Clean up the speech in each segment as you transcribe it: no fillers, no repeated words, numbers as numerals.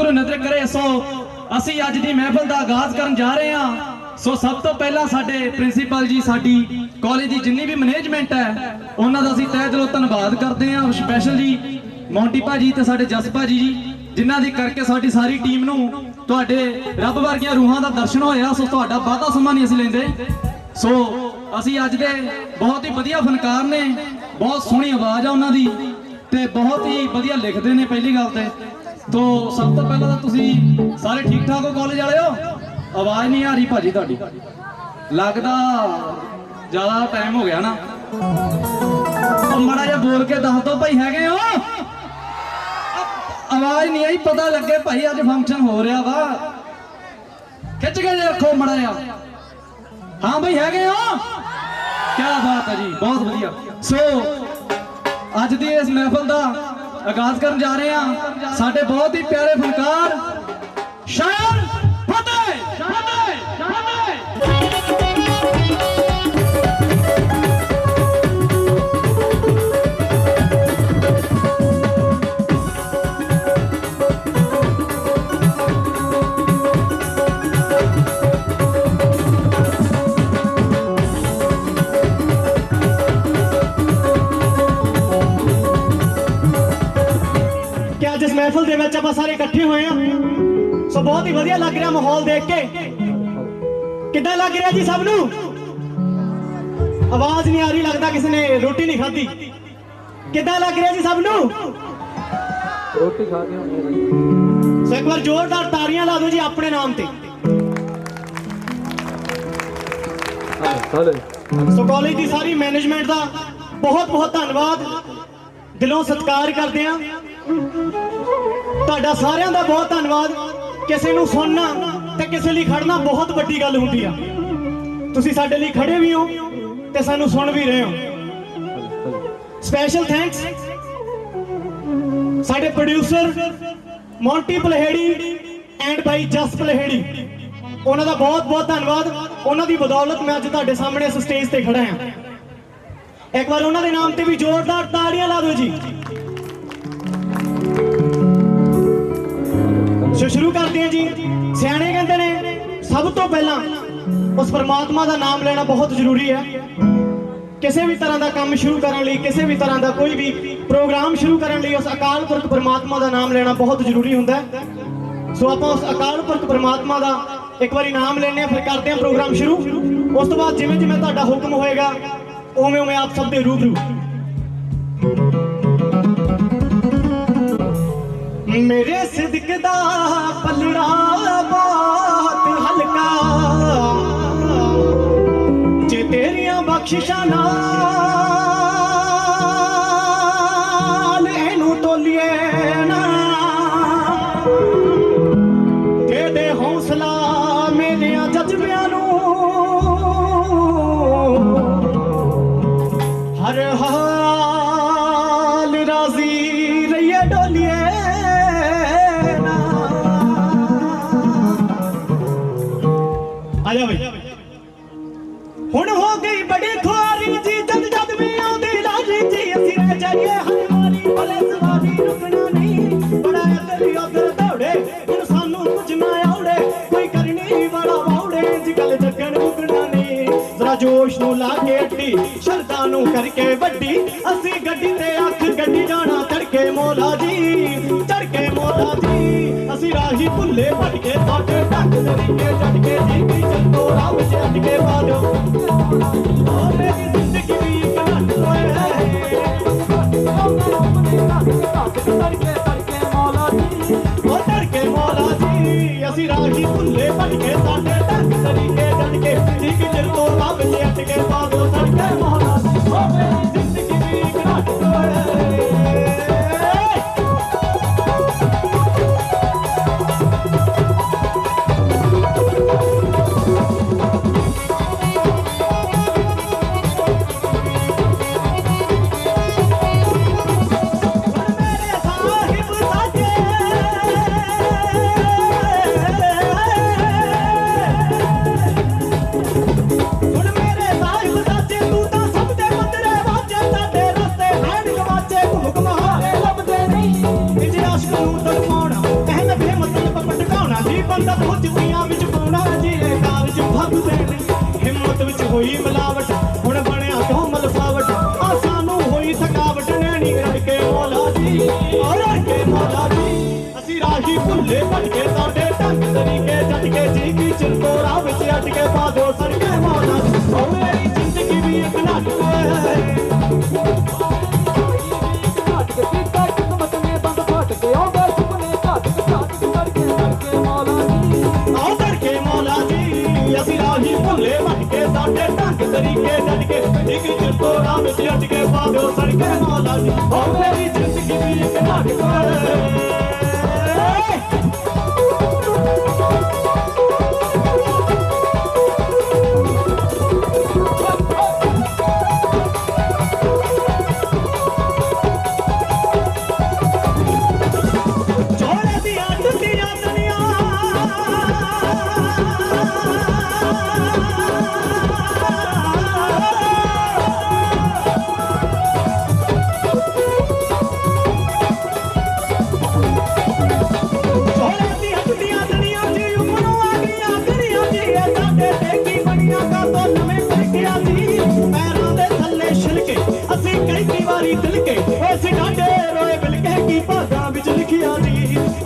सतगुरु नजर करे। सो असी अज दी महफिल दा आगाज करन जा रहे हां। सो सब तो पहला साडे प्रिंसीपल जी, साडी कॉलेज दी जिन्नी भी मैनेजमेंट है, उन्हां दा असी तहे दिलों धन्नवाद करदे हां। स्पैशल जी मोंटी भाजी ते साडे जस भाजी जी, जिन्हां दी करके साडी सारी टीम नूं तुहाडे रब वर्गियां रूहां दा दर्शन होया। सो तुहाडा वादा समा नहीं असीं लैंदे। सो असीं अज दे बहुत ही वधिया फनकार ने, बहुत सोहनी आवाज़ आ उन्हां दी ते बहुत ही वधिया लिखदे ने। पहली गल तो सब तो पहला तो तुसीं सारे ठीक ठाक हो कॉलेज वाले हो? आवाज़ नहीं आ रही भाजी तुहाडी, लगदा ज़्यादा टाइम हो गया ना। माड़ा जिहा बोल के दस दो भाई हैगे हो? आवाज नहीं आई, पता लगे भाई अज फंक्शन हो रहा वा। खिच के रखो माड़ा जिहा। हाँ भाई हैगे हो? क्या बात है जी, बहुत बढ़िया। सो अज दी इस महफिल का आगाज करन जा रहे हैं। साडे बहुत ही प्यारे फनकार शायर फतेह जिस महफिल दे विच आपां सारे इकट्ठे होए हैं। सो बहुत ही वधिया लग रहा माहौल देख के। किद्दां लग रहा जी सब नूं? आवाज नहीं आ रही, लगता किसी ने रोटी नहीं खाधी। किद्दां लग रहा जी सब नूं? रोटी खा के सो एक बार जोरदार ताड़ियां ला दो जी अपने नाम ते। सो कॉलेज की सारी मैनेजमेंट का बहुत बहुत धन्नवाद, दिलों सत्कार करते हैं। ਤੁਹਾਡਾ ਸਾਰਿਆਂ ਦਾ ਬਹੁਤ ਧੰਨਵਾਦ। ਕਿਸੇ ਨੂੰ ਸੁਣਨਾ ਤੇ ਕਿਸੇ ਲਈ ਖੜਨਾ ਬਹੁਤ ਵੱਡੀ ਗੱਲ ਹੁੰਦੀ ਆ। ਤੁਸੀਂ ਸਾਡੇ ਲਈ ਖੜੇ ਵੀ ਹੋ ਤੇ ਸਾਨੂੰ ਸੁਣ ਵੀ ਰਹੇ ਹੋ। ਸਪੈਸ਼ਲ ਥੈਂਕਸ ਸਾਡੇ ਪ੍ਰੋਡਿਊਸਰ ਮੌਂਟੀ ਪਲਹੇੜੀ ਐਂਡ ਬਾਈ ਜਸ ਪਲਹੇੜੀ, ਉਹਨਾਂ ਦਾ ਬਹੁਤ ਬਹੁਤ ਧੰਨਵਾਦ। ਉਹਨਾਂ ਦੀ ਬਦੌਲਤ ਮੈਂ ਅੱਜ ਤੁਹਾਡੇ ਸਾਹਮਣੇ ਇਸ ਸਟੇਜ ਤੇ ਖੜਾ ਹਾਂ। ਇੱਕ ਵਾਰ ਉਹਨਾਂ ਦੇ ਨਾਮ ਤੇ ਵੀ ਜ਼ੋਰਦਾਰ ਤਾੜੀਆਂ ਲਾ ਦਿਓ ਜੀ। शुरू करते हैं जी। सियाने कहते ने सब तो पहला उस परमात्मा का नाम लेना बहुत जरूरी है। किसी भी तरह का काम शुरू करने लिए, किसी भी तरह का कोई भी प्रोग्राम शुरू करने लिए उस अकाल पुरख परमात्मा का नाम लेना बहुत जरूरी होता है। सो आप उस अकाल पुरख परमात्मा का एक बार नाम लेने, फिर करते हैं प्रोग्राम शुरू। उस तो बाद जिमें जिमें तुहाडा हुक्म होएगा उवें उवें आप सब दे रूबरू। मेरे सिदक दा पलड़ा बहुत हल्का, जे तेरियां बख्शिशां नाल इहनू तोलिए ना, दे दे हौसला मेरियां जज्बियां नू, हर हाल राजी रहिए डोलिए। हुण हो गई बड़ी खुआरी जी, जद जद भी आउंदी लारी जी, असीं रह जाइए हमारी भले सवारी रुकना नहीं। बड़ा इधर उधर दौड़े हुण सानू कुछ ना आवड़े, कोई करनी बड़ा वाउड़े जिगल जगन मुकना नहीं। जरा जोश नू ला के अड्डी शरदा नू करके वड्डी, असीं गड्डी ते अख गड्डी जाना तड़के मौला जी, तड़के मौला जी। असीं राही भुल्ले भटके साडे ढक तरीके झटके जी, की चलो राह च अटके पा दो। मेरी जिंदगी भी एक घट होए तड़के तड़के मौला जी, ओ तड़के मौला जी। असीं राही भुल्ले भटके साडे ढक तरीके झटके जी, की चलो राह च अटके पा दो। तड़के मौला जी, ओ मेरी जिंदगी भी एक घट होए। मेरे साहिब साजे ਹੋਈ ਬੰਦਾ ਪੁੱਛਦੀਆਂ ਵਿੱਚ ਪਾਉਣਾ ਜੀ ਕਾਰਜ ਭਗਦੇ ਨੇ ਹਿੰਮਤ ਵਿੱਚ ਹੋਈ ਮਿਲਾਵਟ ਹੁਣ ਬਣਿਆ ਕਿਉਂ ਮਲਫਾਵਟ ਆ ਸਾਨੂੰ ਹੋਈ ਥਕਾਵਟ ਨੈਣੀ ਰੜ ਕੇ ਮੌਲਾ ਜੀ ਔਰ ਰੜ ਕੇ ਮੌਲਾ ਜੀ ਅਸੀਂ ਰਾਹੀ ਭੁੱਲੇ ਭਟਕੇ ਸਾਡੇ ਢੰਗ ਤਰੀਕੇ ਜੱਟ ਕੇ ਜੀ ਕੀ ਚਿਰਤੋਰਾ ਵਿੱਚ ਅੱਟ ਕੇ ਪਾ ਦਿਓ ਸੜਕੇ ਮੌਲਾ ਓ ਮੇਰੀ ਜ਼ਿੰਦਗੀ ਵੀ ਇੱਕ ਨਾਟਕ ਹੈ ਆਓ ਧੜਕੇ ਮੌਲਾ ਜੀ ਅਸੀਂ ਰਾਹੀ ਭੁੱਲੇ ਭਟਕੇ ਸਾਡੇ ਢੰਗ ਤਰੀਕੇ ਜੱਟ ਕੇ ਇੱਕ ਚਿਰਤੋਰਾ ਵਿੱਚ ਅੱਟ ਕੇ ਪਾ ਦਿਓ ਸੜਕੇ ਮੌਲਾ ਜੀ ਓ ਮੇਰੀ ਜ਼ਿੰਦਗੀ ਵੀ ਇੱਕ ਨਾਟਕ ਹੈ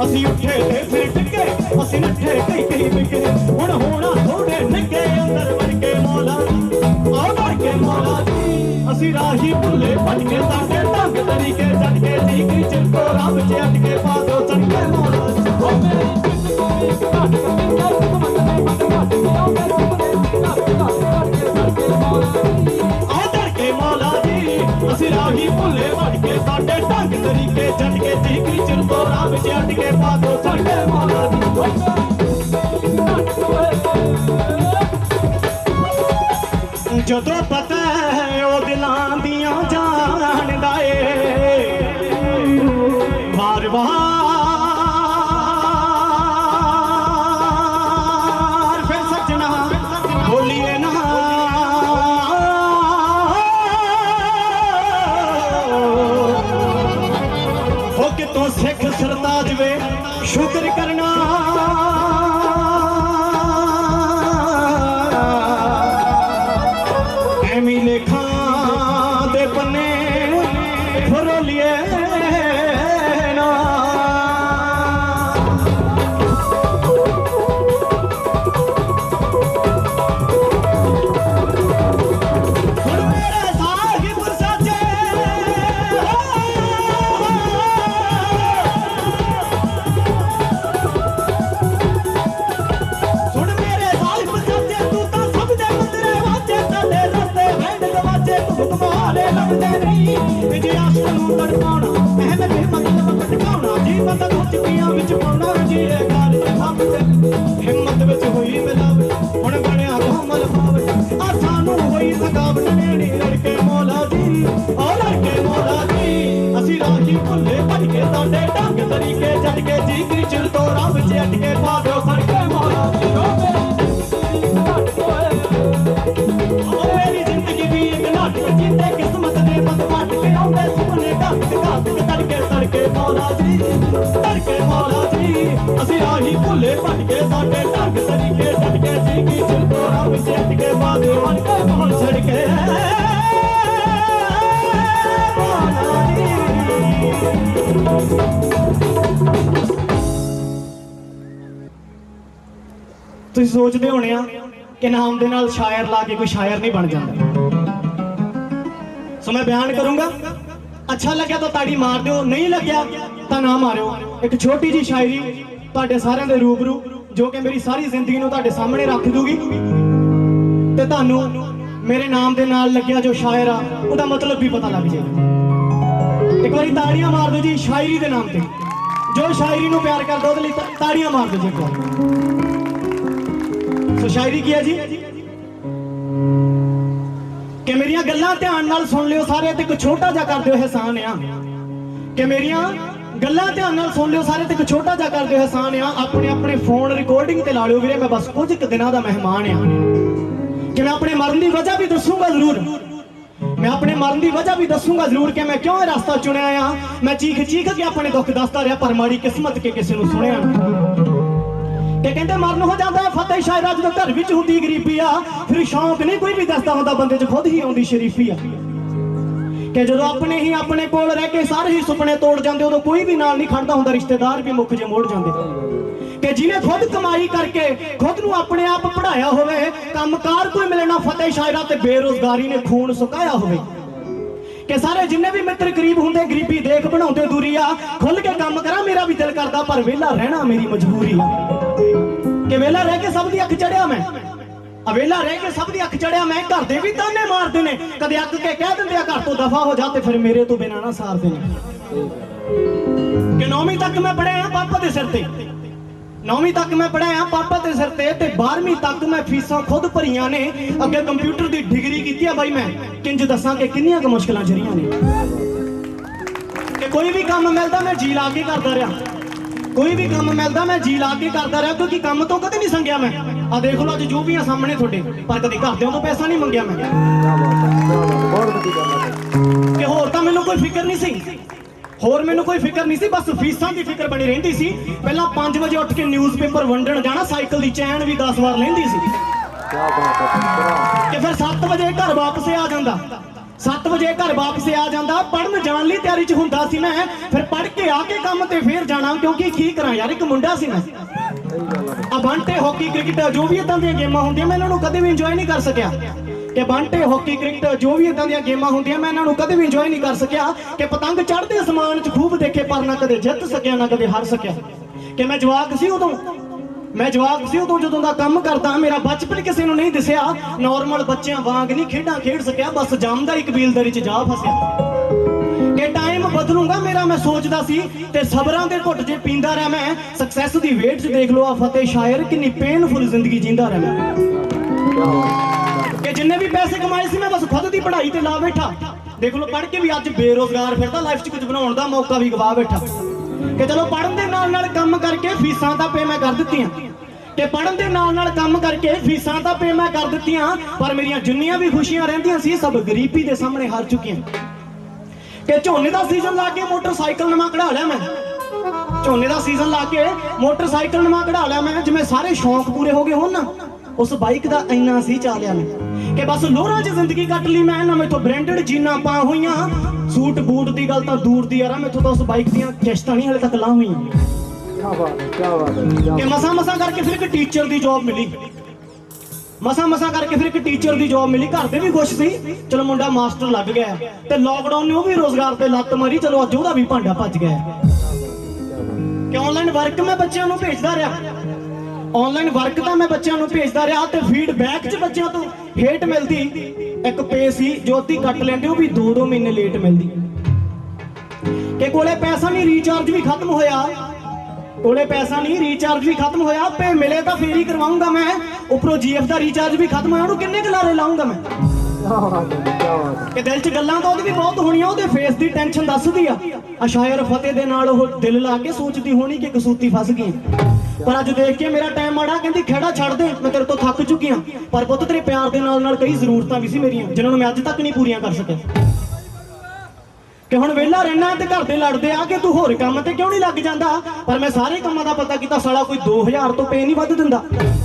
ਅਸੀਂ ਉੱਠੇ ਤੇ ਫਿਰ ਟਿੱਕੇ ਅਸੀਂ ਨੱਠੇ ਕਈ ਵਿਕੇ ਹੁਣ ਹੋਣਾ ਥੋੜੇ ਨਿੱਕੇ ਅੰਦਰ ਵੜ ਕੇ ਮੌਲਾ ਆਓ ਵੜ ਕੇ ਮੌਲਾ ਜੀ ਅਸੀਂ ਰਾਹੀ ਭੁੱਲੇ ਭਟਕੇ ਸਾਡੇ ਢੰਗ ਤਰੀਕੇ ਜੱਟ ਕੇ ਜੀ ਕੀ ਚਿਰਕੋ ਰੱਬ ਚ ਅੱਟ ਕੇ ਪਾ ਦਿਓ ਸੜਕੇ ਮੌਲਾ ਜੀ ਓ ਮੇਰੀ ਜ਼ਿੰਦਗੀ ਇੱਕ ਨਾਟਕ ਆਓ ਧੜਕੇ ਮੌਲਾ ਜੀ ਅਸੀਂ ਰਾਹੀ ਭੁੱਲੇ ਭਟਕੇ ਸਾਡੇ ਢੰਗ ਤਰੀਕੇ ਜੱਟ ਕੇ ਜੀ ਕੀ ਚਿਰਕੋ ਰੱਬ ਚ ਅੱਟ ਕੇ ਪਾ ਦਿਓ ਸੜਕੇ ਮੌਲਾ ਜੀ ਜਦੋਂ ਪਤਾ ਹੈ ਉਹ ਦਿਲਾਂ ਦੀਆਂ ਜਾਣਦਾ ਏ ਵਾਰ ਫਿਰ ਸੱਜਣਾ ਬੋਲੀਏ ਨਾ ਹੋ ਕਿਤੋਂ ਸਿੱਖ ਸਰਤਾਜ ਵੇ ਸ਼ੁਕਰ ਕਰਨਾ ਐਵੇਂ ਲੇਖਾਂ ਦੇ ਪੰਨੇ ਫਰੋਲੀਏ ਨਾ ਹੁਣ ਮੇਰੇ ਸਾਹਿਬ ਸਾਜੇ ਸੁਣ ਮੇਰੇ ਸਾਹਿਬ ਸਾਜੇ ਤੂੰ ਤਾਂ ਸਭ ਦੇ ਮੰਦਰੇ ਵਾਜੇ ਸਾਡੇ ਰਸਤੇ ਵੈਂਡ ਗਵਾਜੇ ਤੂੰ ਕਮਾਲੇ ਲੱਗਦੇ ਨਹੀਂ ਵਿਜੇ ਆਸ਼ਕ ਨੂੰ ਤੜਪਾਉਣਾ ਅਹਿਮਦ ਮਤਲਬ ਟਿਕਾਉਣਾ ਜੀ ਪਤਾ ਚੁੱਕੀਆਂ ਵਿੱਚ ਪਾਉਣਾ ਜੀ ਇਹ ਕਾਰਜ ਭਗਦੇ ਹਿੰਮਤ ਵਿੱਚ ਹੋਈ ਮਿਲਾਵਟ ਹੁਣ ਬਣਿਆ ਕੋਮਲ ਪਾਵਟ ਆ ਸਾਨੂੰ ਹੋਈ ਥਕਾਵਟ ਨੇੜੀ ਲੜਕੇ ਮੌਲਾ ਜੀ ਓ ਲੜਕੇ ਮੌਲਾ ਜੀ ਅਸੀਂ ਰਾਹੀ ਭੁੱਲੇ ਭਟਕੇ ਸਾਡੇ ਢੰਗ ਤਰੀਕੇ ਜੱਟ ਕੇ ਜੀ ਕੀ ਚਿਰਤੋਰਾ ਵਿੱਚ ਅੱਟ ਕੇ ਪਾ ਦਿਓ ਸੜਕੇ ਮੌਲਾ ਜੀ ਓ ਮੇਰੀ ਜ਼ਿੰਦਗੀ ਵੀ ਇੱਕ ਨਾਟਕ ਜਿੱਤੇ ਕਿਸਮਤ ਦੇ ਬੰਦ ਵੱਟ ਕੇ ਆਉਂਦੇ ਸੁਪਨੇ ਘੱਟ ਤੜਕੇ ਤੜਕੇ ਮੌਲਾ ਜੀ ਤੜਕੇ ਮੌਲਾ ਜੀ ਅਸੀਂ ਰਾਹੀ ਭੁੱਲੇ ਭਟਕੇ ਸਾਡੇ ਢੰਗ ਤਰੀਕੇ ਜੱਟ ਕੇ ਜੀ ਕੀ ਚਿਰਤੋਰਾ ਵਿੱਚ ਅੱਟ ਕੇ ਪਾ ਦਿਓ ਸੜਕੇ ਮੌਲਾ ਸੜਕੇ ਤੁਸੀਂ ਸੋਚਦੇ ਹੋਣੇ ਆ ਕਿ ਨਾਮ ਦੇ ਨਾਲ ਸ਼ਾਇਰ ਲਾ ਕੇ ਕੋਈ ਸ਼ਾਇਰ ਨਹੀਂ ਬਣ ਜਾਂਦਾ ਸੋ ਮੈਂ ਬਿਆਨ ਕਰੂੰਗਾ ਅੱਛਾ ਲੱਗਿਆ ਤਾਂ ਤਾੜੀ ਮਾਰ ਦਿਓ ਨਹੀਂ ਲੱਗਿਆ ਤਾਂ ਨਾ ਮਾਰਿਓ ਇੱਕ ਛੋਟੀ ਜੀ ਸ਼ਾਇਰੀ ਤੁਹਾਡੇ ਸਾਰਿਆਂ ਦੇ ਰੂਬਰੂ ਜੋ ਕਿ ਮੇਰੀ ਸਾਰੀ ਜ਼ਿੰਦਗੀ ਨੂੰ ਤੁਹਾਡੇ ਸਾਹਮਣੇ ਰੱਖ ਦੂਗੀ ਤੇ ਤੁਹਾਨੂੰ ਮੇਰੇ ਨਾਮ ਦੇ ਨਾਲ ਲੱਗਿਆ ਜੋ ਸ਼ਾਇਰ ਆ ਉਹਦਾ ਮਤਲਬ ਵੀ ਪਤਾ ਲੱਗ ਜਾਏਗਾ ਇੱਕ ਵਾਰੀ ਤਾੜੀਆਂ ਮਾਰ ਦਿਓ ਜੀ ਸ਼ਾਇਰੀ ਦੇ ਨਾਮ ਤੇ ਜੋ ਸ਼ਾਇਰੀ ਨੂੰ ਪਿਆਰ ਕਰਦਾ ਉਹਦੇ ਲਈ ਤਾੜੀਆਂ ਮਾਰ ਦਿਓ ਜੀ ਇੱਕ ਵਾਰ ਸੋ ਸ਼ਾਇਰੀ ਕੀ ਹੈ ਜੀ ਕਿ ਮੇਰੀਆਂ ਗੱਲਾਂ ਧਿਆਨ ਨਾਲ ਸੁਣ ਲਿਓ ਸਾਰੇ ਤੇ ਇੱਕ ਛੋਟਾ ਜਿਹਾ ਕਰ ਦਿਓ ਇਹਸਾਨ ਆ ਕਿ ਮੇਰੀਆਂ ਗੱਲਾਂ ਧਿਆਨ ਨਾਲ ਸੁਣ ਲਿਓ ਸਾਰੇ ਤੇ ਇੱਕ ਛੋਟਾ ਜਿਹਾ ਕਰ ਦਿਓ ਇਹਸਾਨ ਆ ਆਪਣੇ ਆਪਣੇ ਫੋਨ ਰਿਕਾਰਡਿੰਗ ਤੇ ਲਾ ਲਿਓ ਵੀਰੇ ਮੈਂ ਬਸ ਕੁਝ ਕੁ ਦਿਨਾਂ ਦਾ ਮਹਿਮਾਨ ਆ ਕਿ ਮੈਂ ਆਪਣੇ ਮਰਨ ਦੀ ਵਜ੍ਹਾ ਵੀ ਦੱਸੂਗਾ ਜ਼ਰੂਰ ਮੈਂ ਆਪਣੇ ਮਰਨ ਦੀ ਵਜ੍ਹਾ ਵੀ ਦੱਸੂਗਾ ਜ਼ਰੂਰ ਕਿ ਮੈਂ ਕਿਉਂ ਇਹ ਰਸਤਾ ਚੁਣਿਆ ਆ ਮੈਂ ਚੀਖ ਕੇ ਆਪਣੇ ਦੁੱਖ ਦੱਸਦਾ ਰਿਹਾ ਪਰ ਮਾੜੀ ਕਿਸਮਤ ਕੇ ਕਿਸੇ ਨੂੰ ਸੁਣਿਆ ਕਿ ਕਹਿੰਦੇ ਮਰਨ ਹੋ ਜਾਂਦਾ ਹੈ ਫਤਿਹ ਸ਼ਾਇਰਾ ਜਦੋਂ ਘਰ ਵਿੱਚ ਹੁੰਦੀ ਗਰੀਬੀ ਆ ਫਿਰ ਸ਼ੌਂਕ ਨਹੀਂ ਕੋਈ ਵੀ ਦੱਸਦਾ ਹੁੰਦਾ ਬੰਦੇ 'ਚ ਖੁਦ ਹੀ ਆਉਂਦੀ ਸ਼ਰੀਫੀ ਆ ਕਿ ਜਦੋਂ ਆਪਣੇ ਹੀ ਆਪਣੇ ਕੋਲ ਰਹਿ ਕੇ ਸਾਰੇ ਹੀ ਸੁਪਨੇ ਤੋੜ ਜਾਂਦੇ ਉਦੋਂ ਕੋਈ ਵੀ ਨਾਲ ਨਹੀਂ ਖੜਦਾ ਹੁੰਦਾ ਰਿਸ਼ਤੇਦਾਰ ਵੀ ਮੁੱਕ ਜੇ ਮੋੜ ਜਾਂਦੇ ਕਿ ਜਿਹਨੇ ਖੁਦ ਕਮਾਈ ਕਰਕੇ ਖੁਦ ਨੂੰ ਆਪਣੇ ਆਪ ਪੜਾਇਆ ਹੋਵੇ ਕੰਮਕਾਰ ਕੋਈ ਮਿਲੇ ਨਾ ਫਤਿਹ ਸ਼ਾਇਰਾ ਤੇ ਬੇਰੁਜ਼ਗਾਰੀ ਨੇ ਖੂਨ ਸੁਕਾਇਆ ਹੋਵੇ ਕਿ ਸਾਰੇ ਜਿੰਨੇ ਵੀ ਮਿੱਤਰ ਗਰੀਬ ਹੁੰਦੇ ਗਰੀਬੀ ਦੇਖ ਬਣਾਉਂਦੇ ਦੂਰੀ ਆ ਖੁੱਲ ਕੇ ਕੰਮ ਕਰਾਂ ਮੇਰਾ ਵੀ ਦਿਲ ਕਰਦਾ ਪਰ ਵਿਹਲਾ ਰਹਿਣਾ ਮੇਰੀ ਮਜਬੂਰੀ ਆ ਕਿ ਵਿਹਲਾ ਰਹਿ ਕੇ ਸਭ ਦੀ ਅੱਖ ਚੜਿਆ ਮੈਂ ਅਵੇਲਾ ਰਹਿ ਕੇ ਸਭ ਦੀ ਅੱਖ ਚੜਿਆ ਮੈਂ ਘਰ ਦੇ ਵੀ ਤਾਨੇ ਮਾਰਦੇ ਨੇ ਕਦੇ ਅੱਕ ਕੇ ਕਹਿ ਦਿੰਦੇ ਆ ਘਰ ਤੋਂ ਦਫਾ ਹੋ ਜਾ ਤੇ ਫਿਰ ਮੇਰੇ ਤੋਂ ਬਿਨਾਂ ਨਾ ਸਾਰਦੇ ਨੇ ਕਿ 9ਵੀਂ ਤੱਕ ਮੈਂ ਪੜਿਆ ਪਾਪਾ ਦੇ ਸਿਰ ਤੇ 9ਵੀਂ ਤੱਕ ਮੈਂ ਪੜਿਆ ਪਾਪਾ ਦੇ ਸਿਰ ਤੇ 12ਵੀਂ ਤੱਕ ਮੈਂ ਫੀਸਾਂ ਖੁਦ ਭਰੀਆਂ ਨੇ ਅੱਗੇ ਕੰਪਿਊਟਰ ਦੀ ਡਿਗਰੀ ਕੀਤੀ ਆ ਬਾਈ ਮੈਂ ਕਿੰਜ ਦੱਸਾਂ ਕਿ ਕਿੰਨੀਆਂ ਕੁ ਮੁਸ਼ਕਲਾਂ ਜਰੀਆਂ ਨੇ ਕਿ ਕੋਈ ਵੀ ਕੰਮ ਮਿਲਦਾ ਮੈਂ ਜੀ ਲਾ ਕੇ ਕਰਦਾ ਰਿਹਾ ਕੋਈ ਵੀ ਕੰਮ ਮਿਲਦਾ ਮੈਂ ਜੀ ਲਾ ਕੇ ਕਰਦਾ ਰਿਹਾ ਕਿਉਂਕਿ ਕੰਮ ਤੋਂ ਕਦੇ ਨਹੀਂ ਸੰਗਿਆ ਮੈਂ ਆ ਦੇਖ ਲਓ ਅੱਜ ਜੋ ਵੀ ਆ ਸਾਹਮਣੇ ਤੁਹਾਡੇ ਪਰ ਕਦੇ ਘਰਦਿਆਂ ਤੋਂ ਪੈਸਾ ਨਹੀਂ ਮੰਗਿਆ ਮੈਂ ਕਿ ਹੋਰ ਤਾਂ ਮੈਨੂੰ ਕੋਈ ਫਿਕਰ ਨਹੀਂ ਸੀ ਹੋਰ ਮੈਨੂੰ ਕੋਈ ਫਿਕਰ ਨਹੀਂ ਸੀ ਬਸ ਫੀਸਾਂ ਦੀ ਫਿਕਰ ਬਣੀ ਰਹਿੰਦੀ ਸੀ ਪਹਿਲਾਂ 5 ਵਜੇ ਉੱਠ ਕੇ ਨਿਊਜ਼ਪੇਪਰ ਵੰਡਣ ਜਾਣਾ ਸਾਈਕਲ ਦੀ ਚੈਨ ਵੀ 10 ਵਾਰ ਲੈਂਦੀ ਸੀ ਕਿ ਫਿਰ 7 ਵਜੇ ਘਰ ਵਾਪਸ ਆ ਜਾਂਦਾ 7 ਵਜੇ ਘਰ ਵਾਪਸ ਆ ਜਾਂਦਾ ਪੜਨ ਜਾਣ ਲਈ ਤਿਆਰੀ 'ਚ ਹੁੰਦਾ ਸੀ ਮੈਂ ਫਿਰ ਪੜ ਕੇ ਆ ਕੇ ਕੰਮ ਤੇ ਫੇਰ ਜਾਣਾ ਕਿਉਂਕਿ ਕੀ ਕਰਾਂ ਯਾਰ ਇੱਕ ਮੁੰਡਾ ਸੀ ਮੈਂ ਆ ਬੰਟੇ ਹਾਕੀ ਕ੍ਰਿਕਟ ਜੋ ਵੀ ਇਦਾਂ ਦੀਆਂ ਗੇਮਾਂ ਹੁੰਦੀਆਂ ਮੈਂ ਇਹਨਾਂ ਨੂੰ ਕਦੇ ਵੀ ਇੰਜੋਏ ਨਹੀਂ ਕਰ ਸਕਿਆ ਕਿ ਬੰਟੇ ਹਾਕੀ ਕ੍ਰਿਕਟ ਜੋ ਵੀ ਇਦਾਂ ਦੀਆਂ ਗੇਮਾਂ ਹੁੰਦੀਆਂ ਮੈਂ ਇਹਨਾਂ ਨੂੰ ਕਦੇ ਵੀ ਇੰਜੋਏ ਨਹੀਂ ਕਰ ਸਕਿਆ ਕਿ ਪਤੰਗ ਚੜ੍ਹਦੇ ਅਸਮਾਨ 'ਚ ਖੂਬ ਦੇਖੇ ਪਰ ਨਾ ਕਦੇ ਜਿੱਤ ਸਕਿਆ ਨਾ ਕਦੇ ਹਾਰ ਸਕਿਆ ਕਿ ਮੈਂ ਜਵਾਕ ਸੀ ਉਦੋਂ ਜਦੋਂ ਦਾ ਕੰਮ ਕਰਦਾ ਮੇਰਾ ਬਚਪਨ ਕਿਸੇ ਨੂੰ ਨਹੀਂ ਦਿਸਿਆ ਨਾਰਮਲ ਬੱਚਿਆਂ ਵਾਂਗ ਨਹੀਂ ਖੇਡਾਂ ਖੇਡ ਸਕਿਆ ਬਸ ਜੰਮਦਾ ਹੀ ਕਬੀਲਦਾਰੀ 'ਚ ਜਾ ਫਸਿਆ ਕਿ ਟਾਈਮ ਬਦਲੂਗਾ ਮੇਰਾ ਮੈਂ ਸੋਚਦਾ ਸੀ ਤੇ ਸਬਰਾਂ ਦੇ ਘੁੱਟ ਜੇ ਪੀਂਦਾ ਰਿਹਾ ਮੈਂ ਸਕਸੈਸ ਦੀ ਵੇਟ 'ਚ ਦੇਖ ਲਓ ਆ ਫਤਿਹ ਸ਼ਾਇਰ ਕਿੰਨੀ ਪੇਨਫੁਲ ਜ਼ਿੰਦਗੀ ਜੀਂਦਾ ਰਿਹਾ ਮੈਂ ਕਿ ਜਿੰਨੇ ਵੀ ਪੈਸੇ ਕਮਾਏ ਸੀ ਮੈਂ ਬਸ ਖੁਦ ਦੀ ਪੜ੍ਹਾਈ ਤੇ ਲਾ ਬੈਠਾ ਦੇਖ ਲਓ ਪੜ੍ਹ ਕੇ ਵੀ ਅੱਜ ਬੇਰੋਜ਼ਗਾਰ ਫਿਰਦਾ ਲਾਈਫ 'ਚ ਕੁਝ ਬਣਾਉਣ ਦਾ ਮੌਕਾ ਵੀ ਗਵਾ ਬੈਠਾ ਕਿ ਚਲੋ ਪੜ੍ਹਨ ਦੇ ਨਾਲ ਕੰਮ ਕਰਕੇ ਫੀਸਾਂ ਤਾਂ ਪੇ ਮੈਂ ਕਰ ਦਿੱਤੀਆਂ ਤੇ ਪੜ੍ਹਨ ਦੇ ਨਾਲ ਕੰਮ ਕਰਕੇ ਫੀਸਾਂ ਤਾਂ ਪੇ ਮੈਂ ਕਰ ਦਿੱਤੀਆਂ ਪਰ ਮੇਰੀਆਂ ਜਿੰਨੀਆਂ ਵੀ ਖੁਸ਼ੀਆਂ ਰਹਿੰਦੀਆਂ ਸੀ ਸਭ ਗਰੀਬੀ ਦੇ ਸਾਹਮਣੇ ਹਾਰ ਚੁੱਕੀਆਂ ਕਿ ਝੋਨੇ ਦਾ ਸੀਜ਼ਨ ਲਾ ਕੇ ਮੋਟਰਸਾਈਕਲ ਨਵਾਂ ਕਢਾ ਲਿਆ ਮੈਂ ਝੋਨੇ ਦਾ ਸੀਜ਼ਨ ਲਾ ਕੇ ਮੋਟਰਸਾਈਕਲ ਨਵਾਂ ਕਢਾ ਲਿਆ ਮੈਂ ਜਿਵੇਂ ਸਾਰੇ ਸ਼ੌਂਕ ਪੂਰੇ ਹੋ ਗਏ ਹੋਣ ਨਾ ਉਸ ਬਾਈਕ ਦਾ ਇੰਨਾ ਸੀ ਚਾਲਿਆ ਮੈਂ ਕਿ ਬਸ ਲੋਹਰਾਂ 'ਚ ਜ਼ਿੰਦਗੀ ਕੱਟ ਲਈ ਮੈਂ ਨਾ ਮੈਥੋਂ ਬ੍ਰਾਂਡਡ ਜੀਨਾਂ ਪਾ ਹੋਈਆਂ ਸੂਟ ਬੂਟ ਦੀ ਗੱਲ ਤਾਂ ਦੂਰ ਦੀ ਯਾਰਾ ਮੈਥੋਂ ਤਾਂ ਉਸ ਬਾਈਕ ਦੀਆਂ ਕਿਸ਼ਤਾਂ ਨਹੀਂ ਹਲੇ ਤੱਕ ਲਾ ਹੋਈਆਂ ਕਿ ਮਸਾਂ ਕਰਕੇ ਫਿਰ ਇੱਕ ਟੀਚਰ ਦੀ ਜੌਬ ਮਿਲੀ ਮਸਾਂ ਕਰਕੇ ਫਿਰ ਇੱਕ ਟੀਚਰ ਦੀ ਜੌਬ ਮਿਲੀ ਘਰ ਦੇ ਵੀ ਖੁਸ਼ ਸੀ ਚਲੋ ਮੁੰਡਾ ਮਾਸਟਰ ਲੱਗ ਗਿਆ ਤੇ ਲਾਕਡਾਊਨ ਨੇ ਉਹ ਵੀ ਰੋਜ਼ਗਾਰ ਤੇ ਲੱਤ ਮਾਰੀ ਚਲੋ ਅੱਜ ਉਹਦਾ ਵੀ ਭਾਂਡਾ ਭੱਜ ਗਿਆ ਕਿ ਆਨਲਾਈਨ ਵਰਕ ਮੈਂ ਬੱਚਿਆਂ ਨੂੰ ਭੇਜਦਾ ਰਿਹਾ ਆਨਲਾਈਨ ਵਰਕ ਤਾਂ ਮੈਂ ਬੱਚਿਆਂ ਨੂੰ ਭੇਜਦਾ ਰਿਹਾ ਤੇ ਫੀਡਬੈਕ 'ਚ ਬੱਚਿਆਂ ਤੋਂ ਹੇਟ ਮਿਲਦੀ ਇੱਕ ਪੇ ਸੀ ਜੋ ਅੱਧੀ ਕੱਟ ਲੈਂਦੇ ਉਹ ਵੀ 2-2 ਮਹੀਨੇ ਲੇਟ ਮਿਲਦੀ ਕਿ ਕੋਲੇ ਪੈਸਾ ਨਹੀਂ ਰੀਚਾਰਜ ਵੀ ਖਤਮ ਹੋਇਆ ਪੇ ਮਿਲੇ ਤਾਂ ਫੇਰ ਹੀ ਕਰਵਾਉਂਗਾ ਮੈਂ ਉੱਪਰੋਂ ਜੀਐਫ ਦਾ ਰੀਚਾਰਜ ਵੀ ਖਤਮ ਹੋਇਆ ਉਹਨੂੰ ਕਿੰਨੇ ਕਲਾਰੇ ਲਾਉਂਗਾ ਮੈਂ ਕਿ ਦਿਲ 'ਚ ਗੱਲਾਂ ਤਾਂ ਉਹਦੀ ਵੀ ਬਹੁਤ ਹੋਣੀਆਂ ਉਹਦੇ ਫੇਸ ਦੀ ਟੈਨਸ਼ਨ ਦੱਸਦੀ ਆ ਸ਼ਾਇਰ ਫਤਿਹ ਦੇ ਨਾਲ ਉਹ ਦਿਲ ਲਾ ਕੇ ਸੋਚਦੀ ਹੋਣੀ ਕਿ ਕਸੂਤੀ ਫਸ ਗਈ ਪਰ ਅੱਜ ਦੇਖ ਕੇ ਮੇਰਾ ਟਾਈਮ ਮਾੜਾ ਕਹਿੰਦੀ ਖੇੜਾ ਛੱਡ ਦੇ ਮੈਂ ਤੇਰੇ ਤੋਂ ਥੱਕ ਚੁੱਕੀ ਆ ਪਰ ਪੁੱਤ ਤੇਰੇ ਪਿਆਰ ਦੇ ਨਾਲ ਕਈ ਜ਼ਰੂਰਤਾਂ ਵੀ ਸੀ ਮੇਰੀਆਂ ਜਿਨ੍ਹਾਂ ਨੂੰ ਮੈਂ ਅੱਜ ਤੱਕ ਨਹੀਂ ਪੂਰੀਆਂ ਕਰ ਸਕਿਆ ਕਿ ਹੁਣ ਵਿਹਲਾ ਰਹਿਣਾ ਤੇ ਘਰ ਦੇ ਲੜਦੇ ਆ ਕਿ ਤੂੰ ਹੋਰ ਕੰਮ ਤੇ ਕਿਉਂ ਨਹੀਂ ਲੱਗ ਜਾਂਦਾ ਪਰ ਮੈਂ ਸਾਰੇ ਕੰਮਾਂ ਦਾ ਪਤਾ ਕੀਤਾ ਸਾਲਾ ਕੋਈ 2000 ਤੋਂ ਪੇ ਨਹੀਂ ਵੱਧ ਦਿੰਦਾ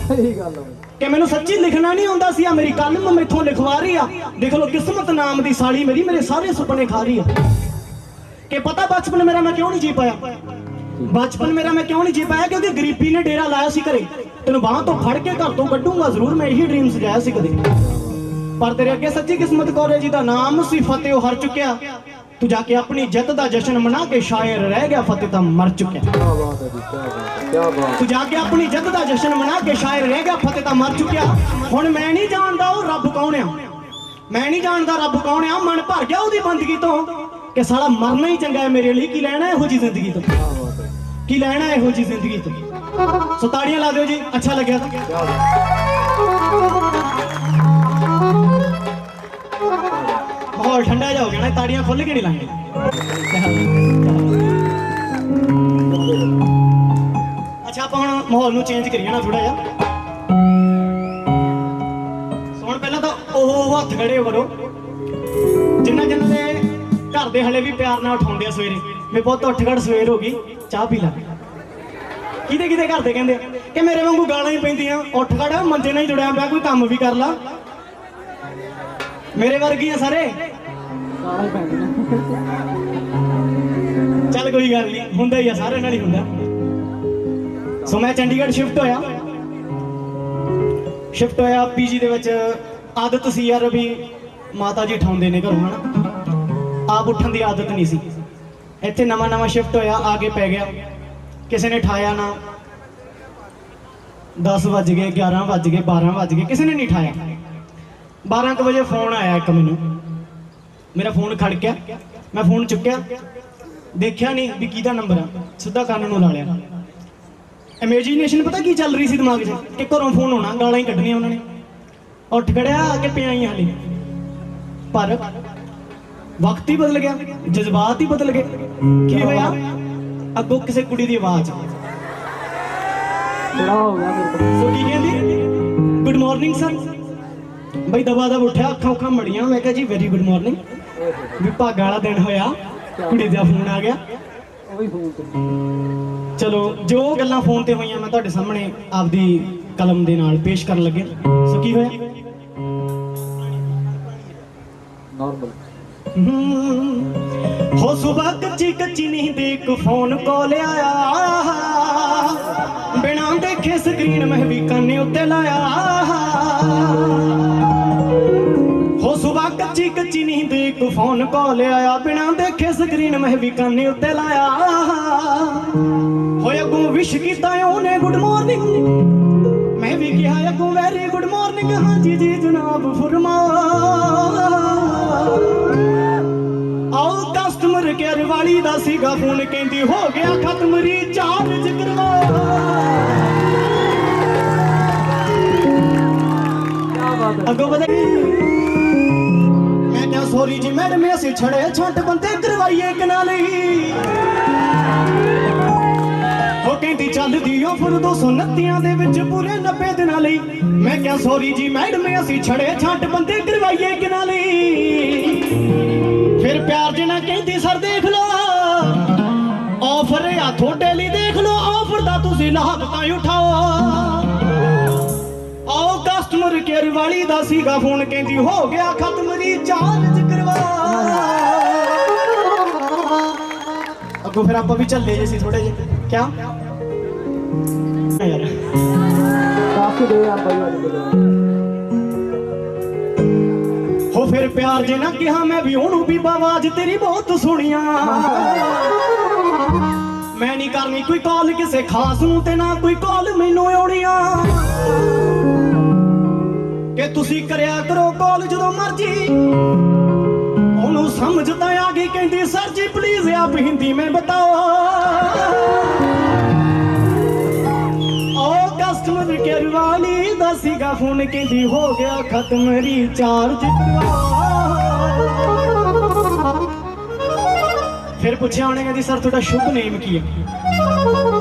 ਸਹੀ ਗੱਲ ਹੈ ਕਿ ਮੈਨੂੰ ਸੱਚੀ ਲਿਖਣਾ ਨਹੀਂ ਆਉਂਦਾ ਸੀ ਆ ਮੇਰੀ ਕਲਮ ਮੈਥੋਂ ਲਿਖਵਾ ਰਹੀ ਆ ਦੇਖ ਲਓ ਕਿਸਮਤ ਨਾਮ ਦੀ ਸਾਲੀ ਮੇਰੀ ਮੇਰੇ ਸਾਰੇ ਸੁਪਨੇ ਖਾ ਰਹੀ ਆ ਕਿ ਪਤਾ ਬਚਪਨ ਮੇਰਾ ਮੈਂ ਕਿਉਂ ਨਹੀਂ ਜੀ ਪਾਇਆ ਕਿਉਂਕਿ ਗਰੀਬੀ ਨੇ ਡੇਰਾ ਲਾਇਆ ਸੀ ਘਰੇ ਤੈਨੂੰ ਬਾਹਾਂ ਤੋਂ ਫੜ ਕੇ ਘਰ ਤੋਂ ਕੱਢੂੰਗਾ ਜ਼ਰੂਰ ਮੈਂ ਇਹੀ ਡ੍ਰੀਮ ਸਜਾਇਆ ਸੀ ਕਦੇ ਪਰ ਤੇਰੇ ਅੱਗੇ ਸੱਚੀ ਕਿਸਮਤ ਕੌਰ ਜਿਹਦਾ ਨਾਮ ਸੀ ਫਤਿਹ ਉਹ ਹਰ ਚੁੱਕਿਆ ਤੂੰ ਜਾ ਕੇ ਆਪਣੀ ਜਿੱਤ ਦਾ ਜਸ਼ਨ ਮਨਾ ਕੇ ਸ਼ਾਇਰ ਰਹਿ ਗਿਆ ਫਤਿਹ ਤਾਂ ਮਰ ਚੁੱਕਿਆ ਤੂੰ ਜਾ ਕੇ ਆਪਣੀ ਜਿੱਤ ਦਾ ਜਸ਼ਨ ਮਨਾ ਕੇ ਸ਼ਾਇਰ ਰਹਿ ਗਿਆ ਫਤਿਹ ਤਾਂ ਮਰ ਚੁੱਕਿਆ ਹੁਣ ਮੈਂ ਨਹੀਂ ਜਾਣਦਾ ਉਹ ਰੱਬ ਕੌਣ ਆ ਮਨ ਭਰ ਗਿਆ ਉਹਦੀ ਬੰਦਗੀ ਤੋਂ ਕਿ ਸਾਲਾ ਮਰਨਾ ਹੀ ਚੰਗਾ ਹੈ ਮੇਰੇ ਲਈ ਕੀ ਲੈਣਾ ਇਹੋ ਜੀ ਜ਼ਿੰਦਗੀ ਤੋਂ ਸੋ ਤਾੜੀਆਂ ਲਾ ਦਿਓ ਜੀ ਅੱਛਾ ਲੱਗਿਆ ਤਾਂ ਮਾਹੌਲ ਠੰਡਾ ਜਾ ਹੋ ਗਿਆ ਨਾ ਤਾੜੀਆਂ ਖੁੱਲ ਕੇ ਨਹੀਂ ਲਾਂਗੇ ਅੱਛਾ ਆਪਾਂ ਹੁਣ ਮਾਹੌਲ ਨੂੰ ਚੇਂਜ ਕਰੀਏ ਨਾ ਥੋੜਾ ਜਿਹਾ ਸੋ ਹੁਣ ਪਹਿਲਾਂ ਤਾਂ ਉਹ ਹੱਥ ਖੜੇ ਕਰੋ ਜਿੰਨਾ ਦੇ ਘਰ ਦੇ ਹਲੇ ਵੀ ਪਿਆਰ ਨਾਲ ਉਠਾਉਂਦੇ ਆ ਸਵੇਰੇ ਮੈਂ ਬਹੁਤ ਉੱਠ ਖੜ ਸਵੇਰ ਹੋ ਗਈ ਚਾਹ ਪੀ ਲਾ ਕਿਹਦੇ ਕਿਹਦੇ ਘਰ ਦੇ ਕਹਿੰਦੇ ਕਿ ਮੇਰੇ ਵਾਂਗੂ ਗਾਲਾਂ ਹੀ ਪੈਂਦੀਆਂ, ਉੱਠ ਖੜ ਮੰਜੇ ਨਾਲ ਹੀ ਜੁੜਿਆ ਪਿਆ, ਕੋਈ ਕੰਮ ਵੀ ਕਰ ਲਾ। ਮੇਰੇ ਵਰਗੀਆਂ ਸਾਰੇ ਗਾਲਾਂ ਹੀ ਪੈਂਦੀਆਂ। ਚੱਲ ਕੋਈ ਗੱਲ ਨਹੀਂ, ਹੁੰਦਾ ਹੀ ਆ, ਸਾਰਿਆਂ ਨਾਲ ਹੀ ਹੁੰਦਾ। ਸੋ ਮੈਂ ਚੰਡੀਗੜ੍ਹ ਸ਼ਿਫਟ ਹੋਇਆ ਪੀਜੀ ਦੇ ਵਿੱਚ। ਆਦਤ ਸੀ ਯਾਰ ਵੀ ਮਾਤਾ ਜੀ ਉਠਾਉਂਦੇ ਨੇ ਘਰੋਂ, ਹਨਾ, ਆਪ ਉੱਠਣ ਦੀ ਆਦਤ ਨਹੀਂ ਸੀ। ਇੱਥੇ ਨਵਾਂ ਸ਼ਿਫਟ ਹੋਇਆ, ਆ ਕੇ ਪੈ ਗਿਆ, ਕਿਸੇ ਨੇ ਠਾਇਆ ਨਾ। 10 ਵੱਜ ਗਏ, 11 ਵੱਜ ਗਏ, 12 ਵੱਜ ਗਏ, ਕਿਸੇ ਨੇ ਨਹੀਂ ਠਾਇਆ। 12 ਕੁ ਵਜੇ ਫੋਨ ਆਇਆ ਇੱਕ ਮੈਨੂੰ, ਮੇਰਾ ਫੋਨ ਖੜਕਿਆ, ਮੈਂ ਫੋਨ ਚੁੱਕਿਆ, ਦੇਖਿਆ ਨਹੀਂ ਵੀ ਕਿਹਦਾ ਨੰਬਰ ਆ, ਸਿੱਧਾ ਕੰਨ ਨੂੰ ਲਾ ਲਿਆ। ਇਮੇਜਿਨੇਸ਼ਨ ਪਤਾ ਕੀ ਚੱਲ ਰਹੀ ਸੀ ਦਿਮਾਗ 'ਚ ਕਿ ਘਰੋਂ ਫੋਨ ਹੋਣਾ, ਗਾਲਾਂ ਹੀ ਕੱਢਣੀਆਂ ਉਹਨਾਂ ਨੇ। ਉੱਠ ਖੜਿਆ, ਆ ਕੇ ਪਿਆਈ ਹਾਲੇ, ਪਰ ਵਕਤ ਹੀ ਬਦਲ ਗਿਆ, ਜਜ਼ਬਾਤ ਹੀ ਬਦਲ ਗਏ। ਕੀ ਹੋਇਆ? ਅੱਗੋਂ ਕਿਸੇ ਕੁੜੀ ਦੀ ਆਵਾਜ਼, ਬੜਾ ਹੋ ਗਿਆ ਫਿਰ ਤਾਂ। ਸੋ ਕੀ ਕਹਿੰਦੀ? Good morning sir. ਬਈ ਦਬਾ ਦਬ ਉੱਠਿਆ, ਅੱਖਾਂ ਮੜੀਆਂ, ਮੈਂ ਕਿਹਾ ਜੀ ਵੈਰੀ ਗੁੱਡ ਮਾਰਨਿੰਗ। ਵੀ ਭਾਗਾ ਵਾਲਾ ਦਿਨ ਹੋਇਆ, ਕੁੜੀ ਦਾ ਫੋਨ ਆ ਗਿਆ। ਉਹ ਵੀ ਫੋਨ ਤੇ। ਚਲੋ ਜੋ ਗੱਲਾਂ ਫੋਨ ਤੇ ਹੋਈਆਂ ਮੈਂ ਤੁਹਾਡੇ ਸਾਹਮਣੇ ਆਪਦੀ ਕਲਮ ਦੇ ਨਾਲ ਪੇਸ਼ ਕਰਨ ਲੱਗੇ। ਸੋ ਕੀ ਹੋਇਆ? ਨਾਰਮਲ ਹੋ ਸੁਬਹ ਕੱਚੀ ਨੀਂਦ ਇੱਕ ਫੋਨ ਕਾਲ ਆਇਆ, ਬਿਨਾਂ ਦੇਖੇ ਸਕਰੀਨ ਮੈਂ ਵੀ ਕੰਨੇ ਉੱਤੇ ਲਾਇਆ। ਹੋ ਸੁਬਹ ਕੱਚੀ ਨੀਂਦ ਇੱਕ ਫੋਨ ਕਾਲ ਆਇਆ, ਬਿਨਾਂ ਦੇਖੇ ਸਕਰੀਨ ਮੈਂ ਵੀ ਕੰਨੇ ਉੱਤੇ ਲਾਇਆ। ਹੋਇਆ ਅੱਗੋਂ ਵਿਸ਼ ਕੀਤਾ ਉਹਨੇ ਗੁੱਡ ਮਾਰਨਿੰਗ, ਮੈਂ ਵੀ ਕਿਹਾ ਅੱਗੋਂ ਵੈਰੀ ਗੁੱਡ ਮਾਰਨਿੰਗ। ਹਾਂਜੀ ਜੀ ਜਨਾਬ ਫਰਮਾ। ਆਓ ਕਸਟਮਰ ਕੇਅਰ ਵਾਲੀ ਦਾ ਸੀਗਾ ਫੋਨ, ਕਹਿੰਦੀ ਹੋ ਗਿਆ ਖਤਮ ਰੀਚਾਰਜ ਕਰਵਾ। ਕੀ ਬਾਤ ਹੈ। ਅੱਗੋਂ ਪਤਾ ਮੈਂ ਕਿਹਾ ਸੌਰੀ ਜੀ ਮੈਡਮ ਅਸੀਂ ਛੜੇ ਛੱਟ ਬੰਦੇ ਕਰਵਾਈਏ ਕਿਨਾਂ ਲਈ। ਉਹ ਕਹਿੰਦੀ ਚੱਲਦੀ ਆਫਰ 229 ਦੇ ਵਿੱਚ ਪੂਰੇ 90 ਦਿਨਾਂ ਲਈ। ਮੈਂ ਕਿਹਾ ਸੌਰੀ ਜੀ ਮੈਡਮ ਅਸੀਂ ਛੜੇ ਛੱਟ ਬੰਦੇ ਕਰਵਾਈਏ ਕਿਨਾਂ ਲਈ। ਫਿਰ ਪਿਆਰ ਜਿਹਾ ਕਹਿੰਦੀ ਸਰ ਦੇਖ ਲੋ ਆਫਰ ਆ ਤੁਹਾਡੇ ਲਈ, ਦੇਖ ਲੋ ਆਫਰ ਦਾ ਤੁਸੀਂ ਲਾਭ ਤਾਂ ਉਠਾਓ। ਆਓ ਕਸਟਮਰ ਕੇਅਰ ਵਾਲੀ ਦਾ ਸੀਗਾ ਫੋਨ, ਕਹਿੰਦੀ ਹੋ ਗਿਆ ਖਤਮ ਰੀਚਾਰਜ ਕਰਵਾ। ਅੱਗੋਂ ਫਿਰ ਆਪਾਂ ਵੀ ਚੱਲੇ ਜੇ ਸੀ ਥੋੜੇ ਜਿਹੇ, ਕਿਆ ਯਾਰ ਕਾਫੀ ਦੇ ਆ ਬਾਈ ਵਾਲੇ ਕੋਲ। ਹੋ ਫਿਰ ਪਿਆਰ ਜੇ ਨਾ ਕਿਹਾ ਮੈਂ ਵੀ ਉਹਨੂੰ ਵੀ ਆਵਾਜ਼ ਤੇਰੀ ਬਹੁਤ ਸੁਣੀਆਂ। ਮੈਂ ਨਹੀਂ ਕਰਨੀ ਕੋਈ ਕਾਲ ਕਿਸੇ ਖਾਸ ਨੂੰ ਤੇ ਨਾ ਕੋਈ ਕਾਲ ਮੈਨੂੰ ਆਉਣੀਆਂ। ਕਿ ਤੁਸੀਂ ਕਰਿਆ ਕਰੋ ਕਾਲ ਜਦੋਂ ਮਰਜੀ। ਉਹਨੂੰ ਸਮਝ ਤਾਂ ਆ ਗਈ, ਕਹਿੰਦੀ ਸਰ ਜੀ ਪਲੀਜ਼ ਆਪ ਹਿੰਦੀ में बताओ। ਉਹ ਕਸਟਮਰ ਕੇਅਰ ਵਾਲੀ ਦਾ ਸੀਗਾ ਫੋਨ, ਕਹਿੰਦੀ ਹੋ ਗਿਆ ਖਤਮ ਰੀਚਾਰਜ ਕਰਵਾ। ਫਿਰ ਪੁੱਛਿਆ ਉਹਨੇ, ਕਹਿੰਦੀ ਸਰ ਤੁਹਾਡਾ ਸ਼ੁਭ ਨੇਮ ਕੀ ਹੈ?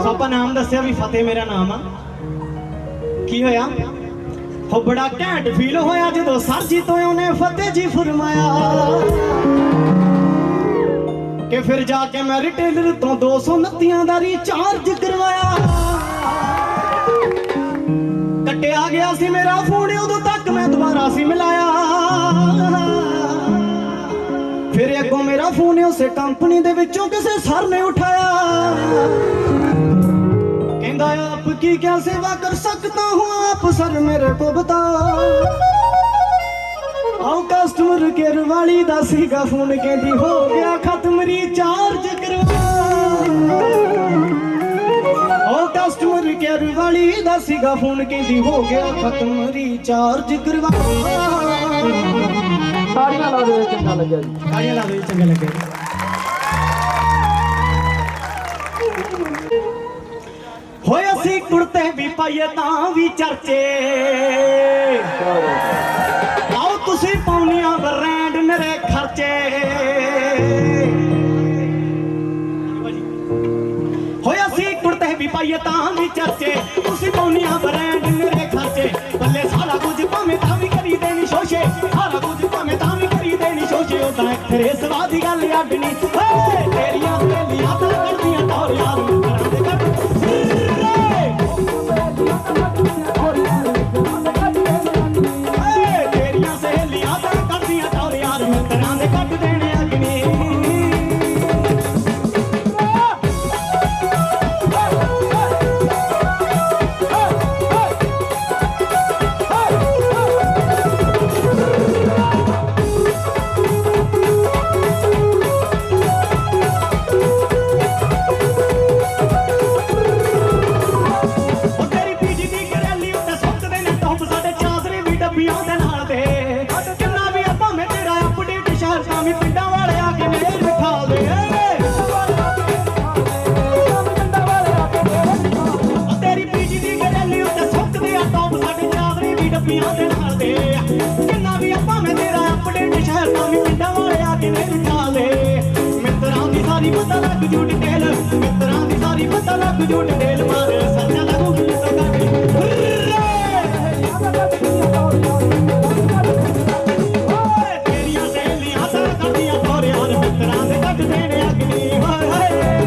ਆਪਾਂ ਨਾਮ ਦੱਸਿਆ ਵੀ ਫਤਿਹ ਮੇਰਾ ਨਾਮ ਆ। ਕੀ ਹੋਇਆ? ਹੋ ਬੜਾ ਘੈਂਟ ਫੀਲ ਹੋਇਆ ਜਦੋਂ ਸਰ ਜੀ ਤੋਂ ਉਹਨੇ ਫਤਿਹ ਜੀ ਫਰਮਾਇਆ। ਕਿ ਫਿਰ ਜਾ ਕੇ ਮੈਂ ਰਿਟੇਲਰ ਤੋਂ 229 ਦਾ ਰੀਚਾਰਜ ਕਰਵਾਇਆ। ਕੱਟਿਆ ਗਿਆ ਸੀ ਮੇਰਾ ਫੋਨ, ਉਦੋਂ ਤੱਕ ਮੈਂ ਦੁਬਾਰਾ ਸੀ ਮਿਲਾਇਆ। ਫਿਰ ਅੱਗੋਂ ਮੇਰਾ ਫੋਨ ਉਸੇ ਕੰਪਨੀ ਦੇ ਵਿੱਚੋਂ ਕਿਸੇ ਸਰ ਨੇ ਉਠਾਇਆ। ਕਹਿੰਦਾ ਆਪ की क्या सेवा कर सकता हूँ आप सर मेरे को बताओ। आओ कस्टमर केयर वाली दा सीगा फोन, कहती हो गया खत्म रीचार्ज करवा। आओ कस्टमर केयर वाली दा सीगा फोन, कहती हो गया खत्म रीचार्ज करवा। ਤਾੜੀਆਂ ਲਾ ਦੇ, ਚੰਗਾ ਲੱਗਿਆ ਜੀ। ਤਾੜੀਆਂ ਲਾ ਦੇ, ਚੰਗਾ ਲੱਗਿਆ। ਹੋਏ ਅਸੀਂ ਕੁੜਤੇ ਵੀ ਪਾਈਏ ਤਾਂ ਵੀ ਚਰਚੇ। ਆਓ ਤੁਸੀਂ ਪਾਉਣੀਆਂ ਬ੍ਰਾਂਡ ਮੇਰੇ ਖਰਚੇ। ਹੋਏ ਅਸੀਂ ਕੁੜਤੇ ਵੀ ਪਾਈਏ ਤਾਂ ਵੀ ਚਰਚੇ, ਤੁਸੀਂ ਪਾਉਣੀਆਂ ਬ੍ਰਾਂਡ ਮੇਰੇ ਖਰਚੇ। ਬੱਲੇ ਸਾਰਾ ਕੁਝ ਭਾਵੇਂ ਤਾਂ ਵੀ ਕਰੀ ਦੇਣੀ ਸ਼ੋਸ਼ੇ, ਸਾਰਾ ਕੁਝ ਭਾਵੇਂ ਤਾਂ ਵੀ ਕਰੀ ਦੇਣੀ ਸ਼ੋਸ਼ੇ। ਉਹ ਤਾਂ ਤੇਰੇ ਸਵਾਦ ਦੀ ਗੱਲ ਅੱਡ ਨਹੀਂ, ਤੇਰੀਆਂ ਤੇਲੀਆਂ ਤਾਂ ਕਰਦੀਆਂ ਟੌਰ ਯਾਰ ਕਰਾਂ ਦੇ ਕੱਢ। ਯੂਪੀਆਂ ਦੇ ਨਾਲ ਦੇ ਕਿੰਨਾ ਵੀ ਆਪਾਂ ਮੈਂ ਤੇਰਾ ਅਪਡੇਟ ਸ਼ਹਿਰ ਤੋਂ ਵੀ ਪਿੰਡਾਂ ਵਾਲੇ ਆ ਕੇ ਨੇ ਵਿਚਾਲ ਦੇ ਮਿੱਤਰਾਂ ਦੀ ਸਾਰੀ ਪਤਾ ਲੱਗ ਜੂ ਡਿਟੇਲ ਮਿੱਤਰਾਂ ਦੀ ਸਾਰੀ ਪਤਾ ਲੱਗ ਜੂ ਡਿਟੇਲ ਮਾਰ ਸੱਚਾ ਲੱਗੂਗੀ ਸਦਾ ਤੇਰੀਆਂ ਸਹੇਲੀਆਂ ਤਾਂ ਕਰਦੀਆਂ ਤੋਰੇ ਹਰ ਮਿੱਤਰਾਂ ਦੇ ਕੱਟ ਦੇਣੇ ਅਗਨੀ ਹਾਏ ਹਾਏ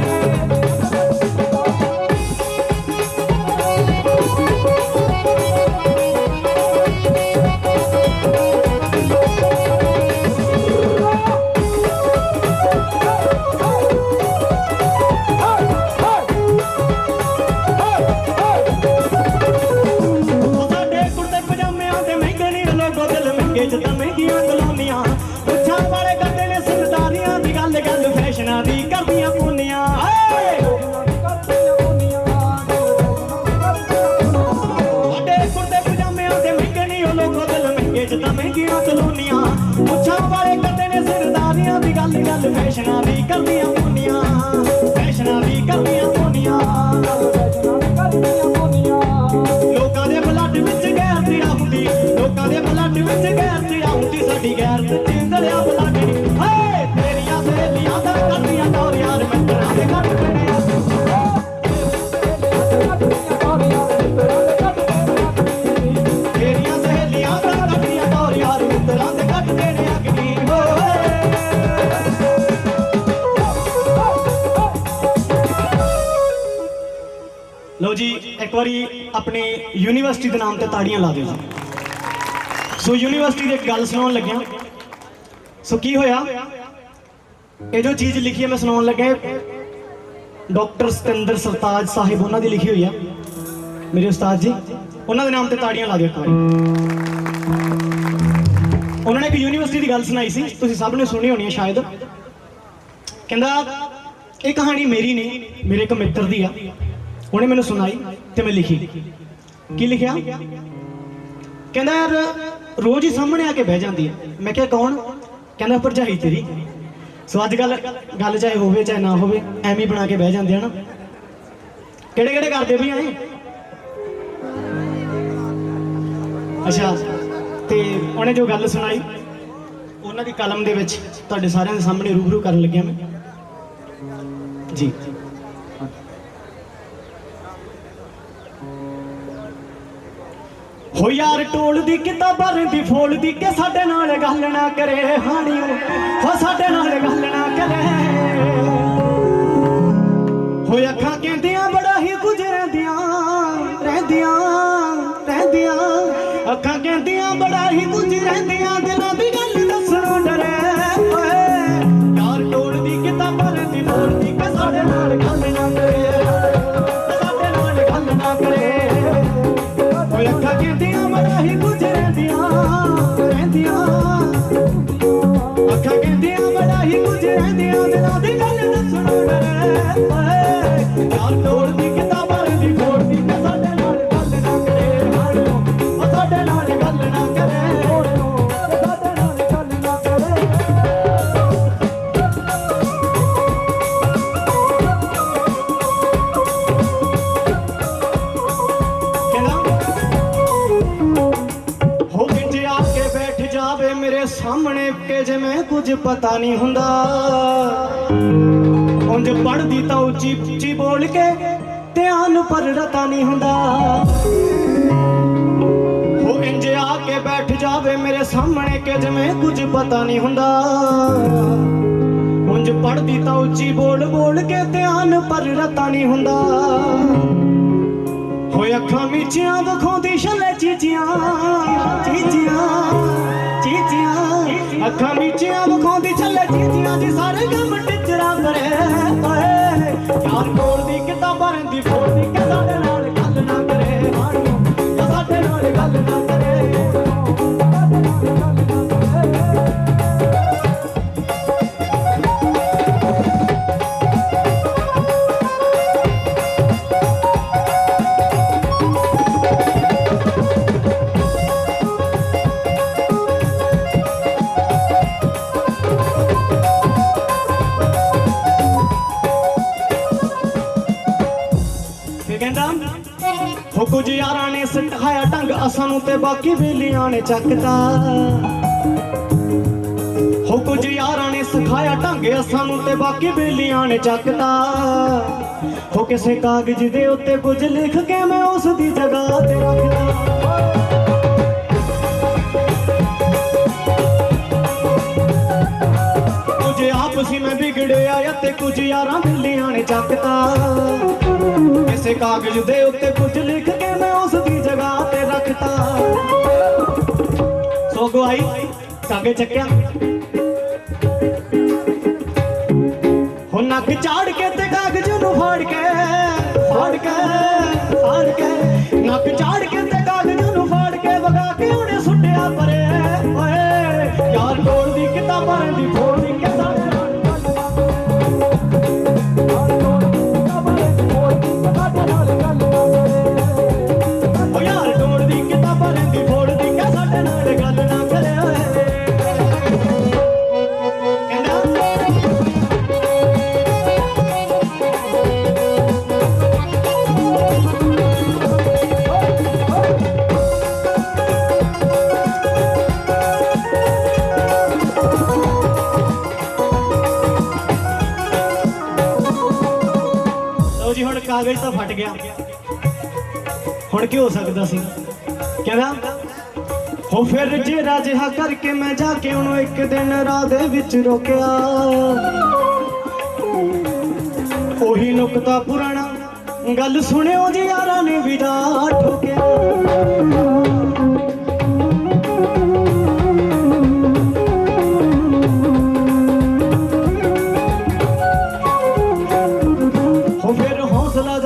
ਚ ਤਾਂ ਮਹਿੰਗੀਆਂ ਕਲੋਨੀਆਂ ਪੁੱਛਾਂ ਵਾਲੇ ਕਰਦੇ ਨੇ ਸਰਦਾਰੀਆਂ ਦੀ ਗੱਲ ਫੈਸ਼ਨਾਂ ਦੀ ਕਰਦੀਆਂ ਪੂਨੀਆਂ ਸਾਡੇ ਕੁੜਤੇ ਪਜਾਮਿਆਂ ਦੇ ਮਹਿੰਗੇ ਨਹੀਂ ਉਹ ਲੋਕੋ ਦਿਲ ਮਹਿੰਗੇ ਚ ਤਾਂ ਮਹਿੰਗੀਆਂ ਕਲੋਨੀਆਂ ਪੁੱਛਾਂ ਵਾਲੇ ਕਰਦੇ ਨੇ ਸਰਦਾਰੀਆਂ ਦੀ ਗੱਲ ਫੈਸ਼ਨਾਂ ਦੀ ਕਰਦੀਆਂ ਪੂਨੀਆਂ ਫੈਸ਼ਨਾਂ ਦੀ ਕਰਦੀਆਂ ਪੂਨੀਆਂ ਲੋਕਾਂ ਦੇ ਬਲੱਡ ਵਿੱਚ ਗੈਰ ਤੇਰਾ ਹੁੰਦੀ ਲੋਕਾਂ ਦੇ ਬਲੱਡ ਵਿੱਚ ਗੈਰ ਤੇਰਾ ਹੁੰਦੀ ਸਾਡੀ ਗੈਰ ਤੇ ਦਰਿਆ ਬਲੱਡ ਹਾਏ ਤੇਰੀਆਂ ਸਹੇਲੀਆਂ ਤਾਂ ਕਰਦੀਆਂ ਤੋਰ ਯਾਰ ਮਿੱਤਰਾਂ ਦੇ ਕੱਟ ਦੇਣੇ ਤੇਰੀਆਂ ਸਹੇਲੀਆਂ ਤਾਂ ਕਰਦੀਆਂ ਤੋਰ ਯਾਰ ਮਿੱਤਰਾਂ ਦੇ ਕੱਟ ਦੇਣੇ ਅਗਨੀ ਲਓ ਜੀ ਇੱਕ ਵਾਰੀ ਆਪਣੇ ਯੂਨੀਵਰਸਿਟੀ ਦੇ ਨਾਮ ਤੇ ਤਾੜੀਆਂ ਲਾ ਦਿਓ ਸੋ ਯੂਨੀਵਰਸਿਟੀ ਦੀ ਇੱਕ ਗੱਲ ਸੁਣਾਉਣ ਲੱਗਿਆ ਸੋ ਕੀ ਹੋਇਆ ਇਹ ਜੋ ਚੀਜ਼ ਲਿਖੀ ਹੈ ਮੈਂ ਸੁਣਾਉਣ ਲੱਗਾ ਡਾਕਟਰ ਸਤਿੰਦਰ ਸਰਤਾਜ ਸਾਹਿਬ ਉਹਨਾਂ ਦੀ ਲਿਖੀ ਹੋਈ ਆ ਮੇਰੇ ਉਸਤਾਦ ਜੀ ਉਹਨਾਂ ਦੇ ਨਾਮ ਤੇ ਤਾੜੀਆਂ ਲਾ ਦਿਓ ਇੱਕ ਵਾਰੀ ਉਹਨਾਂ ਨੇ ਇੱਕ ਯੂਨੀਵਰਸਿਟੀ ਦੀ ਗੱਲ ਸੁਣਾਈ ਸੀ ਤੁਸੀਂ ਸਭ ਨੇ ਸੁਣੀ ਹੋਣੀ ਹੈ ਸ਼ਾਇਦ ਕਹਿੰਦਾ ਇਹ ਕਹਾਣੀ ਮੇਰੀ ਨਹੀਂ ਮੇਰੇ ਇੱਕ ਮਿੱਤਰ ਦੀ ਆ ਉਹਨੇ ਮੈਨੂੰ ਸੁਣਾਈ ਤੇ ਮੈਂ ਲਿਖੀ ਕੀ ਲਿਖਿਆ ਕਹਿੰਦਾ ਯਾਰ ਰੋਜ਼ ਹੀ ਸਾਹਮਣੇ ਆ ਕੇ ਬਹਿ ਜਾਂਦੀ ਹੈ ਮੈਂ ਕਿਹਾ ਕੌਣ ਕਹਿੰਦਾ ਭਰਜਾਈ ਤੇਰੀ ਸੋ ਅੱਜ ਕੱਲ ਗੱਲ ਚਾਹੇ ਹੋਵੇ ਚਾਹੇ ਨਾ ਹੋਵੇ ਐਵੇਂ ਹੀ ਬਣਾ ਕੇ ਬਹਿ ਜਾਂਦੇ ਹਨ ਕਿਹੜੇ ਕਿਹੜੇ ਕਰਦੇ ਵੀ ਆਏ ਅੱਛਾ ਤੇ ਉਹਨੇ ਜੋ ਗੱਲ ਸੁਣਾਈ ਉਹਨਾਂ ਦੀ ਕਲਮ ਦੇ ਵਿੱਚ ਤੁਹਾਡੇ ਸਾਰਿਆਂ ਦੇ ਸਾਹਮਣੇ ਰੂਬਰੂ ਕਰਨ ਲੱਗਿਆ ਮੈਂ ਜੀ ਹੋ ਯਾਰ ਟੋਲ ਦੀ ਕਿਤਾਬਾਂ ਦੀ ਫੋਲ ਦੀ ਕਿ ਸਾਡੇ ਨਾਲ ਗੱਲ ਨਾ ਕਰੇ ਹਾਣੀਓ ਹੋ ਸਾਡੇ ਨਾਲ ਗੱਲ ਨਾ ਕਰੇ ਹੋ ਅੱਖਾਂ ਕਹਿੰਦੀਆਂ ਬੜਾ ਹੀ ਕੁਝ ਰਹਿੰਦੀਆਂ ਅੱਖਾਂ ਕਹਿੰਦੀਆਂ ਬੜਾ ਹੀ ਕੁਝ ਰਹਿੰਦੀਆਂ ਦਿਲਾਂ ਦੀ ਗੱਲ ਦੱਸਣੋਂ ਡਰੇ ਯਾਰ ਟੋਲ ਦੀ ਕਿਤਾਬਾਂ ਦੀ ਫੋਲ ਦੀ ਕਿ ਸਾਡੇ ਨਾਲ ਗੱਲ ਨਾ ਕਰੇ ਸਾਡੇ ਨਾਲ ਗੱਲ ਨਾ ਕਰੇ ਅੱਖਾਂ ਕਹਿੰਦੀਆਂ ਬੜਾ ਹੀ ਕੁਝ ਰਹਿੰਦੀਆਂ ਅੱਖਾਂ ਕਹਿੰਦੀਆਂ ਬੜਾ ਹੀ ਕੁਝ ਰਹਿੰਦੀਆਂ ਦਿਲਾਂ ਦੀ ਗੱਲ ਦੱਸਣੋਂ ਡਰੇ ਯਾਰ ਤੋੜ ਦੀ ਕਿਤਾਬਾਂ ਦੀ ਫੋੜ ਦੀ ਕਿ ਸਾਡੇ ਨਾਲ ਗੱਲ ਨਾ ਕਰੇ ਉਹ ਸਾਡੇ ਨਾਲ ਗੱਲ ਨਾ ਕਰੇ ਸਾਡੇ ਨਾਲ ਗੱਲ ਨਾ ਕਰੇ ਮੇਰੇ ਸਾਹਮਣੇ ਕਿ ਜਿਵੇਂ ਕੁਝ ਪਤਾ ਨਹੀਂ ਹੁੰਦਾ ਉਂਝ ਪੜਦੀ ਤਾਂ ਉੱਚੀ ਉੱਚੀ ਬੋਲ ਕੇ ਧਿਆਨ ਪਰ ਰਤਾ ਨਹੀਂ ਹੁੰਦਾ ਹੋ ਇੰਜ ਆ ਕੇ ਬੈਠ ਜਾਵੇ ਮੇਰੇ ਸਾਹਮਣੇ ਕਿ ਜਿਵੇਂ ਕੁਝ ਪਤਾ ਨਹੀਂ ਹੁੰਦਾ ਉਂਝ ਪੜਦੀ ਤਾਂ ਉੱਚੀ ਬੋਲ ਕੇ ਧਿਆਨ ਪਰ ਰਤਾ ਨਹੀਂ ਹੁੰਦਾ ਹੋਏ ਅੱਖਾਂ ਮੀਚੀਆਂ ਵਿਖਾਉਂਦੀ ਛੱਲੇ ਚੀਚੀਆਂ ਅੱਖਾਂ ਮੀਚੀਆਂ ਵਿਖਾਉਂਦੀ ਛੱਲੇ ਚੀਚੀਆਂ ਜੀ ਸਾਰੇ ਕੰਮ ਟਿਚਰਾਂ ਕਰੇ ਯਾਰ ਕੋਲ ਦੀ ਕਿਤਾਬਾਂ ਦੀ ਫੋੜ ਦੀ ਕਿ ਸਾਡੇ ਨਾਲ ਗੱਲ ਨਾ ਕਰੇ ਹਾਣੀਓ ਸਾਡੇ ਨਾਲ ਗੱਲ ਨਾ ਕਰੇ ਹੋ ਕੁਝ ਯਾਰਾਂ ਨੇ ਸਿਖਾਇਆ ਢੰਗ ਅਸਾਂ ਨੂੰ ਤੇ ਬਾਕੀ ਬੇਲੀਆਂ ਨੇ ਚੱਕਤਾ ਹੋ ਕੁਝ ਯਾਰਾਂ ਨੇ ਸਿਖਾਇਆ ਢੰਗ ਅਸਾਂ ਨੂੰ ਤੇ ਬਾਕੀ ਬੇਲੀਆਂ ਨੇ ਚੱਕਤਾ ਹੋ ਕਿਸੇ ਕਾਗਜ਼ ਦੇ ਉੱਤੇ ਕੁਝ ਲਿਖ ਕੇ ਮੈਂ ਉਸ ਦੀ ਜਗ੍ਹਾ ਤੇ ਰੱਖਦਾ ਕੁਝ ਆਪਸੀ ਮੈਂ ਵਿਗੜਿਆ ਤੇ ਕੁਝ ਯਾਰਾਂ ਬੇਲੀਆਂ ਨੇ ਚੱਕਤਾ ਕਿਸੇ ਕਾਗਜ਼ ਦੇ ਉੱਤੇ ਕੁਝ ਲਿਖ ਕੇ ਮੈਂ ਉਸ ਦੀ ਜਗ੍ਹਾ ਤੇ ਰੱਖਤਾ ਸੋ ਗਵਾਈ ਕਾਗਜ਼ ਚੱਕਿਆ ਹੋ ਨੱਕ ਝਾੜ ਕੇ ਤੇ ਕਾਗਜ਼ ਨੂੰ ਫਾੜ ਕੇ ਨੱਕ ਝਾੜ ਕੇ ਤੇ ਕਾਗਜ਼ ਨੂੰ ਫਾੜ ਕੇ ਵਗਾ ਕੇ ਉਹਨੇ ਸੁੱਟਿਆ ਪਰੇ ਓਏ ਯਾਰ ਕੋਲ ਦੀ ਕਿਤਾਬਾਂ ਦੀ ਫੋੜ ਦੀ ਕੇ ਸਾਡੇ ਨਾਲ ਓ ਯਾਰ ਕੋਲ ਦੀ ਕਿਤਾਬਾਂ ਦੀ ਫੋੜ ਦੀ ਕੇ ਸਾਡੇ ਨਾਲ ਗੱਲ ਨਾ ਕਰੇ ਜੀ ਹੁਣ ਕਾਗਜ਼ ਤਾਂ ਫਟ ਗਿਆ ਹੁਣ ਕੀ ਹੋ ਸਕਦਾ ਸੀ ਕਹਿੰਦਾ ਹੋ ਫਿਰ ਜਿਹੜਾ ਜਿਹਾ ਕਰਕੇ ਮੈਂ ਜਾ ਕੇ ਉਹਨੂੰ ਇੱਕ ਦਿਨ ਰਾਹ ਦੇ ਵਿੱਚ ਰੋਕਿਆ ਉਹੀ ਨੁਕਤਾ ਪੁਰਾਣਾ ਗੱਲ ਸੁਣਿਓ ਜੀ ਯਾਰਾਂ ਨੇ ਵੀ ਜਾ ਠੋਕਿਆ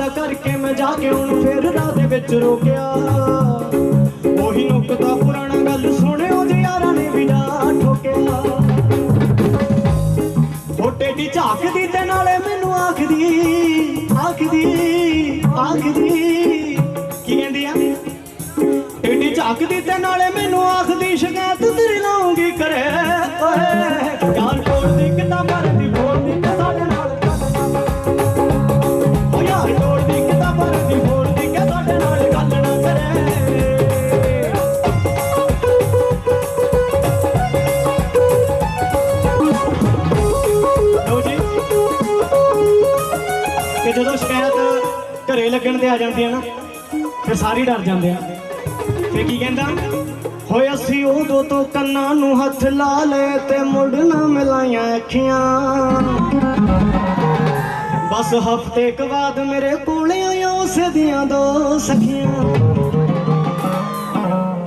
ਕਰਕੇ ਮੈਂ ਜਾ ਕੇ ਉਹਨੂੰ ਫੇਰ ਰਾਹ ਦੇ ਵਿੱਚ ਰੋਕਿਆ ਉਹੀ ਨੁਕਤਾ ਪੁਰਾਣਾ ਗੱਲ ਸੁਣਿਓ ਜੀ ਯਾਰਾਂ ਨੇ ਵੀ ਜਾ ਠੋਕਿਆ ਛੋਟੇ ਦੀ ਝਾਕਦੀ ਤੇ ਨਾਲੇ ਮੈਨੂੰ ਆਖਦੀ ਕੀ ਕਹਿੰਦੀ ਆ ਟੇਡੀ ਝਾਕਦੀ ਤੇ ਨਾਲੇ ਮੈਨੂੰ ਆਖਦੀ ਸ਼ਿਕਾਇਤ ਤੇਰੀ ਲਾਉਂਗੀ ਕਰੇ ਓਏ ਯਾਰ ਕੋਲ ਦੀ ਕਿਤਾਬਾਂ ਦੀ ਫੋੜ ਦੀ ਤੇ ਸਾਡੇ ਨਾਲ ਓ ਯਾਰ ਕੋਲ ਦੀ ਕਿਤਾਬਾਂ ਦੀ ਫੋੜ ਦੀ ਕੇ ਸਾਡੇ ਨਾਲ ਗੱਲ ਨਾ ਕਰੇ ਲਓ ਜੀ ਕਿ ਜਦੋਂ ਸ਼ਿਕਾਇਤ ਘਰੇ ਲੱਗਣ ਤੇ ਆ ਜਾਂਦੀ ਹੈ ਨਾ ਫਿਰ ਸਾਰੇ ਡਰ ਜਾਂਦੇ ਆ ਫਿਰ ਕੀ ਕਹਿੰਦਾ ਹੋਏ ਅਸੀਂ ਉਦੋਂ ਤੋਂ ਕੰਨਾਂ ਨੂੰ ਹੱਥ ਲਾ ਲਏ ਤੇ ਮੁੜ ਨਾ ਮਿਲਾਈਆਂ ਅੱਖੀਆਂ ਬਸ ਹਫ਼ਤੇ ਕੁ ਬਾਅਦ ਮੇਰੇ ਕੋਲ ਆਇਆ ਉਸ ਦੀਆਂ ਦੋ ਸਖੀਆਂ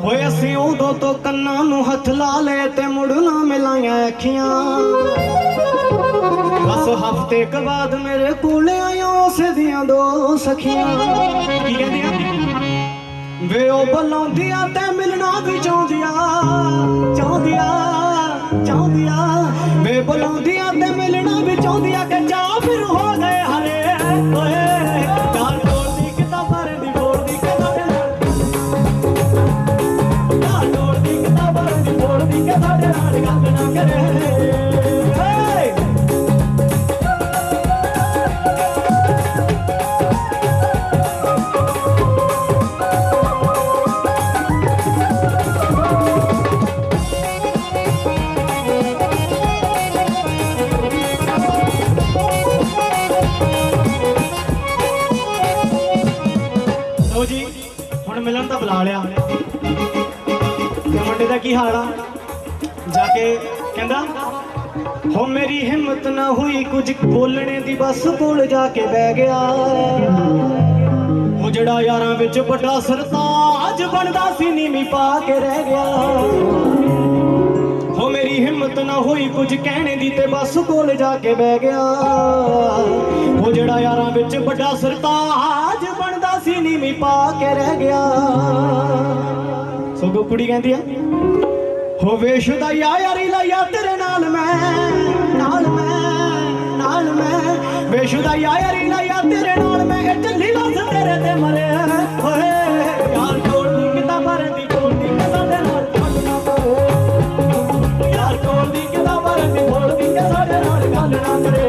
ਹੋਏ ਅਸੀਂ ਉਦੋਂ ਤੋਂ ਕੰਨਾਂ ਨੂੰ ਹੱਥ ਲਾ ਲਏ ਤੇ ਮੁੜ ਨਾ ਮਿਲਾਈਆਂ ਅੱਖੀਆਂ ਬਸ ਹਫ਼ਤੇ ਕੁ ਬਾਅਦ ਮੇਰੇ ਕੋਲ ਆਇਆ ਉਸ ਦੀਆਂ ਦੋ ਸਖੀਆਂ ਕੀ ਕਹਿੰਦੀਆਂ ਵੇ ਉਹ ਬੁਲਾਉਂਦੀਆਂ ਤੇ ਮਿਲਣਾ ਵੀ ਚਾਹੁੰਦੀਆਂ ਵੇ ਬੁਲਾਉਂਦੀਆਂ ਤੇ ਮਿਲਣਾ ਵੀ ਚਾਹੁੰਦੀਆਂ ਕਿ ਚਾਹ ਫਿਰ ਹੋ ਗਏ ਹਰੇ ਓਏ ਯਾਰ ਕੋਲ ਦੀ ਕਿਤਾਬਾਂ ਦੀ ਫੋੜ ਦੀ ਕੇ ਸਾਡੇ ਨਾਲ ਯਾਰ ਕੋਲ ਦੀ ਕਿਤਾਬਾਂ ਦੀ ਫੋੜ ਦੀ ਕੇ ਸਾਡੇ ਨਾਲ ਗੱਲ ਨਾ ਕਰੇ ਜੀ ਹੁਣ ਮਿਲਣ ਤਾਂ ਬੁਲਾ ਲਿਆ ਤੇ ਮੁੰਡੇ ਦਾ ਕੀ ਹਾਲ ਆ ਜਾ ਕੇ ਕਹਿੰਦਾ ਹੋ ਮੇਰੀ ਹਿੰਮਤ ਨਾ ਹੋਈ ਕੁਝ ਬੋਲਣੇ ਦੀ ਬਸ ਕੋਲ ਜਾ ਕੇ ਬਹਿ ਗਿਆ ਉਹ ਜਿਹੜਾ ਯਾਰਾਂ ਵਿੱਚ ਵੱਡਾ ਸਰਤਾਜ ਬਣਦਾ ਸੀ ਨੀਵੀਂ ਪਾ ਕੇ ਰਹਿ ਗਿਆ ਹੋ ਮੇਰੀ ਹਿੰਮਤ ਨਾ ਹੋਈ ਕੁਝ ਕਹਿਣੇ ਦੀ ਤੇ ਬਸ ਕੋਲ ਜਾ ਕੇ ਬਹਿ ਗਿਆ ਉਹ ਜਿਹੜਾ ਯਾਰਾਂ ਵਿੱਚ ਵੱਡਾ ਸਰਤਾਜ ਬਣਦਾ ਸੀ ਨੀਵੀਂ ਪਾ ਕੇ ਰਹਿ ਗਿਆ ਸਗੋਂ ਕੁੜੀ ਕਹਿੰਦੀ ਆ ਹੋ ਵੇਸ਼ੁਦਾ ਯਾਰੀ ਲਾਇਆ ਤੇਰੇ ਨਾਲ ਮੈਂ ਵੇਸ਼ੁਦਾ ਯਾਰੀ ਲਾਇਆ ਤੇਰੇ ਨਾਲ ਮੈਂ ਇਹ ਢੱਲੀ ਬਸ ਤੇਰੇ ਤੇ ਮਰੇ ਓਏ ਯਾਰ ਕੋਲ ਦੀ ਕਿਤਾਬਾਂ ਦੀ ਕੋਲ ਦੀ ਸਾਡੇ ਨਾਲ ਯਾਰ ਕੋਲ ਦੀ ਕਿਤਾਬਾਂ ਦੀ ਫੋੜ ਦੀ ਕੇ ਸਾਡੇ ਨਾਲ ਗੱਲ ਨਾ ਕਰੇ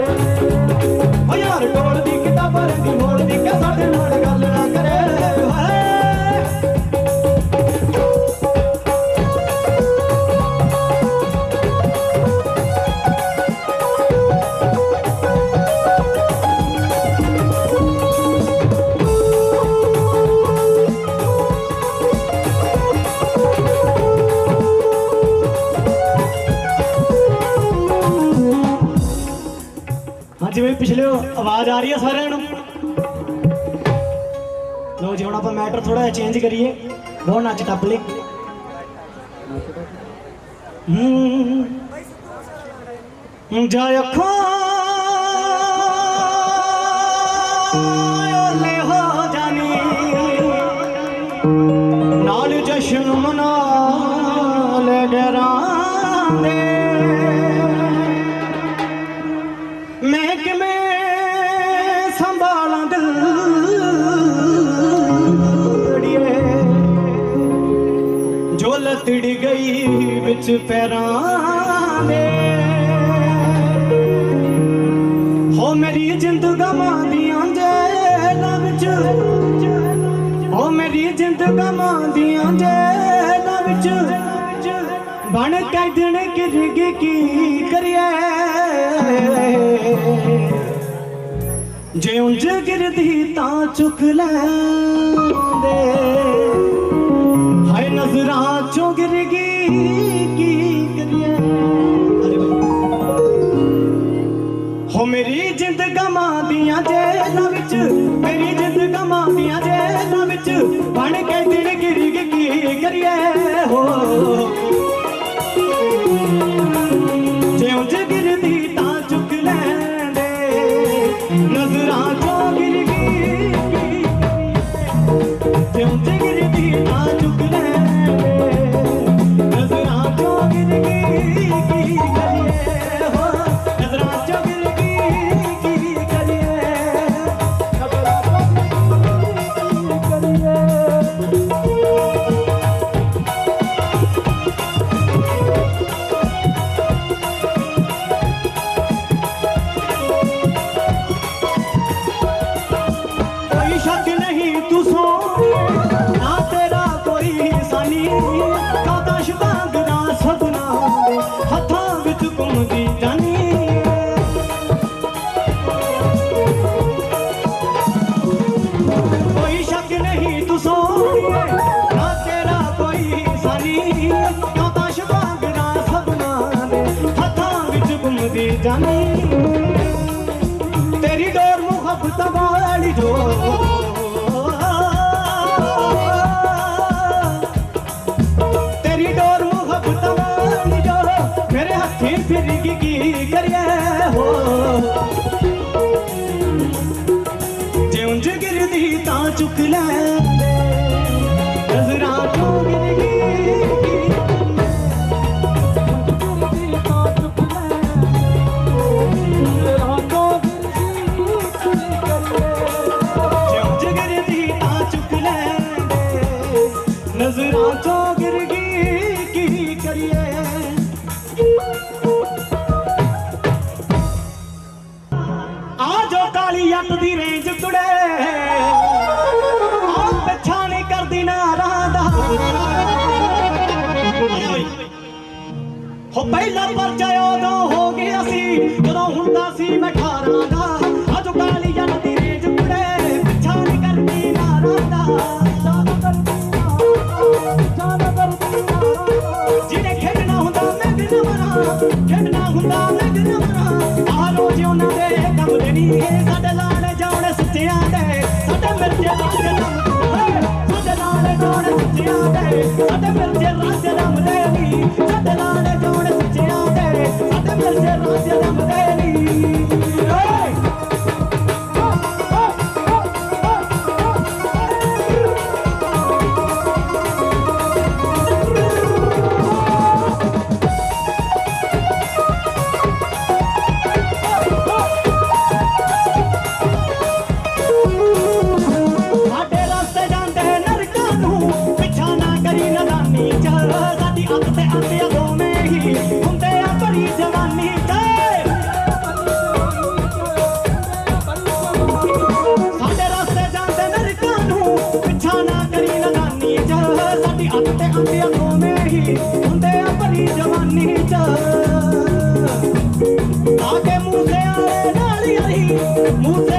ਓ ਯਾਰ ਕੋਲ ਦੀ ਕਿਤਾਬਾਂ ਦੀ ਫੋੜ ਦੀ ਕੇ ਸਾਡੇ ਨਾਲ ਗੱਲ ਨਾ ਕਰੇ ਬੋਲਿਓ ਆਵਾਜ਼ ਆ ਰਹੀ ਹੈ ਸਾਰਿਆਂ ਨੂੰ ਲੋ ਜੀ ਹੁਣ ਆਪਾਂ ਮੈਟਰ ਥੋੜਾ ਜਿਹਾ ਚੇਂਜ ਕਰੀਏ ਬਹੁਤ ਨੱਚ ਟੱਪ ਲਈ ਜਾ ਅੱਖਾਂ ਓਲੇ ਹੋ ਜਾਣੀ ਨਾਲ ਜਸ਼ਨ ਮਨਾ ਲੈ ਡਰਾਂ ਦੇ ਮੈਂ ਕਿਵੇਂ ਸੰਭਾਲਾਂ ਦਿਲ ਅੜੀਏ ਜੋ ਲਤੜ ਗਈ ਵਿੱਚ ਪੈਰਾਂ ਦੇ ਹੋ ਮੇਰੀ ਜਿੰਦ ਗਮਾਂ ਦੀਆਂ ਜੇਲਾਂ ਵਿੱਚ ਹੋ ਮੇਰੀ ਜਿੰਦ ਗਮਾਂ ਦੀਆਂ ਜੇਲਾਂ ਵਿੱਚ ਬਣ ਕੇ ਦਿਨ ਗਿਰਗ ਕੀ ਕਰੀਏ ਜੇ ਉਂਝ ਗਿਰਦੀ ਤਾਂ ਚੁੱਕ ਲੈਂਦੇ ਹਾਏ ਨਜ਼ਰਾਂ ਚੋਂ ਗਿਰ ਗਈ ਕੀ ਕਰੀਏ ਹੋ ਮੇਰੀ ਜਿੰਦ ਗਮਾਂ ਦੀਆਂ ਜੇਲਾਂ ਵਿੱਚ ਮੇਰੀ ਜਿੰਦ ਗਮਾਂ ਦੀਆਂ ਜੇਲਾਂ ਵਿੱਚ ਬਣ ਕੇ ਦਿਨ ਗਿਰਗ ਕੀ ਕਰੀਏ ਹੋ ਜੇ ਉਂਝ ਗਿਰਦੀ ਤਾਂ ਚੁੱਕ ਲੈਂਦੇ ਨਜ਼ਰਾਂ ਚੋਂ ਗਿਰ ਗਈ ਜੇ ਉਂਝ ਗਿਰਦੀ ਤਾਂ ਚੁੱਕ ਲੈਂਦੇ ਨਜ਼ਰਾਂ ਚੋਂ ਗਿਰ ਗਈ ਕੀ ਕਰੀਏ ਹੋ ਨਜ਼ਰਾਂ ਚੋਂ ਗਿਰ ਗਈ ਕੀ ਕਰੀਏ ਨਜ਼ਰਾਂ ਚੋਂ ਗਿਰ ਗਈ ਕੀ ਕੋਈ ਸ਼ੱਕ ਨਹੀਂ ਤੂੰ ਸੋਹਣੀ ਨਾ ਤੇਰਾ ਕੋਈ ਸਾਨੀ ਕਾਦਾ ਸ਼ਬਾਂਗ ਨਾ ਸਭਨਾ ਦੇ ਹੱਥਾਂ ਵਿੱਚ ਘੁੰਮਦੀ ਜਾਨੀ ਕੋਈ ਸ਼ੱਕ ਨਹੀਂ ਤੂੰ ਸੋਹਣੀ ਨਾ ਤੇਰਾ ਕੋਈ ਸਾਨੀ ਕਾਦਾ ਸ਼ਬਾਂਗ ਨਾ ਸਭਨਾ ਦੇ ਹੱਥਾਂ ਵਿੱਚ ਘੁੰਮਦੀ ਜਾਨੀ ਤੇਰੀ ਡੋਰ ਮੁਹੱਬਤ ਵਾਲੀ ਜੋ ਤੇਰੀ ਡੋਰ ਮੁਹੱਬਤ ਵਾਲੀ ਜੋ ਮੇਰੇ ਹੱਥੀਂ ਫਿਰ ਗਈ ਕੀ ਕਰੀਏ ਹੋ ਜੇ ਉਂਝ ਗਿਰਦੀ ਤਾਂ ਚੁੱਕ ਲੈਂਦੇ ਨਜ਼ਰਾਂ ਚੋਂ ਗਿਰ ਗਈ ਤਾਂ ਚੁੱਕ ਲੈਂਦੇ ਨਜ਼ਰਾਂ ਚੋਂ ਨਜ਼ਰਾਂ ਚੋਂ ਗਿਰ ਗਈ ਕੀ ਕਰੀਏ ਆ ਜੋ ਕਾਲੀ ਅੱਤ ਦੀ ਰੇਂਜ ਕੁੜੇ ਆ ਪਿੱਛਾ ਨਹੀਂ ਕਰਦੀ ਨਾਰਾਂ ਦਾ ਹੋ ਪਹਿਲਾ ਪਰਚਾ ਉਦੋਂ ਹੋ ਗਿਆ ਸੀ ਜਦੋਂ ਹੁੰਦਾ ਸੀ ਮੈਂ 18 ਦਾ ਆ ਜੋ ਕਾਲੀ ਅੱਤ ਦੀ ਰੇਂਜ ਕੁੜੇ ਪਿੱਛਾ ਨਹੀਂ ਕਰਦੀ ਨਾਰਾਂ ਦਾ ਜਿਹਨੇ ਖੇਡਣਾ ਹੁੰਦਾ ਮੈਂ ਕਿਨ ਮਰਾਂ ਖੇਡਣਾ ਹੁੰਦਾ ਮੈਂ ਕਿਨ ਮਰਾਂ ਆਹ ਰੋਜ਼ ਉਹਨਾਂ ਦੇ ਕੰਮ ਦੇ ਨਹੀਂ ਸਾਡੇ ਲਾਣੇ ਜਾਣੇ ਸੱਚਿਆਂ ਦੇ ਸਾਡੇ ਮਿਰਜੇ ਰਾਜ ਸਾਡੇ ਲਾਣੇ ਜਾਣੇ ਸੱਚਿਆਂ ਦੇ ਸਾਡੇ ਮਿਰਜੇ ਰਾਜ ਰਮਦੇ ਨਹੀਂ ਸਾਡੇ ਲਾਣੇ ਜਾਣੇ ਸੱਚਿਆਂ ਦੇ ਸਾਡੇ ਮਿਰਜੇ ਰਾਜ ਰਮਦੇ ਨਹੀਂ ਹੁੰਦੇ ਆ ਭਰੀ ਜਵਾਨੀ ਚ ਆ ਕੇ ਮੂਸੇ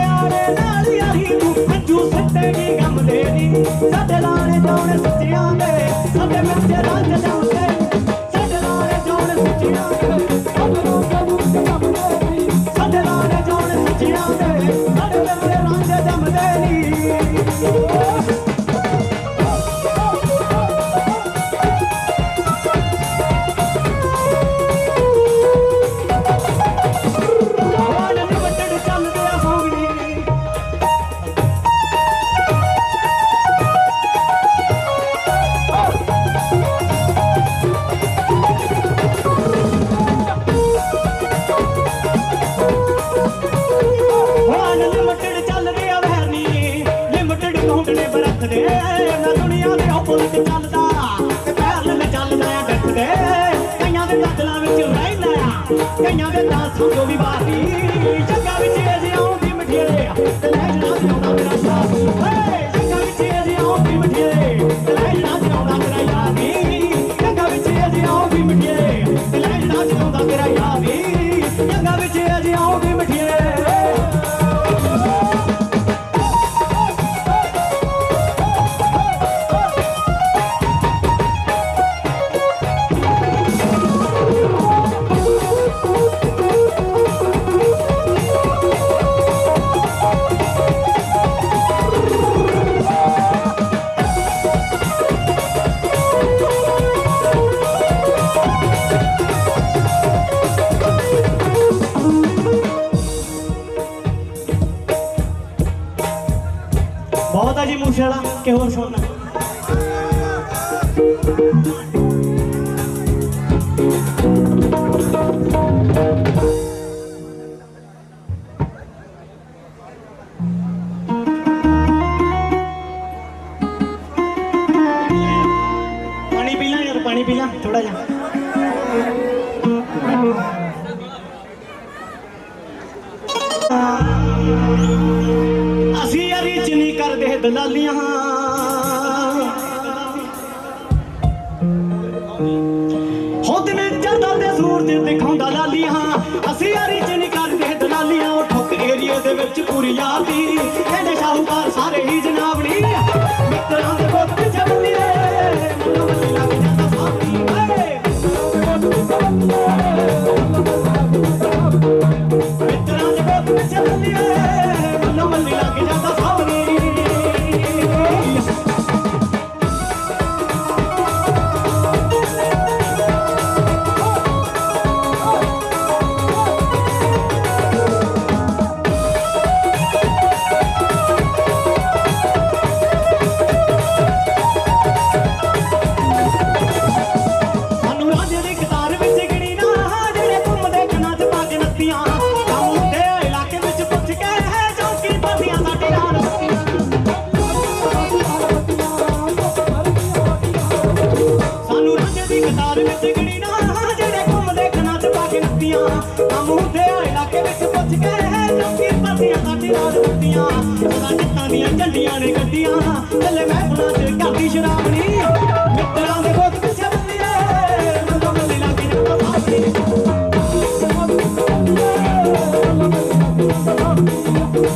ਆਲੇ ਨਾਲ ਆਹੀ ਤੂੰ ਕੰਜੂ ਸੱਟੇਗੀ ਗਮ ਦੇ ਨੀ ਸਾਡੇ ਲਾਣੇ ਜਾਣੇ ਸੱਚਿਆਂ ਦੇ ਸਾਡੇ ਮਿੱਠੇ ਰਾਜ ਜਾਉਂਦੇ ਸਾਡੇ ਲਾਣੇ ਜਾਣੇ ਸੱਚਿਆਂ ਦੇ ਸਾਡੇ ਲਾਣੇ ਜਾਣੇ ਸੱਚਿਆਂ ਦੇ ਰੱਖਦੇ ਨਾ ਦੁਨੀਆ ਦੇ ਉਪਲਟ ਚੱਲਦਾ ਤੇ ਪੈਰ ਲੈ ਚੱਲਦਾ ਆ ਡੱਟਦੇ ਕਈਆਂ ਦੇ ਦੰਦਲਾਂ ਵਿੱਚ ਰਹਿੰਦਾ ਆ ਕਈਆਂ ਦੇ ਤਾਂ ਸੰਗੋ ਵੀ ਬਾਤੀ ਜੱਗਾ ਵਿੱਚ ਇਹ ਆਉਂਦੀ ਮਠੀਏ ਤੇ ਲੈ ਜਣਾ ਜਿਉਂਦਾ ਮੇਰਾ ਸਾਥ ਏ ਜੱਗਾ ਵਿੱਚ ਇਹ ਆਉਂਦੀ ਮਠੀਏ ਤੇ ਲੈ ਜਣਾ ਜਿਉਂਦਾ ਮੇਰਾ ਯਾਰੀ ਜੱਗਾ ਵਿੱਚ ਇਹ ਆਉਂਦੀ ਮਠੀਏ ਤੇ ਲੈ ਜਣਾ ਜਿਉਂਦਾ ਮੇਰਾ ਯਾਰੀ ਜੱਗਾ ਵਿੱਚ ਇਹ ਆਉਂਦੀ ਮਠੀਏ बहुत है जी मूसेवाला के होर सुनना पानी पी ला यार पानी पी ला थोड़ा जा ਅਸੀਂ ਯਾਰੀ ਚ ਨਹੀਂ ਕਰਦੇ ਦਲਾਲੀਆਂ ਹੋ ਦਿਨ ਚੜ੍ਹਦਾ ਤੇ ਸੂਰਜ ਦਿਖਾਉਂਦਾ ਲਾਲੀਆਂ ਅਸੀਂ ਯਾਰੀ ਚ ਨਹੀਂ ਕਰਦੇ ਦਲਾਲੀਆਂ ਉਹ ਠੁੱਕ ਏਰੀਏ ਦੇ ਵਿੱਚ ਪੂਰੀ ਯਾਦੀ ਕਹਿੰਦੇ ਸ਼ਾਹੂਕਾਰ ਸਾਰੇ ਹੀ ਜਨਾਬਣੀ ਮਿੱਤਰਾਂ ਦੇ ਪੁੱਤ ਪਿੱਛੇ ਬੰਦੀਏ ਮੈਨੂੰ ਬੰਦੀ ਲੱਗ ਜਾਂਦਾ ਸਾਹਮਣੀ ਮਿੱਤਰਾਂ ਦੇ ਪੁੱਤ ਪਿੱਛੇ ਬੰਦੀਏ ਮੈਨੂੰ ਬੰਦੀ ਲੱਗ ਜਾਂਦਾ ਸਾਹਮਣੀ ਝੰਡੀਆਂ ਨੇ ਗੱਡੀਆਂ ਥੱਲੇ ਮਹਿਫਲਾਂ ਚ ਕਰਦੀ ਸ਼ਰਾਬਣੀ ਮਿੱਤਰਾਂ ਦੇ ਬਹੁਤ ਪਿੱਛੇ ਬੰਦੀਏ ਮੈਨੂੰ ਬੰਦੀ ਲੱਗ ਜਾਂਦਾ ਸਾਹਮਣੇ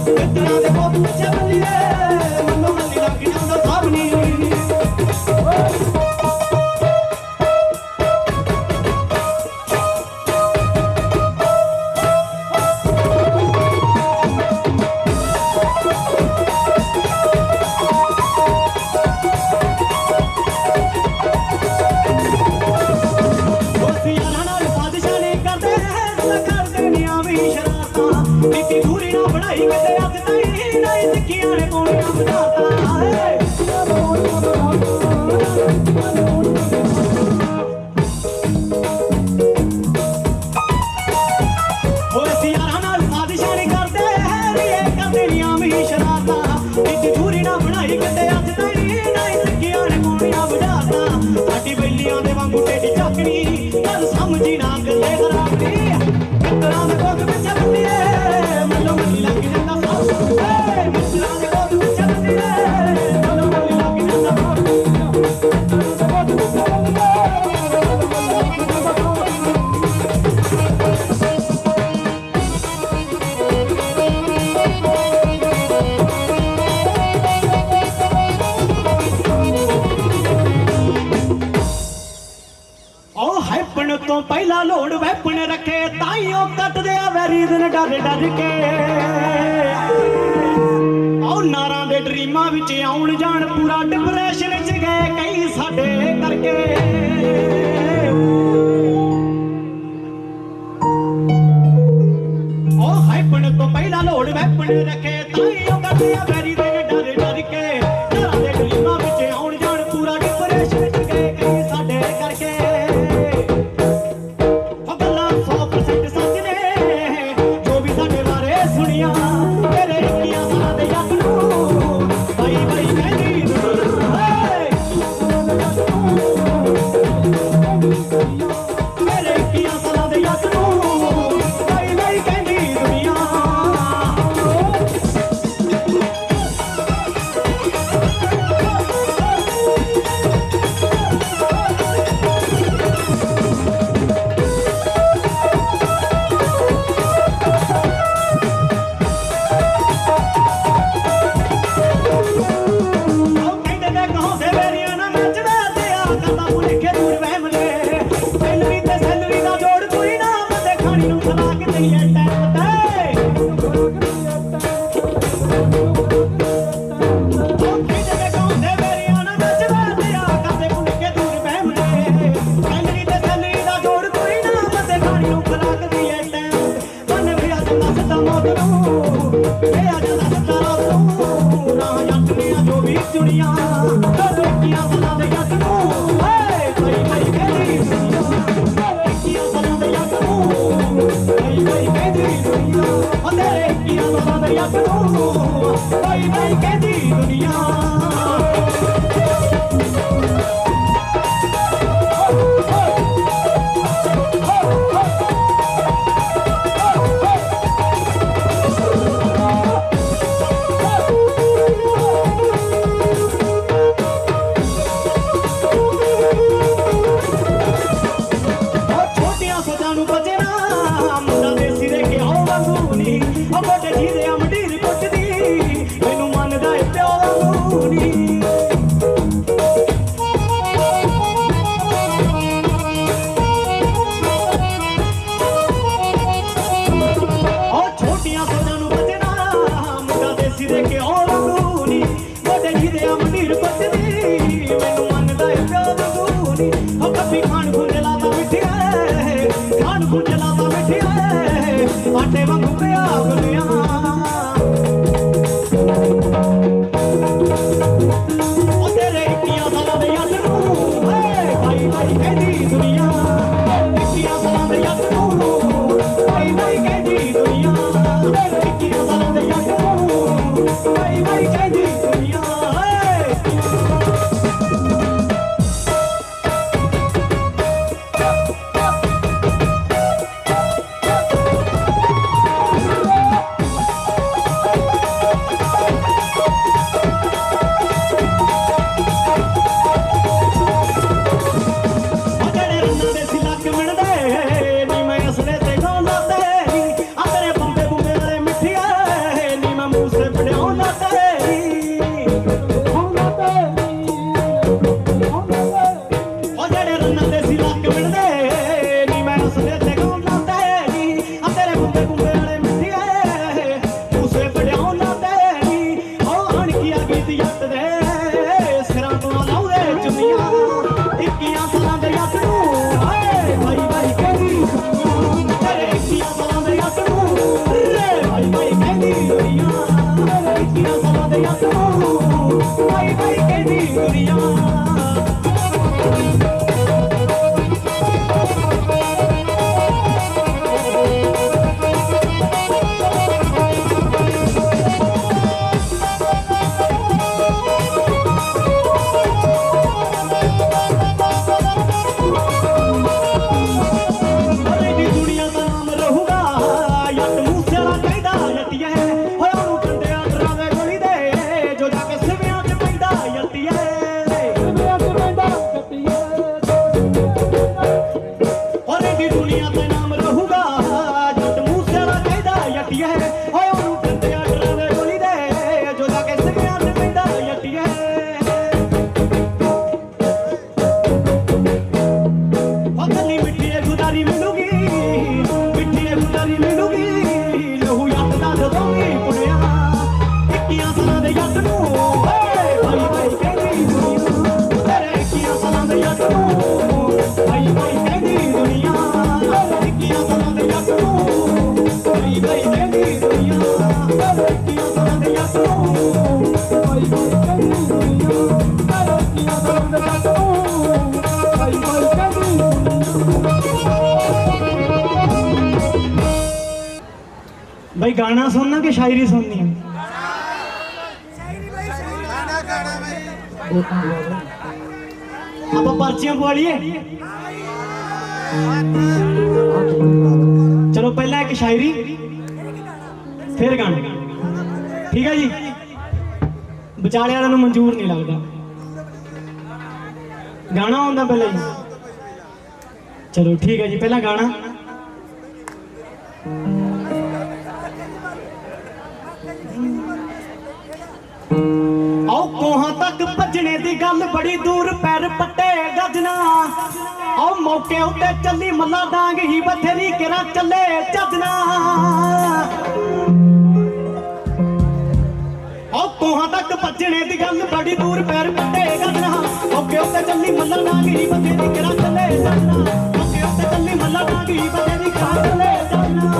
ਮਿੱਤਰਾਂ ਦੇ ਬਹੁਤ ਪਿੱਛੇ ਬੰਦੀਏ ਮੈਨੂੰ ਬੰਦੀ ਲੱਗ ਜਾਂਦਾ ਸਾਹਮਣੇ ਸਮਝੀ ਨਾ ਗੱਲੇ ਖਰਾਬੀ ਮਿੱਤਰਾਂ ਦੇ ਕੋਲ ਵਿੱਚ ਬੰਦੀਏ ਮੈਨੂੰ ਬੰਦੀ ਲੱਗ ਜਾਂਦਾ ਸਾਹ ਮਿੱਤਰਾਂ ਦੇ ਕੋਲ ਵਿੱਚ ਬੰਦੀਏ ਮੈਨੂੰ ਬੰਦੀ ਲੱਗ ਜਾਂਦਾ ਤੋਂ ਪਹਿਲਾਂ ਲੋੜ ਵੈਪਨ ਰੱਖੇ ਤਾਈਓ ਕੱਟਦੇ ਆ ਵੈਰੀ ਦਿਨ ਡਰ ਡਰ ਕੇ ਉਹ ਨਾਰਾਂ ਦੇ ਡਰੀਮਾਂ ਵਿੱਚ ਆਉਣ ਜਾਣ ਪੂਰਾ ਡਿਪਰੈਸ਼ਨ ਚ ਗਏ ਕਈ ਸਾਡੇ ਕਰਕੇ ਉਹ ਹਾਈਪਨ ਤੋਂ ਪਹਿਲਾਂ ਲੋੜ ਵੈਪਨ ਰੱਖੇ ਤਾਈਓ ਕੱਟਦੇ ਆ ਵੈਰੀ ਦਿਨ ਡਰ ਡਰ ਕੇ ਨਾਰਾਂ ਦੇ ਡਰੀਮਾਂ ਵਿੱਚ ਆਉਣ ਜਾਣ ਪੂਰਾ ਡਿਪਰੈਸ਼ਨ ਚ ਗਏ ਕਈ ਸਾਡੇ ਕਰਕੇ ਤੇਰੇ 21 ਸਾਲਾਂ ਦੇ ਯਾਦ ਨੂੰ ਬਾਈ ਬਾਈ ਕਹਿੰਦੀ ਦੁਨੀਆ भाई गाना सुनना कि शायरी सुननी है? आप पर्चियां पवा लिए? चलो पहला एक शायरी फिर गाना, ठीक है जी? विचाले वालों को मंजूर नहीं लगता गाना आंदा पहले जी। चलो ठीक है जी, पहला गाना कोहां तक भजने दी गल बड़ी दूर पैर पट्टे गजना आओ मौके उत्ते चली मल्ला डांग ही बथेरी केरा चले चजना आओ कोहां तक भजने दी गल बड़ी दूर पैर पट्टे गजना मौके उत्ते चली मल्ला डांग ही बथेरी केरा चले चजना मौके उत्ते चली मल्ला डांग ही बथेरी केरा चले चजना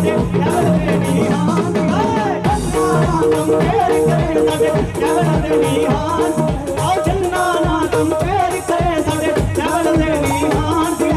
ਸਾਡੇ ਕੈਬਲ ਦੇ ਨੀਹਾਂ ਏ ਕੰਪੇਅਰ ਕਰੇ ਸਾਡੇ ਕੈਬਲ ਦੇ ਨੀਹਾਂ ਆਓ ਜੰਨਾ ਨਾ ਕੰਪੇਅਰ ਕਰੇ ਸਾਡੇ ਕੈਬਲ ਦੇ ਨੀਹਾਂ ਦੀ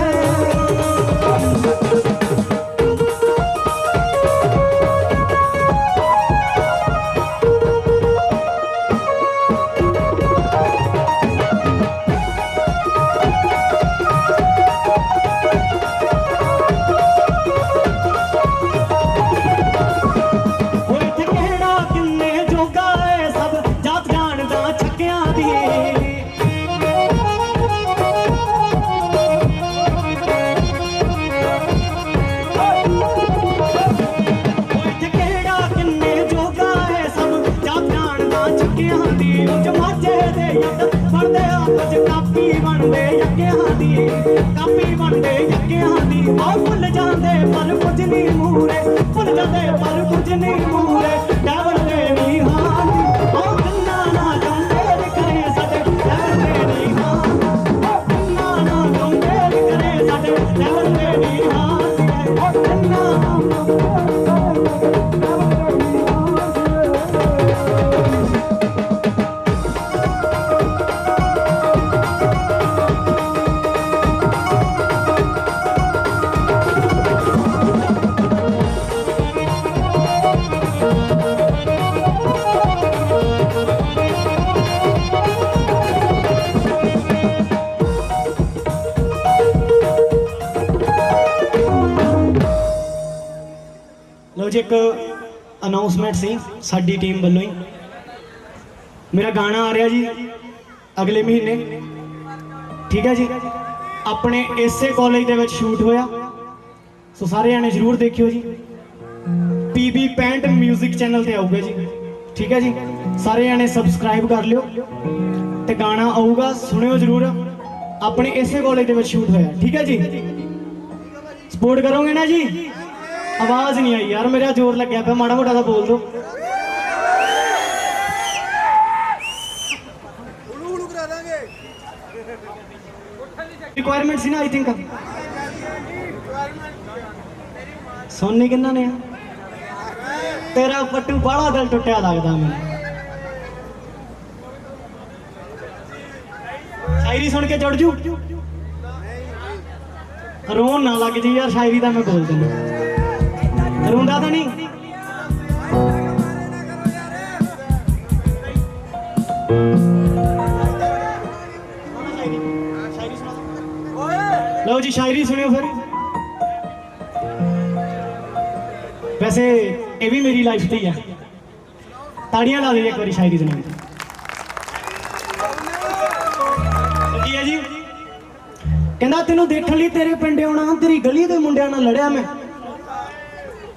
ਕਾਪੀ ਬਣਦੇ ਯੱਕਿਆਂ ਦੀ ਆਹ ਭੁੱਲ ਜਾਂਦੇ ਪਰ ਕੁਝ ਨਹੀਂ ਮੂਰੇ ਭੁੱਲ ਜਾਂਦੇ ਪਰ ਕੁਝ ਨਹੀਂ ਮੂਰੇ ਡਬਲ ਦੇ ਨੀਹਾਂ ਦੀ ਆਹ ਕੰਨਾਂ ਨਾ ਕੰਪੇਅਰ ਕਰੇ ਸਾਡੇ ਡਬਲ ਦੇ ਨੀਹਾਂ ਆਹ ਕੰਨਾਂ ਨਾ ਕੰਪੇਅਰ ਕਰੇ ਸਾਡੇ ਡਬਲ ਦੇ ਨੀਹਾਂ ਦੀ ਆਹ ਕੰਨਾਂ ਨਾ ਕੰਪੇਅਰ ਕਰੇ ਡਬਲ ਦੇ ਨੀਹਾਂ ਲਓ ਜੀ ਇੱਕ ਅਨਾਉਂਸਮੈਂਟ ਸੀ ਸਾਡੀ ਟੀਮ ਵੱਲੋਂ ਹੀ ਮੇਰਾ ਗਾਣਾ ਆ ਰਿਹਾ ਜੀ ਅਗਲੇ ਮਹੀਨੇ ਠੀਕ ਹੈ ਜੀ ਆਪਣੇ ਇਸੇ ਕਾਲਜ ਦੇ ਵਿੱਚ ਸ਼ੂਟ ਹੋਇਆ ਸੋ ਸਾਰੇ ਜਾਣੇ ਜ਼ਰੂਰ ਦੇਖਿਓ ਜੀ PB ਪੈਂਟ ਮਿਊਜ਼ਿਕ ਚੈਨਲ ਤੇ ਆਊਗਾ ਜੀ ਠੀਕ ਹੈ ਜੀ ਸਾਰੇ ਜਾਣੇ ਸਬਸਕ੍ਰਾਈਬ ਕਰ ਲਿਓ ਤੇ ਗਾਣਾ ਆਊਗਾ ਸੁਣਿਓ ਜ਼ਰੂਰ ਆਪਣੇ ਇਸੇ ਕਾਲਜ ਦੇ ਵਿੱਚ ਸ਼ੂਟ ਹੋਇਆ ਠੀਕ ਹੈ ਜੀ ਸਪੋਰਟ ਕਰੋਗੇ ਨਾ ਜੀ आवाज नहीं आई यार मेरा जोर लग गया पे माड़ा मोटा सा बोल दो रिक्वायरमेंट सी ना आई थिंक सुननी किन्ना ने तेरा पट्टू बड़ा दिल टुटिया लगता मैंने शायरी सुन के चढ़ जू रोन ना लग जी यार शायरी का मैं बोल देना रोंदा तो नहीं लो जी शायरी सुनियो फिर वैसे ये भी मेरी लाइफ थी है ताड़ियां ला दे एक बार शायरी सुनियो है जी कहना तेनों देखने लिए तेरे पिंड आना तेरी गली के मुंडिया नाल लड़िया मैं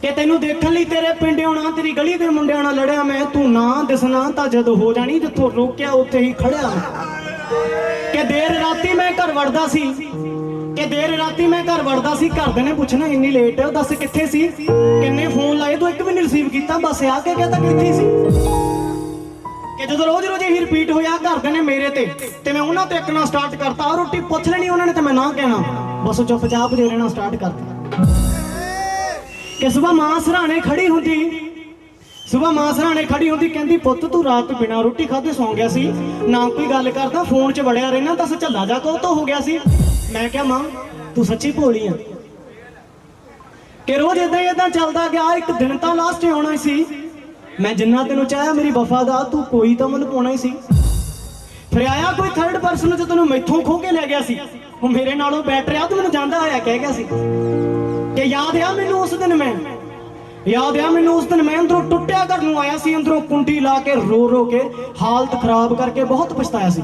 कि तेनू देखने लिए तेरे पिंड आना तेरी गली के मुंडिया नाल लड़िया मैं तू ना दिसना तो जदों हो जानी जिथों रोकिया उत्थे ही खड़िया मैं कि देर राती मैं घर वड़दा सी कि देर राती मैं घर वड़दा सी घरदे ने पुछना इन्नी लेट दस कित्थे सी किन्ने फोन लाए तू एक भी नहीं रिसीव किया बस आके कहता कित्थे सी कि जो रोज रोज ही रिपीट होया घरदे ने मेरे ते मैं उन्हां ते इकना स्टार्ट करता रोटी पुछ लेनी उन्होंने ते मैं ना कहना बस चुपचाप जे रहना स्टार्ट करता कि सुबह मां सराने खड़ी होंदी सुबह मां सराने खड़ी होंदी कहंदी पुत्त तू रात बिना रोटी खाधे सौ गया सी ना कोई गल करदा फोन च वड़िया रहना दस झल्ला जा तो हो गया सी मैं क्या मां तू सच्ची भोली है कि रोज इदां चलदा गया एक दिन तो लास्ट आना ही सी मैं जिन्ना तेनों चाहया मेरी वफा दा तू कोई तो मुल पाउणा ही सी फिर आया कोई थर्ड परसन जो तेनों मैथों खो के ले गया सी वो मेरे नालों बैठ रहा तू मैनूं जांदा होया कह गया सी कि याद आ मैनूं उस दिन मैं अंदरों टुटिया घर नूं आया सी अंदरों कुंडी ला के रो के हालत खराब करके बहुत पछताया सी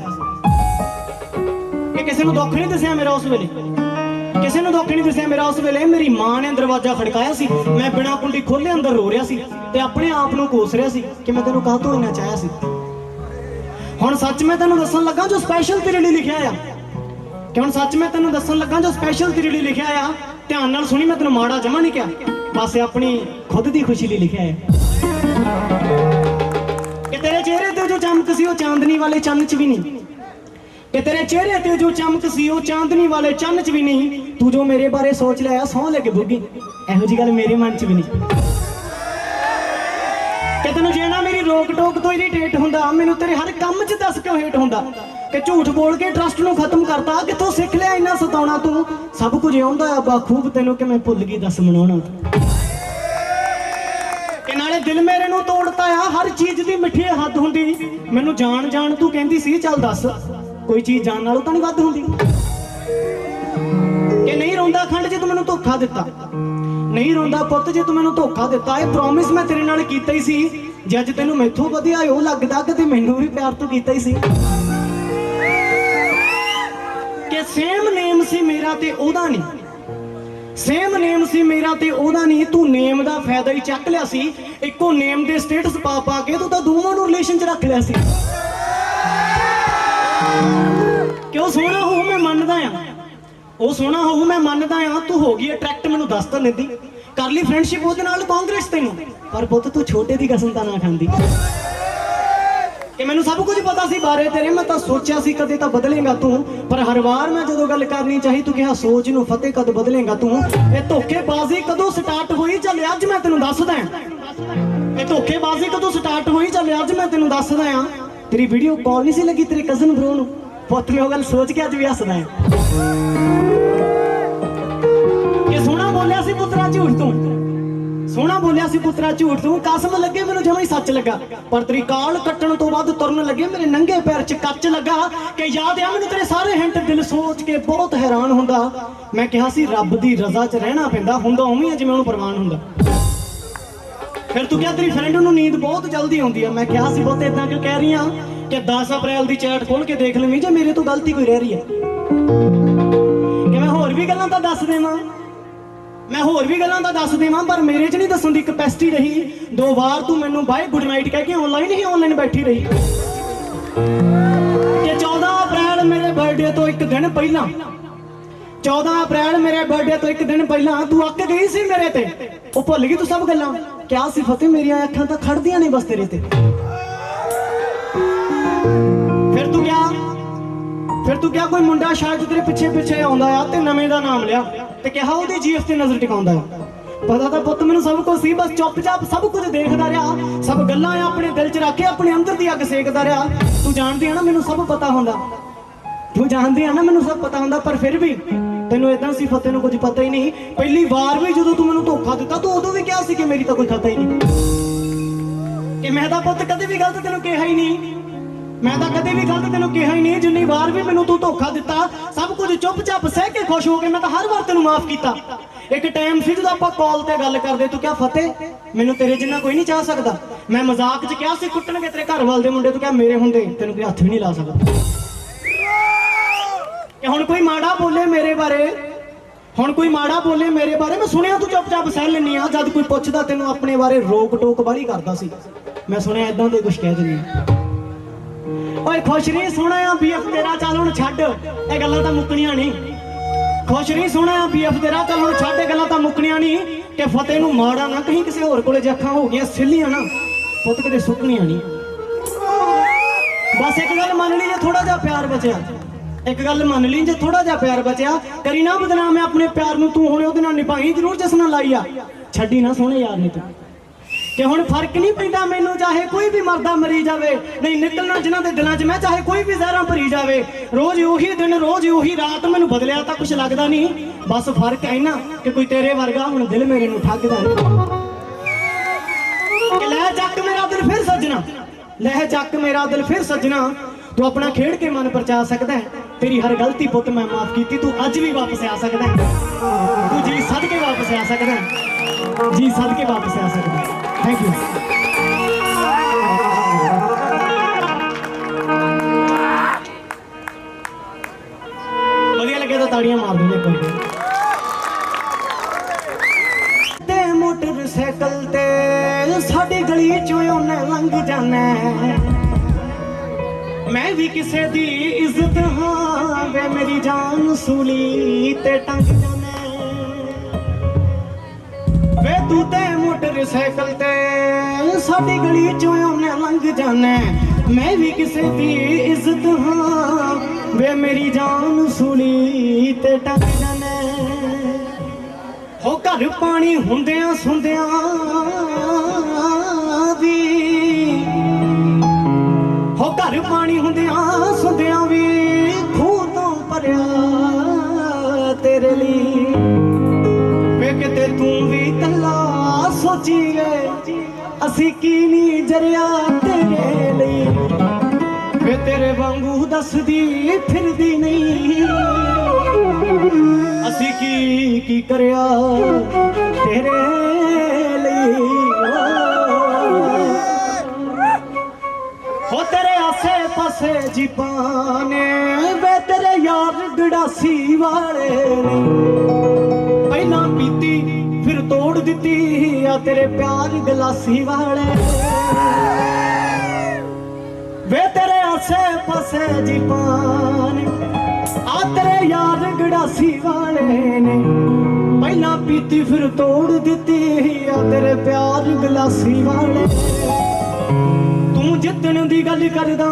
कि किसी नूं दुख नहीं दसिया मेरा उस वेले किसी नूं दुख नहीं दसिया मेरा उस वेले मेरी मां ने दरवाजा खड़काया सी मैं बिना कुंडी खोले अंदर रो रहा सी ते अपने आप नूं कोस रहा सी कि मैं तेनों काहतों इन्ना चाहया सी हुण सच मैं तेनों दस्सण लगा जो स्पैशल तेरे लिए लिखिया आ कि हुण सच मैं तेनों दस्सण लगा जो स्पैशल तेरे लिए लिखिया आ ध्यान नाल सुनी मैं तेनों माड़ा जमा नहीं किया बस अपनी खुद की खुशी लिए लिखिया है कि तेरे चेहरे ते जो चमक सी वो चांदनी वाले चन्न च भी नहीं ਕਿ ਤੇਰੇ ਚਿਹਰੇ ਤੇ ਜੋ ਚਮਕ ਸੀ ਉਹ ਚਾਂਦਨੀ ਵਾਲੇ ਚੰਨ 'ਚ ਵੀ ਨਹੀਂ। ਤੂੰ ਜੋ ਮੇਰੇ ਬਾਰੇ ਸੋਚ ਲਿਆ ਸਹੁੰ ਲੈ ਕੇ ਬੁੱਗੀ, ਇਹੋ ਜੀ ਗੱਲ ਮੇਰੇ ਮਨ 'ਚ ਵੀ ਨਹੀਂ। ਕਿ ਤੈਨੂੰ ਜੇ ਨਾ ਮੇਰੀ ਰੋਕ ਟੋਕ ਤੋਂ ਇਰੀਟੇਟ ਹੁੰਦਾ, ਮੈਨੂੰ ਤੇਰੇ ਹਰ ਕੰਮ 'ਚ ਦੱਸ ਕਿਉਂ ਹੇਟ ਹੁੰਦਾ। ਕਿ ਝੂਠ ਬੋਲ ਕੇ ਟਰਸਟ ਨੂੰ ਖਤਮ ਕਰਤਾ, ਕਿੱਥੋਂ ਸਿੱਖ ਲਿਆ ਇੰਨਾ ਸਤਾਉਣਾ ਤੂੰ। ਸਭ ਕੁਝ ਆਉਂਦਾ ਆ ਬਾਖੂਬ, ਤੈਨੂੰ ਕਿਵੇਂ ਭੁੱਲ ਗਈ ਦੱਸ ਮਨਾਉਣਾ ਤੂੰ। ਕਿ ਨਾਲੇ ਦਿਲ ਮੇਰੇ ਨੂੰ ਤੋੜਤਾ ਆ, ਹਰ ਚੀਜ਼ ਦੀ ਮਿੱਠੀ ਹੱਦ ਹੁੰਦੀ। ਮੈਨੂੰ ਜਾਣ ਜਾਣ ਤੂੰ ਕਹਿੰਦੀ ਸੀ, ਚੱਲ ਦੱਸ ਕੋਈ ਚੀਜ਼ ਜਾਣ ਨਾਲੋਂ ਤਾਂ ਨਹੀਂ ਵੱਧ ਹੁੰਦੀ। ਕਿ ਨਹੀਂ ਰੋਂਦਾ ਖੰਡ ਜੇ ਤੂੰ ਮੈਨੂੰ ਧੋਖਾ ਦਿੱਤਾ, ਨਹੀਂ ਰੋਂਦਾ ਪੁੱਤ ਜੇ ਤੂੰ ਮੈਨੂੰ ਧੋਖਾ ਦਿੱਤਾ। ਇਹ ਪ੍ਰੋਮਿਸ ਮੈਂ ਤੇਰੇ ਨਾਲ ਕੀਤਾ ਹੀ ਸੀ, ਜੇ ਅੱਜ ਤੈਨੂੰ ਮੈਥੋਂ ਵਧੀਆ ਉਹ ਲੱਗਦਾ ਕਦੇ ਮੈਨੂੰ ਵੀ ਪਿਆਰ ਤੂੰ ਕੀਤਾ ਹੀ ਸੀ। ਕਿ ਸੇਮ ਨੇਮ ਸੀ ਮੇਰਾ ਤੇ ਉਹਦਾ ਨਹੀਂ, ਸੇਮ ਨੇਮ ਸੀ ਮੇਰਾ ਤੇ ਉਹਦਾ ਨਹੀਂ। ਤੂੰ ਨੇਮ ਦਾ ਫਾਇਦਾ ਹੀ ਚੱਕ ਲਿਆ ਸੀ, ਇੱਕੋ ਨੇਮ ਦੇ ਸਟੇਟਸ ਪਾ ਪਾ ਕੇ ਤੂੰ ਤਾਂ ਦੋਵਾਂ ਨੂੰ ਰਿਲੇਸ਼ਨ 'ਚ ਰੱਖ ਲਿਆ ਸੀ। ਕਿ ਉਹ ਸੋਹਣਾ ਹੋਊ ਮੈਂ ਮੰਨਦਾ ਆ, ਉਹ ਸੋਹਣਾ ਹੋਊ ਮੈਂ ਮੰਨਦਾ ਆ। ਤੂੰ ਹੋ ਗਈ ਅਟਰੈਕਟ ਮੈਨੂੰ ਦੱਸ ਤਾਂ ਦਿੰਦੀ, ਕਰ ਲਈ ਫਰੈਂਡਸ਼ਿਪ ਉਹਦੇ ਨਾਲ ਕਾਂਗਰਸ ਤੈਨੂੰ। ਪਰ ਪੁੱਤ ਤੂੰ ਛੋਟੇ ਦੀ ਕਸਮ ਤਾਂ ਨਾ ਖਾਂਦੀ। ਕਿ ਮੈਨੂੰ ਸਭ ਕੁਝ ਪਤਾ ਸੀ ਬਾਰੇ ਤੇਰੇ, ਮੈਂ ਤਾਂ ਸੋਚਿਆ ਸੀ ਕਦੇ ਤਾਂ ਬਦਲੇਗਾ ਤੂੰ। ਪਰ ਹਰ ਵਾਰ ਮੈਂ ਜਦੋਂ ਗੱਲ ਕਰਨੀ ਚਾਹੀ ਤੂੰ ਕਿਹਾ ਸੋਚ ਨੂੰ ਫਤਿਹ ਕਦ ਬਦਲੇਗਾ ਤੂੰ। ਇਹ ਧੋਖੇਬਾਜ਼ੀ ਕਦੋਂ ਸਟਾਰਟ ਹੋਈ ਚੱਲ ਅੱਜ ਮੈਂ ਤੈਨੂੰ ਦੱਸਦਾ। ਇਹ ਧੋਖੇਬਾਜ਼ੀ ਕਦੋਂ ਸਟਾਰਟ ਹੋਈ ਚੱਲ ਅੱਜ ਮੈਂ ਤੈਨੂੰ ਦੱਸਦਾ ਆ। ਤੇਰੀ ਵੀਡੀਓ ਕਾਲ ਨਹੀਂ ਸੀ ਲੱਗੀ ਤੇਰੇ ਕਜ਼ਨ ਬ్రో ਨੂੰ, ਪੁੱਤ ਮੈਂ ਉਹ ਗੱਲ ਸੋਚ ਕੇ ਅੱਜ ਵੀ ਹੱਸਦਾ ਆ। ਕਿ ਸੋਹਣਾ ਬੋਲਿਆ ਸੀ ਪੁੱਤਰਾ ਝੂਠ ਤੂੰ, ਸੋਹਣਾ ਬੋਲਿਆ ਸੀ ਪੁੱਤਰਾ ਝੂਠ ਤੂੰ। ਕਸਮ ਲੱਗੇ ਮੈਨੂੰ ਜਮਾਂ ਹੀ ਸੱਚ ਲੱਗਾ, ਪਰ ਤੇਰੀ ਕਾਲ ਕੱਟਣ ਤੋਂ ਬਾਅਦ ਤੁਰਨ ਲੱਗੇ ਮੇਰੇ ਨੰਗੇ ਪੈਰ 'ਚ ਕੱਚ ਲੱਗਾ। ਕਿ ਯਾਦ ਆ ਮੈਨੂੰ ਤੇਰੇ ਸਾਰੇ ਹਿੰਟ, ਦਿਲ ਸੋਚ ਕੇ ਬਹੁਤ ਹੈਰਾਨ ਹੁੰਦਾ। ਮੈਂ ਕਿਹਾ ਸੀ ਰੱਬ ਦੀ ਰਜ਼ਾ 'ਚ ਰਹਿਣਾ ਪੈਂਦਾ, ਹੁੰਦਾ ਉਵੇਂ ਜਿਵੇਂ ਉਹਨੂੰ ਪ੍ਰਵਾਨ ਹੁੰਦਾ। ਫਿਰ ਤੂੰ ਕਿਹਾ ਤੇਰੀ ਫਰੈਂਡ ਨੂੰ ਨੀਂਦ ਬਹੁਤ ਜਲਦੀ ਆਉਂਦੀ ਆ। ਮੈਂ ਕਿਹਾ ਸੀ ਬਹੁਤ ਇਦਾਂ ਕਿਉਂ ਕਹਿ ਰਹੀ ਆ ਕਿ 10 ਅਪ੍ਰੈਲ ਦੀ ਚੈਟ ਖੋਲ ਕੇ ਦੇਖ ਲਵੀਂ ਜੇ ਮੇਰੇ ਤੋਂ ਗਲਤੀ ਕੋਈ ਰਹਿ ਰਹੀ ਹੈ। ਕਿ ਮੈਂ ਹੋਰ ਵੀ ਗੱਲਾਂ ਤਾਂ ਦੱਸ ਦੇਵਾਂ, ਮੈਂ ਹੋਰ ਵੀ ਗੱਲਾਂ ਤਾਂ ਦੱਸ ਦੇਵਾਂ, ਪਰ ਮੇਰੇ 'ਚ ਨਹੀਂ ਦੱਸਣ ਦੀ ਕਪੈਸਿਟੀ ਰਹੀ। 2 ਵਾਰ ਤੂੰ ਮੈਨੂੰ ਬਾਏ ਗੁੱਡ ਨਾਈਟ ਕਹਿ ਕੇ ਆਨਲਾਈਨ ਬੈਠੀ ਰਹੀ। ਕਿ 14 ਅਪ੍ਰੈਲ ਮੇਰੇ ਬਰਥਡੇ ਤੋਂ ਇੱਕ ਦਿਨ ਪਹਿਲਾਂ, 14 ਅਪ੍ਰੈਲ ਮੇਰੇ ਬਰਥਡੇ ਤੋਂ ਇੱਕ ਦਿਨ ਪਹਿਲਾਂ ਤੂੰ ਅੱਕ ਗਈ ਸੀ ਮੇਰੇ ਤੇ, ਉਹ ਭੁੱਲ ਗਈ ਤੂੰ ਸਭ ਗੱਲਾਂ। ਕਿਆ ਸੀ ਫਤਿਹ ਮੇਰੀਆਂ ਅੱਖਾਂ ਤਾਂ ਖੜਦੀਆਂ ਨੇ ਬਸ ਤੇਰੇ ਤੇ। ਫਿਰ ਤੂੰ ਕਿਹਾ ਕੋਈ ਮੁੰਡਾ ਸ਼ਾਇਦ ਤੇਰੇ ਪਿੱਛੇ ਪਿੱਛੇ ਆਉਂਦਾ ਆ ਤੇ ਨਵੇਂ ਦਾ ਨਾਮ ਲਿਆ ਤੇ ਕਿਹਾ ਉਹਦੀ ਜੀਐਫ ਤੇ ਨਜ਼ਰ ਟਿਕਾਉਂਦਾ ਆ। ਪਤਾ ਤਾਂ ਪੁੱਤ ਮੈਨੂੰ ਸਭ ਕੁਝ ਸੀ, ਬਸ ਚੁੱਪਚਾਪ ਸਭ ਕੁਝ ਦੇਖਦਾ ਰਿਹਾ, ਸਭ ਗੱਲਾਂ ਆਪਣੇ ਦਿਲ 'ਚ ਰੱਖ ਕੇ ਆਪਣੇ ਅੰਦਰ ਦੀ ਅੱਗ ਸੇਕਦਾ ਰਿਹਾ। ਤੂੰ ਜਾਣਦੀ ਆ ਨਾ ਮੈਨੂੰ ਸਭ ਪਤਾ ਹੁੰਦਾ, ਤੂੰ ਜਾਣਦੀ ਆ ਨਾ ਮੈਨੂੰ ਸਭ ਪਤਾ ਹੁੰਦਾ, ਪਰ ਫਿਰ ਵੀ ਤੈਨੂੰ ਇਦਾਂ ਸੀ ਫਤਿਹ ਨੂੰ ਕੁਝ ਪਤਾ ਹੀ ਨਹੀਂ। ਪਹਿਲੀ ਵਾਰ ਵੀ ਜਦੋਂ ਤੂੰ ਮੈਨੂੰ ਧੋਖਾ ਦਿੱਤਾ ਤੂੰ ਉਦੋਂ ਵੀ ਕਿਹਾ ਸੀ ਕਿ ਮੇਰੀ ਤਾਂ ਕੋਈ ਖਤਾ ਹੀ ਨਹੀਂ। ਕਿ ਮੈਂ ਤਾਂ ਪੁੱਤ ਕਦੇ ਵੀ ਗਲਤ ਤੈਨੂੰ ਕਿਹਾ ਹੀ ਨਹੀਂ, ਮੈਂ ਤਾਂ ਕਦੇ ਵੀ ਗਲਤ ਤੈਨੂੰ ਕਿਹਾ ਹੀ ਨਹੀਂ। ਜਿੰਨੀ ਵਾਰ ਵੀ ਮੈਨੂੰ ਤੂੰ ਧੋਖਾ ਦਿੱਤਾ ਸਭ ਕੁਝ ਚੁੱਪਚਾਪ ਸਹਿ ਕੇ ਖੁਸ਼ ਹੋ ਕੇ ਮੈਂ ਤਾਂ ਹਰ ਵਾਰ ਤੈਨੂੰ ਮਾਫ ਕੀਤਾ। ਇੱਕ ਟਾਈਮ ਸੀ ਜਦੋਂ ਆਪਾਂ ਕਾਲ ਤੇ ਗੱਲ ਕਰਦੇ, ਤੂੰ ਕਿਹਾ ਫਤਿਹ ਮੈਨੂੰ ਤੇਰੇ ਜਿੰਨਾ ਕੋਈ ਨਹੀਂ ਚਾਹ ਸਕਦਾ। ਮੈਂ ਮਜ਼ਾਕ 'ਚ ਕਿਹਾ ਸੀ ਕੁੱਟਣਗੇ ਤੇਰੇ ਘਰ ਵਾਲ ਦੇ ਮੁੰਡੇ, ਤੂੰ ਕਿਹਾ ਮੇਰੇ ਹੁੰਦੇ ਤੈਨੂੰ ਕੋਈ ਹੱਥ ਵੀ ਨਹੀਂ ਲਾ ਸਕਦਾ। ਕਿ ਹੁਣ ਕੋਈ ਮਾੜਾ ਬੋਲੇ ਮੇਰੇ ਬਾਰੇ, ਹੁਣ ਕੋਈ ਮਾੜਾ ਬੋਲੇ ਮੇਰੇ ਬਾਰੇ, ਮੈਂ ਸੁਣਿਆ ਤੂੰ ਚੁੱਪਚਾਪ ਸਹਿ ਲੈਂਦੀ ਆ। ਜਦ ਕੋਈ ਪੁੱਛਦਾ ਤੈਨੂੰ ਆਪਣੇ ਬਾਰੇ ਰੋਕ ਟੋਕ ਬਾਹਲੀ ਕਰਦਾ ਸੀ, ਮੈਂ ਸੁਣਿਆ ਇਦਾਂ ਦੇ ਕੁਛ ਕਹਿ ਦਿੰਦੀ ਆ। ਓਏ ਖੁਸ਼ ਨਹੀਂ ਸੋਹਣਾ ਆ ਬੀਐਫ ਤੇਰਾ, ਚੱਲ ਹੁਣ ਛੱਡ ਇਹ ਗੱਲਾਂ ਤਾਂ ਮੁੱਕਣੀਆਂ ਨਹੀਂ। ਖੁਸ਼ ਨਹੀਂ ਸੋਹਣਾ ਆ ਬੀਐਫ ਤੇਰਾ, ਚੱਲ ਹੁਣ ਛੱਡ ਇਹ ਗੱਲਾਂ ਤਾਂ ਮੁੱਕਣੀਆਂ ਨਹੀਂ। ਕਿ ਫਤਿਹ ਨੂੰ ਮਾੜਾ ਨਾ ਕਹੀਂ ਕਿਸੇ ਹੋਰ ਕੋਲੇ ਜੇ ਅੱਖਾਂ ਹੋ ਗਈਆਂ ਸਿੱਲੀਆਂ ਨਾ ਪੁੱਤ ਕਿਤੇ ਸੁੱਕਣੀਆਂ ਨਹੀਂ। ਬਸ ਇੱਕ ਗੱਲ ਮੰਨ ਲਈ ਜੇ ਥੋੜਾ ਜਿਹਾ ਪਿਆਰ ਬਚਿਆ, ਇੱਕ ਗੱਲ ਮੰਨ ਲਈ ਜੇ ਥੋੜਾ ਜਿਹਾ ਪਿਆਰ ਬਚਿਆ, ਕਰੀ ਨਾ ਬਦਨਾਮ ਮੈਂ ਆਪਣੇ ਪਿਆਰ ਨੂੰ। ਤੂੰ ਹੁਣ ਉਹਦੇ ਨਾਲ ਨਿਭਾਈ ਜ਼ਰੂਰ ਜਿਸ ਨਾਲ ਲਾਈ ਆ, ਛੱਡੀ ਨਾ ਸੋਹਣੇ ਯਾਰ ਨੇ ਤੂੰ। ਕਿ ਹੁਣ ਫਰਕ ਨਹੀਂ ਪੈਂਦਾ ਮੈਨੂੰ ਚਾਹੇ ਕੋਈ ਵੀ ਮਰਦਾ ਮਰੀ ਜਾਵੇ, ਨਹੀਂ ਨਿਕਲਣਾ ਜਿਨ੍ਹਾਂ ਦੇ ਦਿਲਾਂ 'ਚ ਮੈਂ ਚਾਹੇ ਕੋਈ ਵੀ ਜ਼ਹਿਰਾਂ ਭਰੀ ਜਾਵੇ। ਰੋਜ਼ ਉਹੀ ਦਿਨ ਰੋਜ਼ ਉਹੀ ਰਾਤ, ਮੈਨੂੰ ਬਦਲਿਆ ਤਾਂ ਕੁਛ ਲੱਗਦਾ ਨਹੀਂ। ਬਸ ਫਰਕ ਹੈ ਨਾ ਕਿ ਕੋਈ ਤੇਰੇ ਵਰਗਾ ਹੁਣ ਦਿਲ ਮੇਰੇ ਨੂੰ ਠੱਗਦਾ ਨਹੀਂ। ਕਿ ਲੈ ਚੱਕ ਮੇਰਾ ਦਿਲ ਫਿਰ ਸੱਜਣਾ, ਲੈ ਚੱਕ ਮੇਰਾ ਦਿਲ ਫਿਰ ਸੱਜਣਾ, ਤੂੰ ਆਪਣਾ ਖੇਡ ਕੇ ਮਨ ਪਰਚਾ ਸਕਦਾ ਹੈ। ਤੇਰੀ ਹਰ ਗਲਤੀ ਪੁੱਤ ਮੈਂ ਮਾਫ ਕੀਤੀ, ਤੂੰ ਅੱਜ ਵੀ ਵਾਪਸ ਆ ਸਕਦਾ ਹੈ। ਤੂੰ ਜੀ ਸੱਦ ਕੇ ਵਾਪਸ ਆ ਸਕਦਾ ਹੈ, ਜੀ ਸੱਦ ਕੇ ਵਾਪਸ ਆ ਸਕਦਾ ਹੈ। Thank you. ਵਧੀਆ ਲੱਗਿਆ ਤਾਂ ਤਾੜੀਆਂ ਮਾਰ ਦਿੰਦੇ ਕੋਈ। ਤੇ ਮੋਟਰਸਾਈਕਲ ਤੇ ਸਾਡੀ ਗਲੀ ਚੋਂ ਉਹਨੇ ਲੰਘ ਜਾਣਾ, ਮੈਂ ਵੀ ਕਿਸੇ ਦੀ ਇੱਜ਼ਤ ਹਾਂ ਵੇ ਮੇਰੀ ਜਾਨ ਸੂਲੀ ਤੇ ਟੰਗ ਜਾਣਾ। ਵੇ ਤੂੰ ਤੇ ਮੋਟਰਸਾਈਕਲ ਤੇ ਸਾਡੀ ਗਲੀ ਚੋਂ ਉਹਨੇ ਲੰਘ ਜਾਣਾ, ਮੈਂ ਵੀ ਕਿਸੇ ਦੀ ਇੱਜ਼ਤ ਹਾਂ ਵੇ ਮੇਰੀ ਜਾਨ ਸੂਲੀ ਤੇ ਟੰਗ ਜਾਨੇ ਹੋ ਘਰ ਪਾਣੀ ਹੁੰਦਿਆਂ ਸੁੰਦਿਆਂ ਵੀ ਹੋ ਘਰ ਪਾਣੀ ਹੁੰਦਿਆਂ ਸੁੰਦਿਆਂ ਵੀ ਖੂਹ ਤੋਂ ਭਰਿਆ ਤੇਰੇ ਲਈ ਵੇ ਕਿਤੇ ਤੂੰ ਵੀ ਕੱਲਾ ਸੋਚੀ ਵੇ ਅਸੀਂ ਕੀ ਨਹੀਂ ਜਰਿਆ ਤੇਰੇ ਲਈ ਵੇ ਤੇਰੇ ਵਾਂਗੂ ਦੱਸਦੀ ਫਿਰਦੀ ਨਹੀਂ ਅਸੀਂ ਕੀ ਕਰਿਆ ਤੇਰੇ ਲਈ ਹੋ ਤੇਰੇ ਆਸੇ ਪਾਸੇ ਜੀਬਾਂ ਨੇ ਵੇ ਤੇਰੇ ਯਾਰ ਗੜਾਸੀ ਵਾਲੇ ਨੇ ਪਹਿਲਾਂ ਪੀਤੀ ਫਿਰ ਤੋੜ ਦਿੱਤੀ ਆ ਤੇਰੇ ਪਿਆਰ ਗਲਾਸੀ ਵਾਲੇ ਵੇ ਤੇਰੇ ਆਸੇ ਪਾਸੇ ਜੀਬਾਂ ਨੇ ਆ ਤੇਰੇ ਯਾਰ ਗੜਾਸੀ ਵਾਲੇ ਨੇ ਪਹਿਲਾਂ ਪੀਤੀ ਫਿਰ ਤੋੜ ਦਿੱਤੀ ਆ ਤੇਰੇ ਪਿਆਰ ਗਲਾਸੀ ਵਾਲੇ ਤੂੰ ਜਿੱਤਣ ਦੀ ਗੱਲ ਕਰਦਾ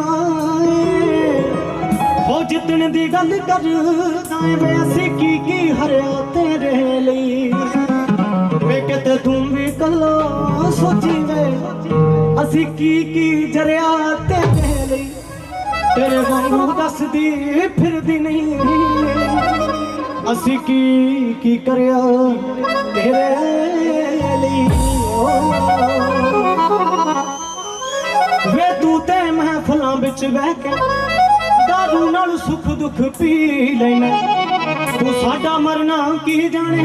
ਏ ਹੋ ਜਿੱਤਣ ਦੀ ਗੱਲ ਕਰਦਾ ਏ ਵੇ ਅਸੀਂ ਕੀ ਹਰਿਆ ਤੇਰੇ ਲਈ ਵੇ ਕਿਤੇ ਤੂੰ ਵੀ ਕੱਲਾ ਸੋਚੀ ਵੇ ਅਸੀਂ ਕੀ ਜਰਿਆ ਤੇਰੇ ਲਈ ਤੇਰੇ ਵਾਂਗੂ ਦੱਸਦੀ ਫਿਰਦੀ ਨਹੀਂ ਅਸੀਂ ਕੀ ਕਰਿਆ ਤੇਰੇ ਲਈ ਵੇ ਤੂੰ ਤੇ ਮਹਿਫਲਾਂ ਵਿੱਚ ਬਹਿ ਕੇ ਦਾਰੂ ਨਾਲ ਸੁੱਖ ਦੁੱਖ ਪੀ ਲੈਣਾ ਤੂੰ ਸਾਡਾ ਮਰਨਾ ਕੀ ਜਾਣੇ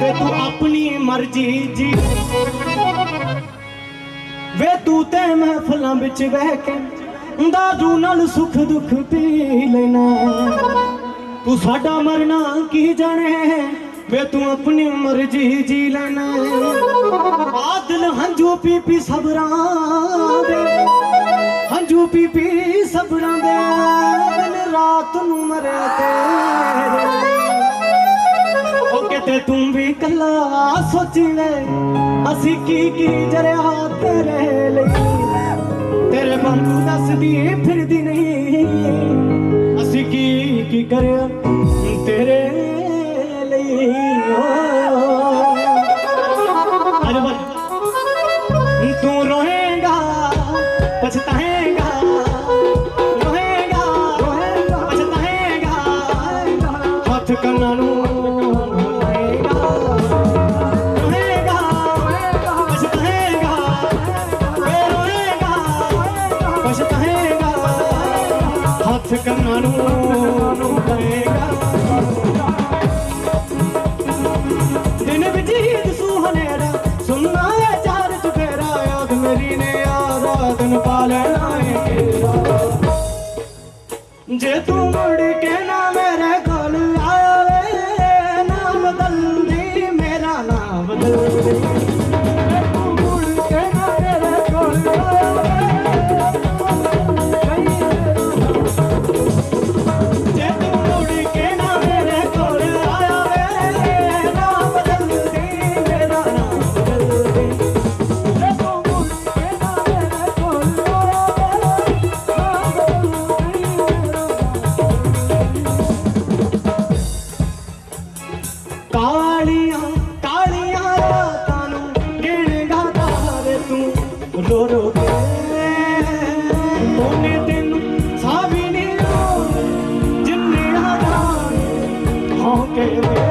ਵੇ ਤੂੰ ਆਪਣੀ ਮਰਜ਼ੀ ਜੀ ਵੇ ਤੂੰ ਤੇ ਮਹਿਫਲਾਂ ਵਿੱਚ ਬਹਿ ਕੇ ਦਾਰੂ ਨਾਲ ਸੁੱਖ ਦੁੱਖ ਪੀ ਲੈਣਾ ਤੂੰ ਸਾਡਾ ਮਰਨਾ ਕੀ ਜਾਣੇ ਵੇ ਤੂੰ ਆਪਣੀ ਮਰਜ਼ੀ ਜੀ ਲੈਣਾ ਆਦਲ ਹੰਝੂ ਪੀ ਸਬਰਾਂ ਦੇ ਹੰਝੂ ਪੀ ਸਬਰਾਂ ਦੇ ਦਿਨ ਰਾਤ ਨੂੰ ਮਰਿਆ ਤੇਰੇ ਉਹ ਕਿਤੇ ਤੂੰ ਵੀ ਕੱਲਾ ਸੋਚੀ ਲੈ ਅਸੀਂ ਕੀ ਜਰਿਆ ਤੇਰੇ ਲਈ ਤੇਰੇ ਵਾਂਗੂ ਦੱਸਦੀ ਫਿਰਦੀ ਨਹੀਂ ਅਸੀਂ ਕੀ ਕਰਿਆ ਤੇਰੇ ਲਈ ਅਰੇ ਬਲ ਤੂੰ ਰੋਏਗਾ ਪਛਤਾਏਗਾ ਰੋਏਗਾ ਪਛਤਾਏਗਾ ਹੱਥ ਕੰਨਾਂ ਨੂੰ ਕੰਨਾਂ ਨੂੰ ਲਏਗਾ ਦਿਨ ਵਿੱਚ ਹੀਦ ਸੁਹਨੇਰਾ ਸੁਣਨਾ ਹੈ ਚਾਰ ਚੁਫੇਰਾ ਯਾਦ ਮੇਰੀ ਨੇ ਆ ਰਾਤ ਨੂੰ ਪਾ ਲੈਣਾ ਏ ਜੇ ਤੂੰ ਮੁੜ ਕੇ ਨਾ ਮੇਰੇ ਕੋਲ ਆਵੇ ਨਾ ਬਦਲਦੀ ਮੇਰਾ ਨਾ ਬਦਲਦੀ ਤੂੰ ਮੁੜ ਕੇ ਨਾ ਮੇਰੇ ਕੋਲ ਆਵੇ ਰੋ ਰੋ ਕੇ ਉਹਨੇ ਤੈਨੂੰ ਸਾਵੀ ਨਹੀਂ ਰੋ ਜਿੰਨੇ ਆਦਾਂ ਹੌਕੇ ਵੇ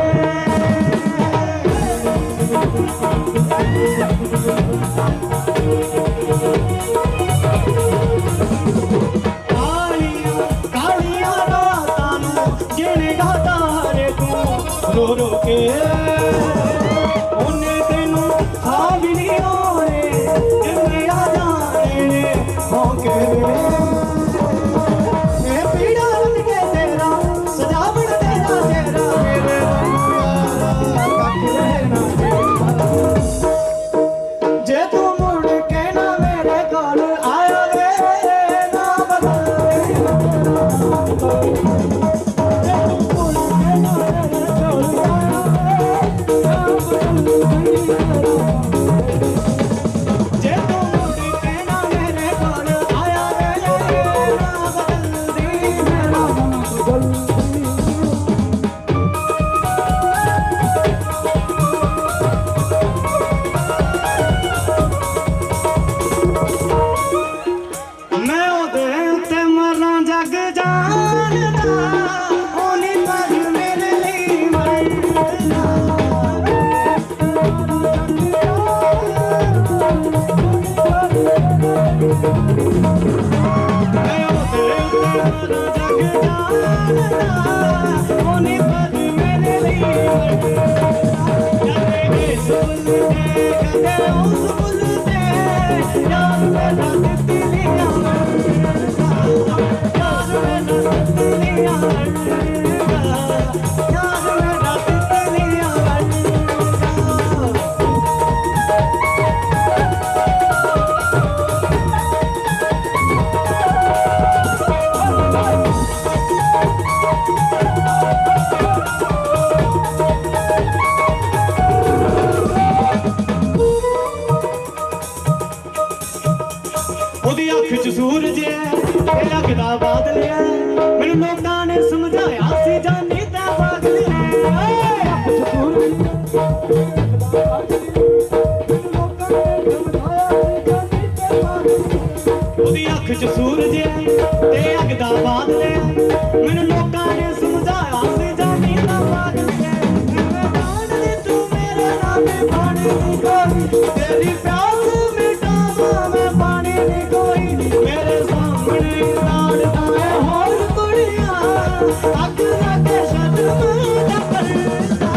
ਕਾਲੀਆਂ ਰਾਤਾਂ ਨੂੰ ਗਿਣੇ ਗਾਤਾ ਰੇ ਤੂੰ ਰੋ ਰੋ ਕੇ ਉਹਨੇ ਤੈਨੂੰ ਸਾਵੀ ਨਹੀਂ ਰੋ ਜਿੰਨੇ ਆਦਾਂ ਚ ਸੂਰਜ ਐ ਤੇ ਲੱਗਦਾ ਬਾਦਲ ਐ ਮੈਨੂੰ ਲੋਕਾਂ ਨੇ ਸਮਝਾਇਆ ਸੀ ਜਾਨੀ ਤਾਂ ਪਾਗਲ ਐ ਉਹਦੀ ਅੱਖ ਚ ਸੂਰਜ ਐ ਤੇ ਅੱਗ ਦਾ ਬਾਦਲ ਐ ਮੈਨੂੰ ਲੋਕਾਂ ਨੇ ਸਮਝਾਇਆ ਸੀ ਜਾਨੀ ਤਾਂ ਪਾਗਲ ਐ ਜਾਣਦੀ ਤੂੰ ਮੇਰੇ ਨਾਮੇ ਪਾਣੀ ਦੀ ਕੋਈ ਤੇਰੀ ਪਿਆਸ ਮਿਟਾਵਾਂ ਮੈਂ ਪਾਣੀ ਦੀ ਕੋਈ ਮੇਰੇ ਸਾਹਮਣੇ ਲਾੜਦਾ ਐ ਹੋਰ ਕੁੜੀਆਂ ਅੱਗ ਲੱਗੇ ਸ਼ਰਮ ਦਾ ਪਰਦਾ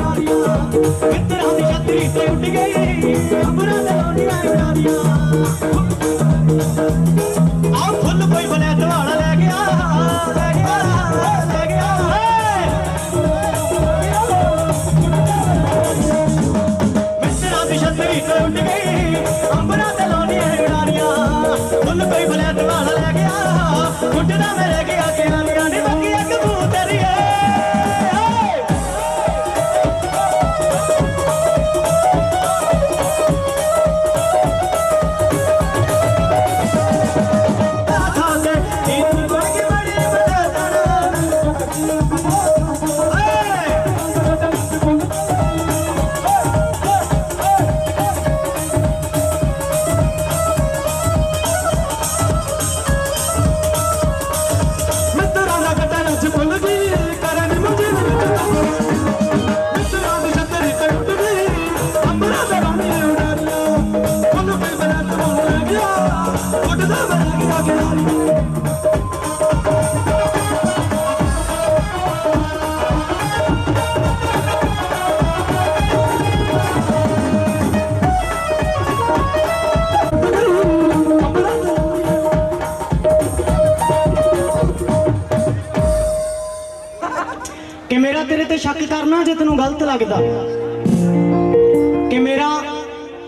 ਮਿੱਤਰਾਂ ਦੀ ਛਤਰੀ ਤੇ ਉੱਡ ਗਈ ਅੰਬਰਾਂ ਦੇ ਲੋਨੀਆਂ ਉਡਾਰੀਆਂ ਆ ਫੁੱਲ ਕੋਈ ਬਲੇ ਦਵਾਲਾ ਲੈ ਗਿਆ ਲੈ ਗਿਆ ਲੈ ਗਿਆ ਮਿੱਤਰਾਂ ਦੀ ਛਤਰੀ ਤੇ ਉੱਡ ਗਈ ਅੰਬਰਾਂ ਦੇ ਲੋਨੀਆਂ ਉਡਾਰੀਆਂ ਫੁੱਲ ਕੋਈ ਬਲੇ ਦਵਾਲਾ ਲੈ ਗਿਆ ਉੱਡਦਾ ਮੇਰੇ ਗਿਆ ਕਿਨਾਰੀਆਂ ਨੀ ਬਾਕੀ ਇੱਕ ਕਬੂਤਰੀ ਕਿ ਮੇਰਾ ਤੇਰੇ ਤੇ ਸ਼ੱਕ ਕਰਨਾ ਜੇ ਤੈਨੂੰ ਗਲਤ ਲੱਗਦਾ ਕਿ ਮੇਰਾ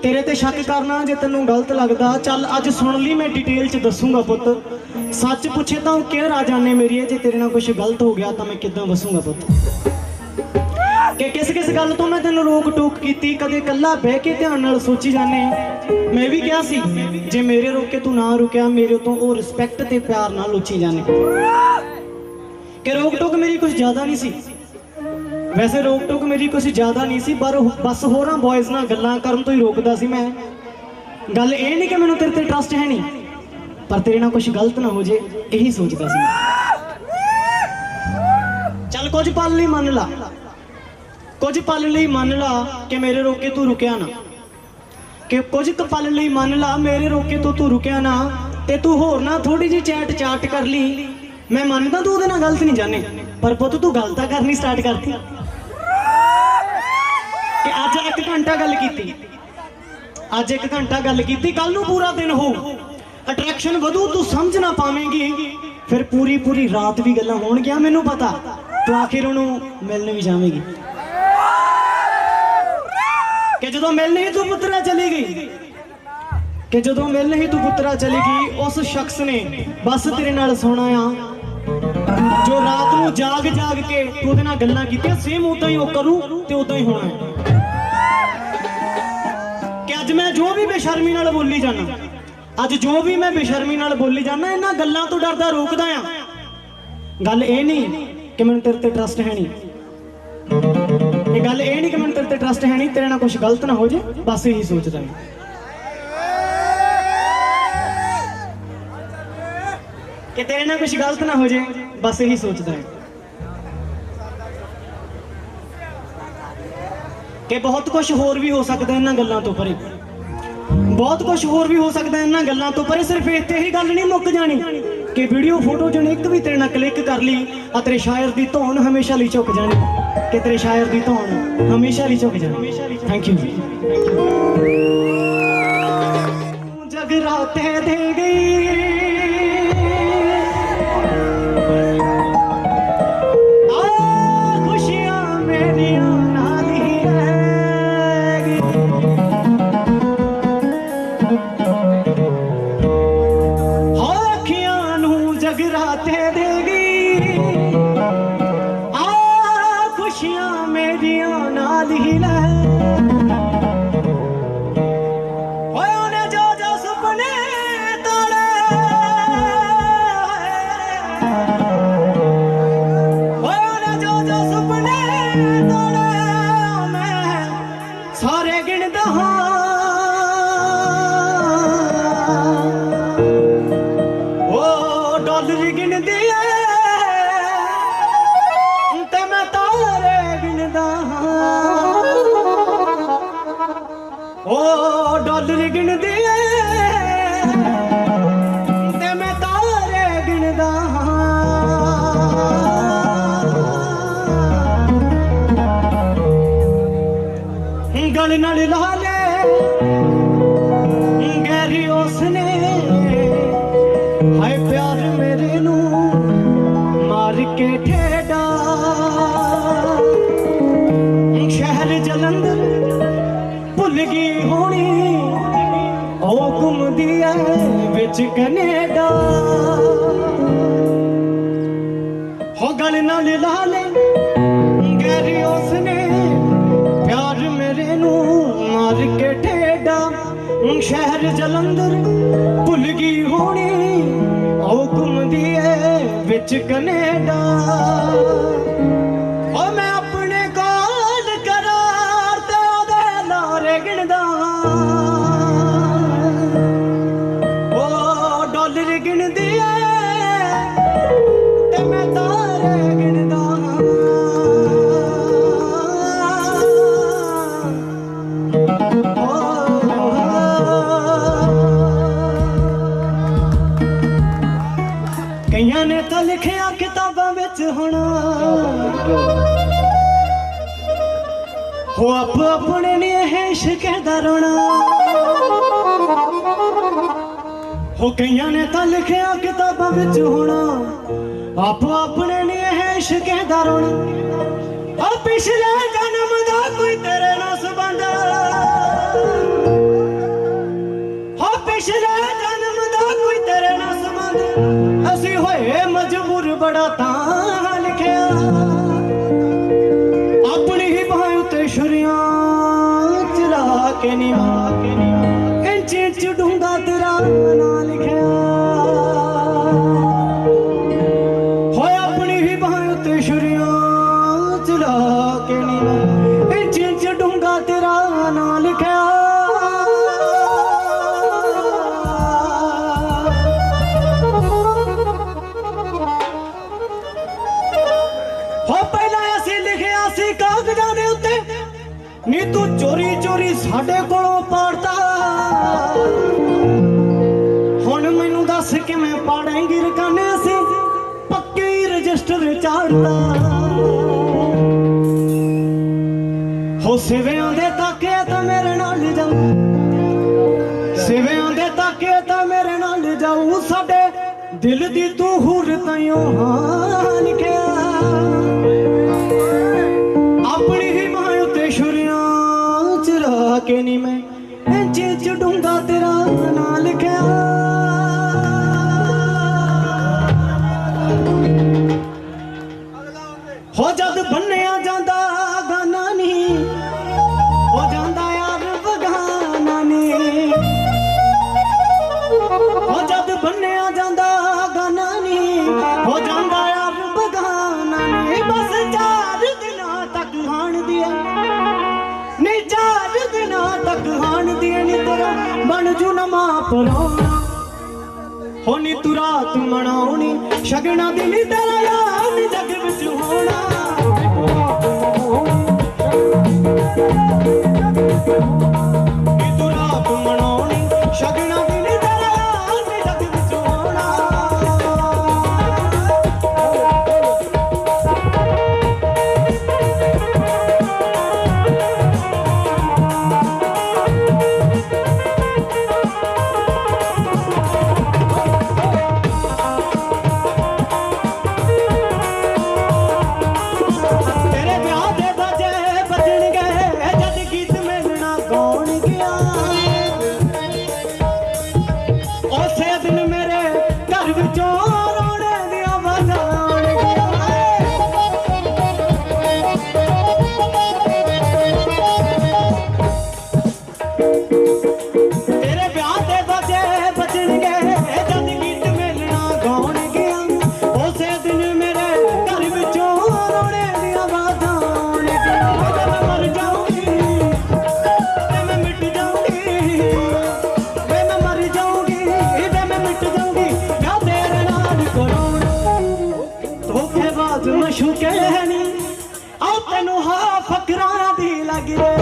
ਤੇਰੇ ਤੇ ਸ਼ੱਕ ਕਰਨਾ ਜੇ ਤੈਨੂੰ ਗਲਤ ਲੱਗਦਾ ਚੱਲ ਅੱਜ ਸੁਣ ਲਈ ਮੈਂ ਡਿਟੇਲ ਚ ਦੱਸੂਗਾ ਪੁੱਤ ਸੱਚ ਪੁੱਛੇ ਤਾਂ ਕਿ ਰਾਜਾ ਨੇ ਮੇਰੀ ਜੇ ਤੇਰੇ ਨਾਲ ਕੁਝ ਗਲਤ ਹੋ ਗਿਆ ਤਾਂ ਮੈਂ ਕਿੱਦਾਂ ਵਸੂਗਾ ਪੁੱਤ ਕਿ ਕਿਸ ਗੱਲ ਤੋਂ ਮੈਂ ਤੈਨੂੰ ਰੋਕ ਟੋਕ ਕੀਤੀ ਕਦੇ ਇਕੱਲਾ ਬਹਿ ਕੇ ਧਿਆਨ ਨਾਲ ਸੋਚੀ ਜਾਣੇ ਮੈਂ ਵੀ ਕਿਹਾ ਸੀ ਜੇ ਮੇਰੇ ਰੋਕੇ ਤੂੰ ਨਾ ਰੁਕਿਆ ਮੇਰੇ ਤੋਂ ਉਹ ਰਿਸਪੈਕਟ ਤੇ ਪਿਆਰ ਨਾਲ ਉੱਚੀ ਜਾਣੇ ਕਿ ਰੋਕ ਟੋਕ ਮੇਰੀ ਕੁਝ ਜ਼ਿਆਦਾ ਨਹੀਂ ਸੀ ਵੈਸੇ ਰੋਕ ਟੋਕ ਮੇਰੀ ਕੁਝ ਜ਼ਿਆਦਾ ਨਹੀਂ ਸੀ ਪਰ ਬਸ ਹੋਰਾਂ ਬॉयਜ਼ ਨਾਲ ਗੱਲਾਂ ਕਰਨ ਤੋਂ ਹੀ ਰੋਕਦਾ ਸੀ ਮੈਂ ਗੱਲ ਇਹ ਨਹੀਂ ਕਿ ਮੈਨੂੰ ਤੇਰੇ ਤੇ ਟਰਸਟ ਹੈ ਨਹੀਂ ਪਰ ਤੇਰੇ ਨਾਲ ਕੁਝ ਗਲਤ ਨਾ ਹੋ ਜੇ ਇਹੀ ਸੋਚਦਾ ਸੀ ਚੱਲ ਕੁਝ ਪਲ ਲਈ ਮੰਨ ਲਾ ਕੁਝ ਪਲ ਲਈ ਮੰਨ ਲਾ ਕਿ ਮੇਰੇ ਰੋਕੇ ਤੂੰ ਰੁਕਿਆ ਨਾ ਕਿ ਕੁਝ ਪਲ ਲਈ ਮੰਨ ਲਾ ਮੇਰੇ ਰੋਕੇ ਤੋਂ ਤੂੰ ਰੁਕਿਆ ਨਾ ਤੇ ਤੂੰ ਹੋਰ ਨਾ ਥੋੜੀ ਜਿਹੀ ਚੈਟ ਚਾਟ ਕਰ ਲਈ ਮੈਂ ਮੰਨਦਾ ਤੂੰ ਉਹਦੇ ਨਾਲ ਗਲਤ ਨਹੀਂ ਜਾਣੇ ਪਰ ਪੁੱਤ ਤੂੰ ਗੱਲ ਤਾਂ ਕਰਨੀ ਸਟਾਰਟ ਕਰਤੀ ਕਿ ਅੱਜ 1 ਘੰਟਾ ਗੱਲ ਕੀਤੀ ਅੱਜ 1 ਘੰਟਾ ਗੱਲ ਕੀਤੀ ਕੱਲ ਨੂੰ ਪੂਰਾ ਦਿਨ ਹੋਊ ਅਟਰੈਕਸ਼ਨ ਵਧੂ ਤੂੰ ਸਮਝ ਨਾ ਪਾਵੇਂਗੀ ਫਿਰ ਪੂਰੀ ਰਾਤ ਵੀ ਗੱਲਾਂ ਹੋਣਗੀਆਂ ਮੈਨੂੰ ਪਤਾ ਤੂੰ ਆਖਿਰ ਉਹਨੂੰ ਮਿਲਣ ਵੀ ਜਾਵੇਂਗੀ ਕਿ ਜਦੋਂ ਮਿਲਣ ਹੀ ਤੂੰ ਪੁੱਤਰਾ ਚਲੀ ਗਈ ਕਿ ਜਦੋਂ ਮਿਲਣ ਹੀ ਤੂੰ ਪੁੱਤਰਾ ਚਲੀ ਗਈ ਉਸ ਸ਼ਖਸ ਨੇ ਬਸ ਤੇਰੇ ਨਾਲ ਸੋਣਾ ਆ ਜੋ ਰਾਤ ਨੂੰ ਜਾਗ ਕੇ ਤੂੰ ਉਹਦੇ ਨਾਲ ਗੱਲਾਂ ਕੀਤੀਆਂ ਸੇਮ ਉਦਾਂ ਹੀ ਉਹ ਕਰੂ ਤੇ ਉਦਾਂ ਹੀ ਹੋਣਾ ਕਿ ਅੱਜ ਮੈਂ ਜੋ ਵੀ ਬੇਸ਼ਰਮੀ ਨਾਲ ਬੋਲੀ ਜਾਣਾ ਅੱਜ ਜੋ ਵੀ ਮੈਂ ਬੇਸ਼ਰਮੀ ਨਾਲ ਬੋਲੀ ਜਾਂਦਾ ਇਹਨਾਂ ਗੱਲਾਂ ਤੋਂ ਡਰਦਾ ਰੋਕਦਾ ਆ। ਗੱਲ ਇਹ ਨਹੀਂ ਕਿ ਮੈਨੂੰ ਤੇਰੇ ਤੇ ਟਰਸਟ ਹੈ ਨਹੀਂ, ਇਹ ਗੱਲ ਇਹ ਨਹੀਂ ਕਿ ਮੈਨੂੰ ਤੇਰੇ ਤੇ ਟਰਸਟ ਹੈ ਨਹੀਂ, ਤੇਰੇ ਨਾਲ ਕੁਝ ਗਲਤ ਨਾ ਹੋ ਜੇ, ਬਸ ਇਹੀ ਸੋਚਦਾ ਹਾਂ। ਕਿ ਤੇਰੇ ਨਾਲ ਕੁਝ ਗਲਤ ਨਾ ਹੋ ਜੇ, ਬਸ ਇਹੀ ਸੋਚਦਾ ਹਾਂ। ਕਿ ਬਹੁਤ ਕੁਝ ਹੋਰ ਵੀ ਹੋ ਸਕਦਾ ਇਹਨਾਂ ਗੱਲਾਂ ਤੋਂ ਪਰੇ, ਬਹੁਤ ਕੁਝ ਹੋਰ ਵੀ ਹੋ ਸਕਦਾ ਇਹਨਾਂ ਗੱਲਾਂ ਤੋਂ ਪਰੇ। ਸਿਰਫ ਇੱਥੇ ਹੀ ਗੱਲ ਨਹੀਂ ਮੁੱਕ ਜਾਣੀ ਕਿ ਵੀਡੀਓ ਫੋਟੋ ਜਣੇ ਇੱਕ ਵੀ ਤੇਰੇ ਨਾਲ ਕਲਿੱਕ ਕਰ ਲਈ ਆ ਤੇਰੇ ਸ਼ਾਇਰ ਦੀ ਧੌਣ ਹਮੇਸ਼ਾ ਲਈ ਝੁਕ ਜਾਣੀ, ਕਿ ਤੇਰੇ ਸ਼ਾਇਰ ਦੀ ਧੌਣ ਹਮੇਸ਼ਾ ਲਈ ਝੁਕ ਜਾਣੀ। ਥੈਂਕ ਯੂ ਜੀ। ਜਗਰਾਤੇ ਦੇ ਗਈ ਆ ਖੁਸ਼ੀਆਂ ਮੇਰੀਆਂ ਨਾਲ ਹੀ ਰਹਿ ਗਈ, ਅੱਖੀਆਂ ਨੂੰ ਜਗਰਾਤੇ ਦੇ ਗਈ ਆ ਖੁਸ਼ੀਆਂ ਮੇਰੀਆਂ ਨਾਲ ਹੀ ਲੈ। ਓਏ ਉਹਨੇ ਜੋ ਜੋ ਸੁਪਨੇ ਤੋੜੇ, ਓਏ ਉਹਨੇ ਜੋ ਜੋ ਸੁਪਨੇ ਤੋੜੇ, ਮੈਂ ਸਾਰੇ ਗਿਣਦਾ ਹਾਂ। ਉਹ ਡਾਲਰ ਗਿਣਦੀ ਐ ਤੇ ਮੈਂ ਤਾਰੇ ਗਿਣਦਾ ਹਾਂ। ਉਹ ਡਾਲਰ ਗਿਣਦੀ ਐ ਤੇ ਮੈਂ ਤਾਰੇ ਗਿਣਦਾ ਹਾਂ। ਗਲ ਨਾਲ ਲਾ ਲੈ ਗੈਰੀ ਉਸਨੇ, ਹਾਏ ਪਿਆਰ ਮੇਰੇ ਨੂੰ ਮਾਰ ਕੇ ਠੇਡਾ। ਸ਼ਹਿਰ ਜਲੰਧਰ ਭੁੱਲ ਗਈ ਹੋਣੀ, ਉਹ ਘੁੰਮਦੀ ਐ ਵਿੱਚ ਕੈਨੇਡਾ। ਹੋ ਗਲ ਨਾਲ ਲਾ ਲੈ ਗੈਰੀ ਉਸਨੇ, ਪਿਆਰ ਮੇਰੇ ਨੂੰ ਮਾਰ ਕੇ ਠੇਡਾ। ਸ਼ਹਿਰ ਜਲੰਧਰ ਭੁੱਲ ਗਈ ਹੋਣੀ, ਉਹ ਘੁੰਮਦੀ ਐ ਵਿੱਚ ਕੈਨੇਡਾ। ਓ ਮੈਂ ਆਪਣੇ ਕੋਲ ਕਰਾਰ ਤੇ ਉਹਦੇ ਲਾਰੇ ਗਿਣਦਾ, ਉਹ ਡਾਲਰ ਗਿਣਦੀ ਐ ਤੇ ਮੈਂ ਤਾਰੇ ਗਿਣਦਾ। ਕਈਆਂ ਨੇ ਤਾਂ ਲਿਖਿਆ ਕਿਤਾਬਾਂ ਵਿੱਚ ਹੋਣਾ, ਹੋ ਆਪ ਆਪਣੇ ਨੇ ਇਹ ਇਸ਼ਕ ਦਾ ਰੋਣਾ। ਹੋ ਕਈਆਂ ਨੇ ਤਾਂ ਲਿਖਿਆ ਕਿਤਾਬਾਂ ਵਿੱਚ ਹੋਣਾ, ਆਪ ਆਪਣੇ ਨੇ ਇਹ ਇਸ਼ਕ ਦਾ ਰੋਣਾ। ਆ ਪਿਛਲੇ ਜਨਮ ਦਾ ਕੋਈ ਤੇਰੇ ਨਾਲ ਸੰਬੰਧ, ਹੋ ਪਿਛਲੇ ਜਨਮ ਦਾ ਕੋਈ ਤੇਰੇ ਨਾਲ ਸੰਬੰਧ। ਅਸੀਂ ਹੋਏ ਮਜਬੂਰ ਬੜਾ ਤਾਂ ਲਿਖਿਆ, ਆਪਣੀ ਹੀ ਬਾਹ ਉੱਤੇ ਛੁਰੀਆਂ ਚਲਾ ਕੇ ਨਿਭਾ। ਇੰਚ ਇੰਚ ਡੂੰਘਾ ਤੇਰਾ ਨਾਂ ਲਿਖਿਆ, ਹੋਏ ਆਪਣੀ ਹੀ ਬਾਹ ਉੱਤੇ ਛੁਰੀਆਂ ਚਲਾ ਕੇ ਨਿਭਾ। ਇੰਚ ਇੰਚ ਡੂੰਘਾ ਤੇਰਾ ਨਾਂ ਲਿਖਿਆ। ਕਾਗਜ਼ਾਂ ਦੇ ਉੱਤੇ ਨੀ ਤੂੰ ਚੋਰੀ ਚੋਰੀ ਸਾਡੇ ਕੋਲੋਂ ਪਾੜਦਾ, ਹੁਣ ਮੈਨੂੰ ਦੱਸ ਕਿਵੇਂ ਪਾੜੇਂਗੀ ਰਕਾਨੇ। ਅਸੀਂ ਪੱਕੇ ਹੀ ਰਜਿਸਟਰ ਚਾੜਦਾ, ਹੋ ਸਿਵਿਆਂ ਦੇ ਤਾਕੇ ਤਾਂ ਮੇਰੇ ਨਾਲ ਜਾਊ, ਸਿਵਿਆਂ ਦੇ ਤਾਕੇ ਤਾਂ ਮੇਰੇ ਨਾਲ ਜਾਊ। ਸਾਡੇ ਦਿਲ ਦੀ ਤੂੰ ਹੂਰ ਤਾਈਓ ਹਾਂ ਲਿਖਿਆ, ਆਪਣੀ ਹੀ ਮਾਂ ਉੱਤੇ ਛੁਰੀਆਂ ਚਰਾ ਕੇ ਨੀ ਮੈਂ ਇੰਚ ਇੰਚ ਡੂੰਘਾ ਤੇਰਾ ਨਾਂ ਲਿਖਿਆ। ਹੋ ਜਦ ਬੰਨਿਆ ਜਾਂਦਾ ਗਾਨਾ ਨੀ, ਹੋ ਜਾਂਦਾ ਯਾਰ ਬਗਾਨਾ ਨੀ। ਪਰਾਉਣਾ ਹੋ ਨੀ ਤੂੰ ਰਾਤ ਮਨਾਉਣੀ ਸ਼ਗਨਾਂ ਦੀ ਨੀ ਤੇਰਾ ਯਾਰ ਨੀ ਜੱਗ ਵਿੱਚ ਹੋਣਾ ਨੀ ਤੂੰ ਰਾਤ ਮਨਾਉਣੀ ਸ਼ਗਨਾਂ ਦੀ ਨੀ ਤੇਰਾ ਯਾਰ ਨੀ ਜੱਗ ਵਿੱਚ ਹੋਣਾ ਤੇਰੇ ਵਿਆਹ ਦੇ ਬਾਜੇ ਵੱਜਣਗੇ ਜਦ ਗੀਤ ਮਿਲਣਾ ਗਾਉਣ ਗਿਆ ਉਸੇ ਦਿਨ ਮੇਰੇ ਘਰ ਵਿੱਚੋਂ ਰੋਣੇ ਦੀਆਂ ਆਵਾਜ਼ਾਂ ਆਉਣਗੀਆਂ ਤੇਰੇ ਵਿਆਹ ਦੇ ਬਾਜੇ ਵੱਜਣਗੇ ਜਦ ਗੀਤ ਮਿਲਣਾ ਗਾਉਣ ਗਿਆ ਉਸੇ ਦਿਨ ਮੇਰੇ ਘਰ ਵਿੱਚੋਂ ਰੋਣੇ ਦੀਆਂ ਆਵਾਜ਼ਾਂ ਆਉਣਗੀਆਂ ਵੇ ਮੈਂ ਮਰ ਜਾਊਂਗੀ ਤੇ ਮੈਂ ਮਿਟ ਜਾਊਂਗੀ ਵੇ ਮੈਂ ਮਰ ਜਾਊਂਗੀ ਤੇ ਮੈਂ ਮਿਟ ਜਾਊਂਗੀ ਨਾ ਤੇਰੇ ਨਾਲ ਕਰਾਉਣਾ ਧੋਖੇਬਾਜ਼ ਮਸ਼ੂਕੇ ਨੀ ਆ ਤੈਨੂੰ ਹਾਂ ਫਕਰਾਂ ਦੀ ਲੱਗ ਰੇ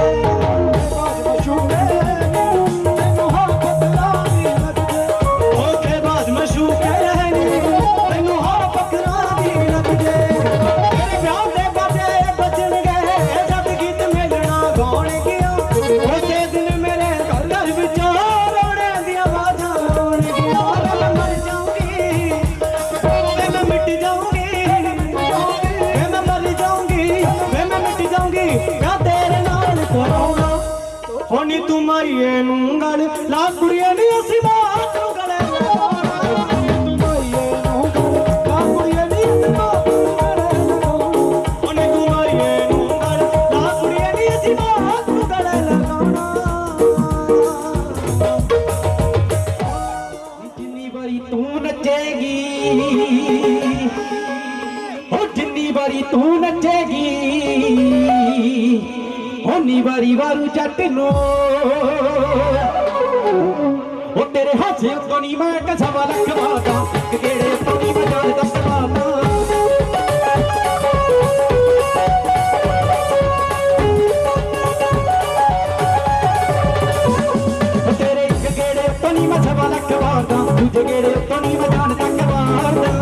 ਧੋਖੇਬਾਜ਼ ਮਸ਼ੂਕੇ ਨੀ ਤੈਨੂੰ ਹਾਂ ਫਕਰਾਂ ਦੀ ਲੱਗ ਜੇ ਤੇਰੇ ਵਿਆਹ ਦੇ ਬਾਜੇ ਵੱਜਣਗੇ ਜਦ ਗੀਤ ਮਿਲਣਾ ਗਾਉਣ ਗਿਆ ਉਸੇ ਦਿਨ ਮੇਰੇ ਘਰ ਵਿੱਚੋਂ ਰੋਣੇ ਦੀਆਂ ਆਵਾਜ਼ਾਂ ਆਉਣਗੀਆਂ ਵੇ ਮੈਂ ਮਰ ਜਾਊਂਗੀ ਵੇ ਮੈਂ ਮਿਟ ਜਾਊਂਗੀ ਵੇ ਮੈਂ ਮਰ ਜਾਊਂਗੀ ਵੇ ਮੈਂ ਮਿਟ ਜਾਊਂਗੀ ਨਾ ਤੇਰੇ ਨਾਲ ਕਰਾਉਣਾ ਹੋ ਨੀ ਤੂੰ ਮਾਈਏ ਨੂੰ ਗਲ ਲਾ ਕੁੜੀਏ ਨੀ ਅਸੀਂ ਮਾਤ ਨੂੰ ਗਲੇ ਲਗਾਉਣਾ ਤੂੰ ਮਾਈਏ ਨੂੰ ਗਲ ਲਾ ਕੁੜੀਏ ਨੀ ਅਸੀਂ ਮਾਤ ਨੂੰ ਗਲੇ ਲਗਾਉਣਾ ਹੋ ਨੀ ਤੂੰ ਮਾਈਏ ਨੂੰ ਗਲ ਲਾ ਕੁੜੀਏ ਨੀ ਅਸੀਂ ਮਾਤ ਨੂੰ ਗਲੇ ਲਗਾਉਣਾ ਜਿੰਨੀ ਵਾਰੀ ਤੂੰ ਨੱਚੇਗੀ ਹੋ ਜਿੰਨੀ ਵਾਰੀ ਤੂੰ ਨੱਚੇਗੀ ਓਨੀ ਵਾਰੀ ਵਾਰੂ ਜੱਟ ਨੂੰ ਉਹ ਤੇਰੇ ਹਾਸੇ ਉੱਤੋਂ ਨੀ ਮੈਂ ਕਸਮ ਲਖਵਾਦਾ ਇੱਕ ਗੇੜੇ ਉੱਤੋਂ ਨੀ ਮੈਂ ਜਾਣ ਦੱਸਵਾਦਾ ਤੇਰੇ ਇੱਕ ਗੇੜੇ ਉੱਤੋਂ ਨੀ ਮੈਂ ਸਵਾ ਲੱਖ ਵਾਰਦਾ ਦੂਜੇ ਗੇੜੇ ਉੱਤੋਂ ਨੀ ਮੈਂ ਜਾਣ ਤੱਕ ਵਾਰਦਾ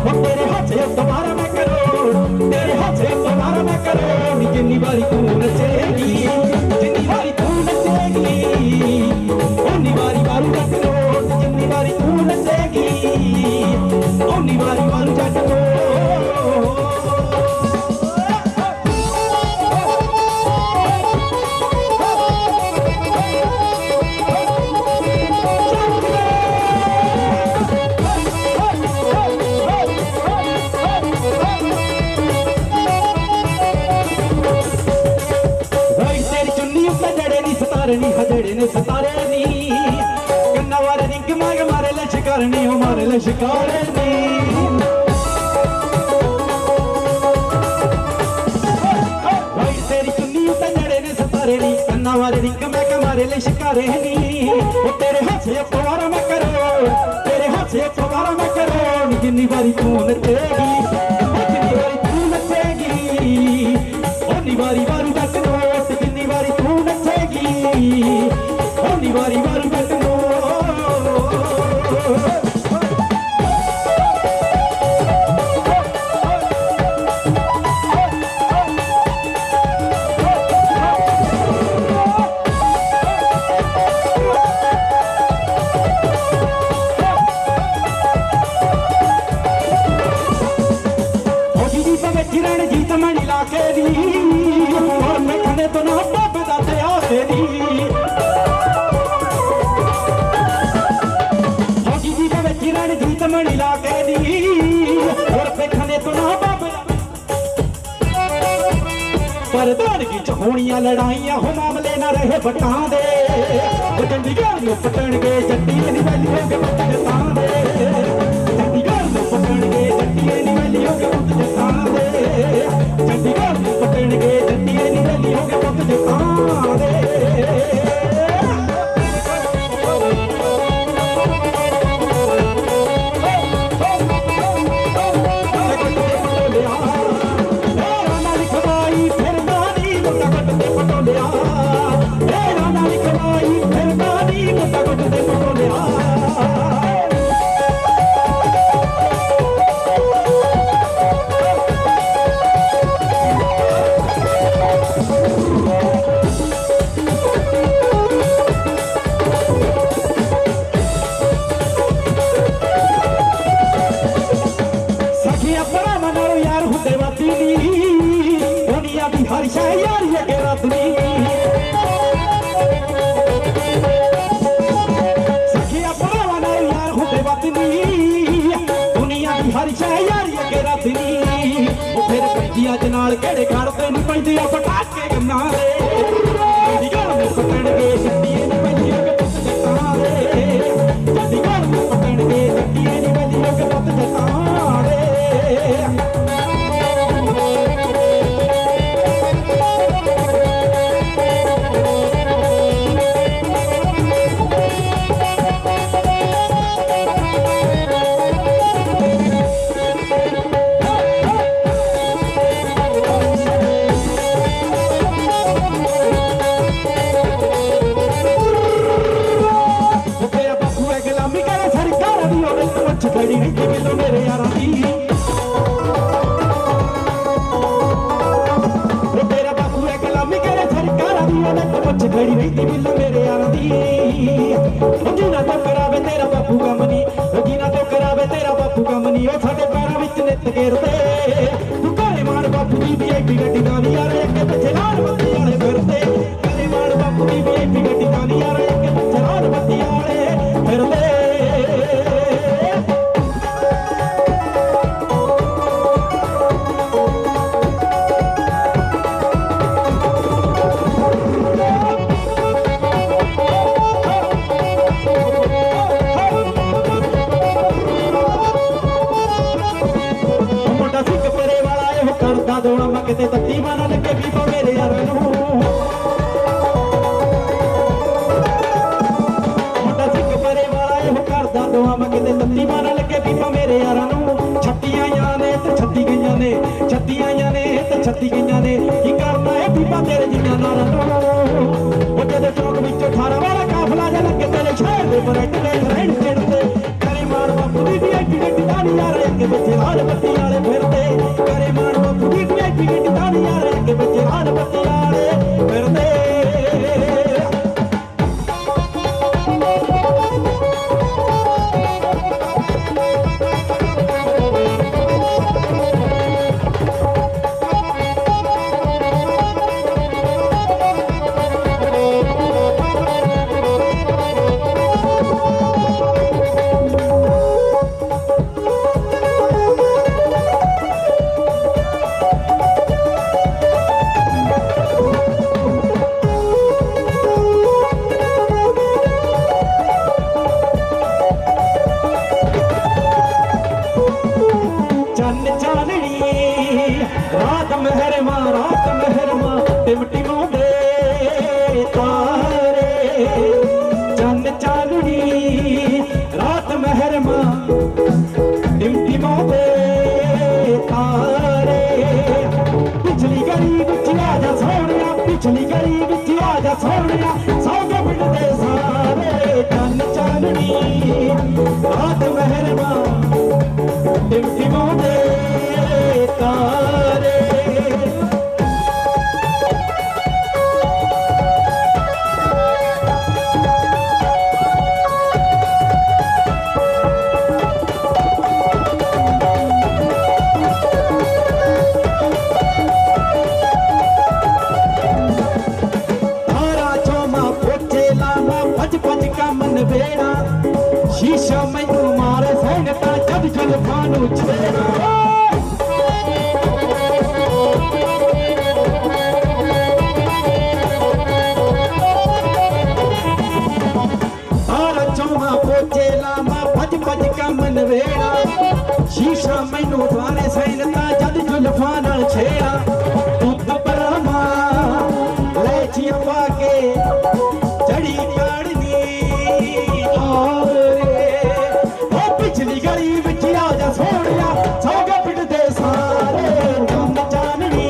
ਉਹ ਤੇਰੇ ਹਾਸੇ ਉੱਤੋਂ ਮਾਰਾ ਮੈਂ ਕਰੋ ਤੇਰੇ ਹਾਸੇ ਉੱਤੋਂ ਮਾਰਾ ਮੈਂ ਕਰੋ ਨੀ ਜਿੰਨੀ ਵਾਰੀ ਤੂੰ ਨੱਚੇਗੀ ਜਿੰਨੀ ਵਾਰੀ ਤੂੰ ਨੱਚੇਗੀ ਓਨੀ ਵਾਰੀ ਵਾਰੂ ਜੱਟ ਨੂੰ ਜਿੰਨੀ ਵਾਰੀ ਤੂੰ ਨੱਚੇਗੀ ਓਨੀ ਵਾਰੀ ਵਾਰੂ ਜੱਟ ਨੂੰ ਨੀ ਹਜੜੇ ਨੇ ਸਤਾਰੇ ਨੀ ਕੰਨਾਂ ਵਾਲੇ ਰਿੰਗ ਮਾਰੇ ਲੈ ਸ਼ਿਕਾਰਨੀ ਉਹ ਮਾਰੇ ਲੈ ਸ਼ਿਕਾਰਨੀ ਵਾਈ ਤੇਰੀ ਚੁੰਨੀ ਉੱਤੇ ਜੜੇ ਨੇ ਸਤਾਰੇ ਨੀ ਕੰਨਾਂ ਵਾਲੇ ਰਿੰਗ ਮਾਰੇ ਲੈ ਸ਼ਿਕਾਰੇ ਨੀ ਉਹ ਤੇਰੇ ਹਾਸੇ ਪਵਾਰਾ ਮੈਂ ਕਰੋ ਤੇਰੇ ਹਾਸੇ ਪਵਾਰਾ ਮੈਂ ਕਰੋ ਨੀ ਜਿੰਨੀ ਵਾਰੀ ਤੂੰ ਨੱਚੇਗੀ ਜਿੰਨੀ ਵਾਰੀ ਤੂੰ ਨੱਚੇਗੀ ਓਨੀ ਵਾਰੀ ਵਾਰੂ ਜੱਟ ਨੂੰ ਜਿੰਨੀ ਵਾਰੀ ਤੂੰ ਨੱਚੇਗੀ ਓਨੀ ਵਾਰੀ ਵਾਰੂ ਜੱਟ ਨੂੰ ਕਿਰਨ ਜੀਤ ਮਣੀ ਲਾ ਕੇ ਦੀ ਹੋਰ ਮੈਂ ਖੰਡੇ ਤੋਂ ਨਾ ਬਾਬੇ ਦਾ ਤੇ ਆਸੇ ਦੀ ਹੋਗੀ ਜੀ ਦੇ ਕਿਰਨ ਜੀਤ ਮਣੀ ਲਾ ਕੇ ਦੀ ਹੋਰ ਮੈਂ ਖੰਡੇ ਤੋਂ ਨਾ ਬਾਬੇ ਪ੍ਰਧਾਨਗੀ ਚ ਹੋਣੀਆਂ ਲੜਾਈਆਂ ਹੋ ਮਾਮਲੇ ਨਾ ਰਹੇ ਵਟਾਂ ਦੇ ਉਹ ਚੰਡੀਗੜ੍ਹ ਨੂੰ ਪਟਣਗੇ ਜੱਟੀ ਨਹੀਂ ਵੈਲੀ ਹੋ ਕੇ ਪੁੱਤ ਜਤਾਂ ਦੇ ਚੰਡੀਗੜ੍ਹ ਨੂੰ ਪਟਣਗੇ ਜੱਟੀ ਨਹੀਂ ਵੈਲੀ ਹੋ ਕੇ ਪੁੱਤ ਜਤਾਂ ਦੇ ਚੰਡੀਗੜ੍ਹ ਨੂੰ ਪਟਣਗੇ ਜੱਟੀ ਨਹੀਂ ਵੈਲੀ ਹੋ ਕੇ ਪੁੱਤ ਜਤਾਂ ਦੇ ਸ਼ਹਿ ਯਾਰੀ ਅੱਗੇ ਰੱਬ ਨੀ ਸਖੀਆਂ ਭਰਾਵਾਂ ਨਾਲ ਯਾਰ ਹੁੰਦੇ ਵੱਧ ਨੀ ਦੁਨੀਆ ਦੀ ਹਰ ਸ਼ਹਿ ਯਾਰੀ ਅੱਗੇ ਰੱਬ ਨੀ ਉਹ ਫਿਰ ਪੈਂਦੀ ਅੱਜ ਨਾਲ ਕਿਹੜੇ ਖੜਦੇ ਨਹੀਂ ਪੈਂਦੇ ਆ ਪਟਾਕੇ ਗੰਨਾਂ ਦੇ ਚੰਡੀਗੜ੍ਹ ਨੂੰ ਪਟਣਗੇ ਜੱਟੀਏ ਨਹੀਂ ਪੈਂਦੀਆਂ ਕਿ ਪੁੱਤ ਜੱਟਾਂ ਦੇ ਚੰਡੀਗੜ੍ਹ ਨੂੰ ਪਟਣਗੇ ਜੱਟੀਏ ਨਹੀਂ ਪੈਂਦੀਆਂ ਕਿ ਪੁੱਤ ਜੱਟਾਂ ਦੇ ਖੜੀ ਰਹਿੰਦੀ ਮੈਨੂੰ ਮੇਰੇ ਯਾਰਾਂ ਦੀ ਉਹ ਤੇਰਾ ਬਾਪੂ ਹੈ ਗੁਲਾਮੀ ਕਰੇ ਸਰਕਾਰਾਂ ਦੀ ਉਹਨੇ ਪੁੱਛ ਖੜੀ ਰਹਿੰਦੀ ਮੈਨੂੰ ਮੇਰੇ ਯਾਰਾਂ ਦੀ ਉਹ ਜਿਨਾ ਤੋਂ ਕਰਾਵੇ ਤੇਰਾ ਬਾਪੂ ਕੰਮ ਨਹੀਂ ਉਹ ਜਿਨਾ ਤੋਂ ਕਰਾਵੇ ਤੇਰਾ ਬਾਪੂ ਕੰਮ ਨਹੀਂ ਉਹ ਸਾਡੇ ਪੈਰਾਂ ਵਿੱਚ ਨਿੱਤ ਘੇਰਦੇ ਤੂੰ ਘਰੇ ਮਾਰ ਬਾਪੂ ਦੀ ਵੀਆਈਪੀ ਗੱਡੀ ਦਾ ਨਹੀਂ ਯਾਰ ਅੱਗੇ ਪਿੱਛੇ ਲਾਲ ਬੱਤੀ ਵਾਲੇ ਫਿਰਦੇ ਘਰੇ ਮਾਰ ਬਾਪੂ ਦੀ ਵੀਆਈਪੀ ਗੱਡੀ ਦਾ ਨਹੀਂ ਯਾਰ ਅੱਗੇ ਪਿੱਛੇ ਲਾਲ ਬੱਤੀ ਵਾਲੇ ਫਿਰਦੇ ਦੋਣਾ ਮੈਂ ਕਿਤੇ ਤੱਤੀ ਮਾਨਾ ਲੱਗੇ ਵੀ ਪਾ ਮੇਰੇ ਯਾਰਾਂ ਨੂੰ ਮੁੰਡਾ ਸਿੱਖ ਪਰੇ ਵਾਲਾ ਇਹੋ ਕਰਦਾ ਦੋਆ ਮੈਂ ਕਿਤੇ ਤੱਤੀ ਮਾਨਾ ਲੱਗੇ ਵੀ ਪਾ ਮੇਰੇ ਯਾਰਾਂ ਨੂੰ ਛੱਤੀਆਂ ਆਈਆਂ ਨੇ ਤੇ 36 ਗਈਆਂ ਨੇ 36 ਆਈਆਂ ਨੇ ਤੇ 36 ਗਈਆਂ ਨੇ ਕੀ ਕਰਦਾ ਇਹ ਬੀਬਾ ਤੇਰੇ ਜਿੰਨਾ ਨਾਰਾਂ ਨੂੰ ਉਹ ਜਦੋਂ ਚੌਕ ਵਿੱਚ 18 ਵਾਲਾ ਕਾਫਲਾ ਜਾ ਲੱਗੇ ਤੇਰੇ ਸ਼ਹਿਰ ਦੇ ਬਰੱਟ ਦੇ ਰਹਿਣ ਚੜਦੇ ਕਰੇ ਮਾਰ ਬਾਪੂ ਦੀ ਵੀਆਈਪੀ ਗੱਡੀ ਦਾ ਨਹੀਂ ਯਾਰ ਅੱਗੇ ਪਿੱਛੇ ਲਾਲ ਬੱਤੀ ਵਾਲੇ ਫਿਰਦੇ ਕਰੇ ਮਾਰ ਬਾਪੂ ਦੀ ਵੀਆਈਪੀ ਗੱਡੀ ਦਾ ਨਹੀਂ ਯਾਰ ਅੱਗੇ ਪਿੱਛੇ ਲਾਲ ਬੱਤੀ ਵਾਲੇ ਫਿਰਦੇ ਰਾਤ ਮਹਿਰਮਾ ਟਿਮਟਿਮੋਂ ਦੇ ਤਾਰੇ ਚੰਨ ਚਾਨਣੀ ਰਾਤ ਮਹਿਰਮਾ ਟਿਮਟਿਮੋਂ ਦੇ ਤਾਰੇ ਪਿਛਲੀ ਗਲੀ ਵਿੱਚ ਆ ਜਾ ਸੋਹਣਿਆ ਪਿਛਲੀ ਗਲੀ ਵਿੱਚ ਆ ਜਾ ਸੋਹਣਿਆ ਸੌਗੇ ਪਿੰਡ ਦੇ ਸਾਰੇ ਚੰਨ ਚਾਨਣੀ ਰਾਤ ਮਹਿਰਮਾ ਟਿਮਟਿਮੋਂ ਦੇ ਤਾਰੇ ਨਵੇੜਾ ਸ਼ੀਸ਼ਾ ਮੈਨੂੰ ਮਾਰੇ ਸੈਨਤਾ ਜਦ ਜਲਫਾਂ ਨੂੰ ਛੇੜਾ ਸਾਰਾ ਚੌਹਾਂ ਪੋਚੇ ਲਾਵਾਂ ਭੱਜ ਕੰਮ ਨਵੇੜਾ ਸ਼ੀਸ਼ਾ ਮੈਨੂੰ ਮਾਰੇ ਸੈਨਤਾ ਜਦ ਜਲਫਾਂ ਨਾਲ ਛੇੜਾ ਦੁੱਧ ਪਰਾਮਾ ਲੈਚੀਆਂ ਪਾ ਕੇ ਚੜੀ ਪਿਛਲੀ ਗਲੀ ਵਿੱਚ ਆ ਜਾ ਸੋਹਣਿਆ ਸੌਗੇ ਪਿੰਡ ਦੇ ਸਾਰੇ ਚੰਨ ਚਾਨਣੀ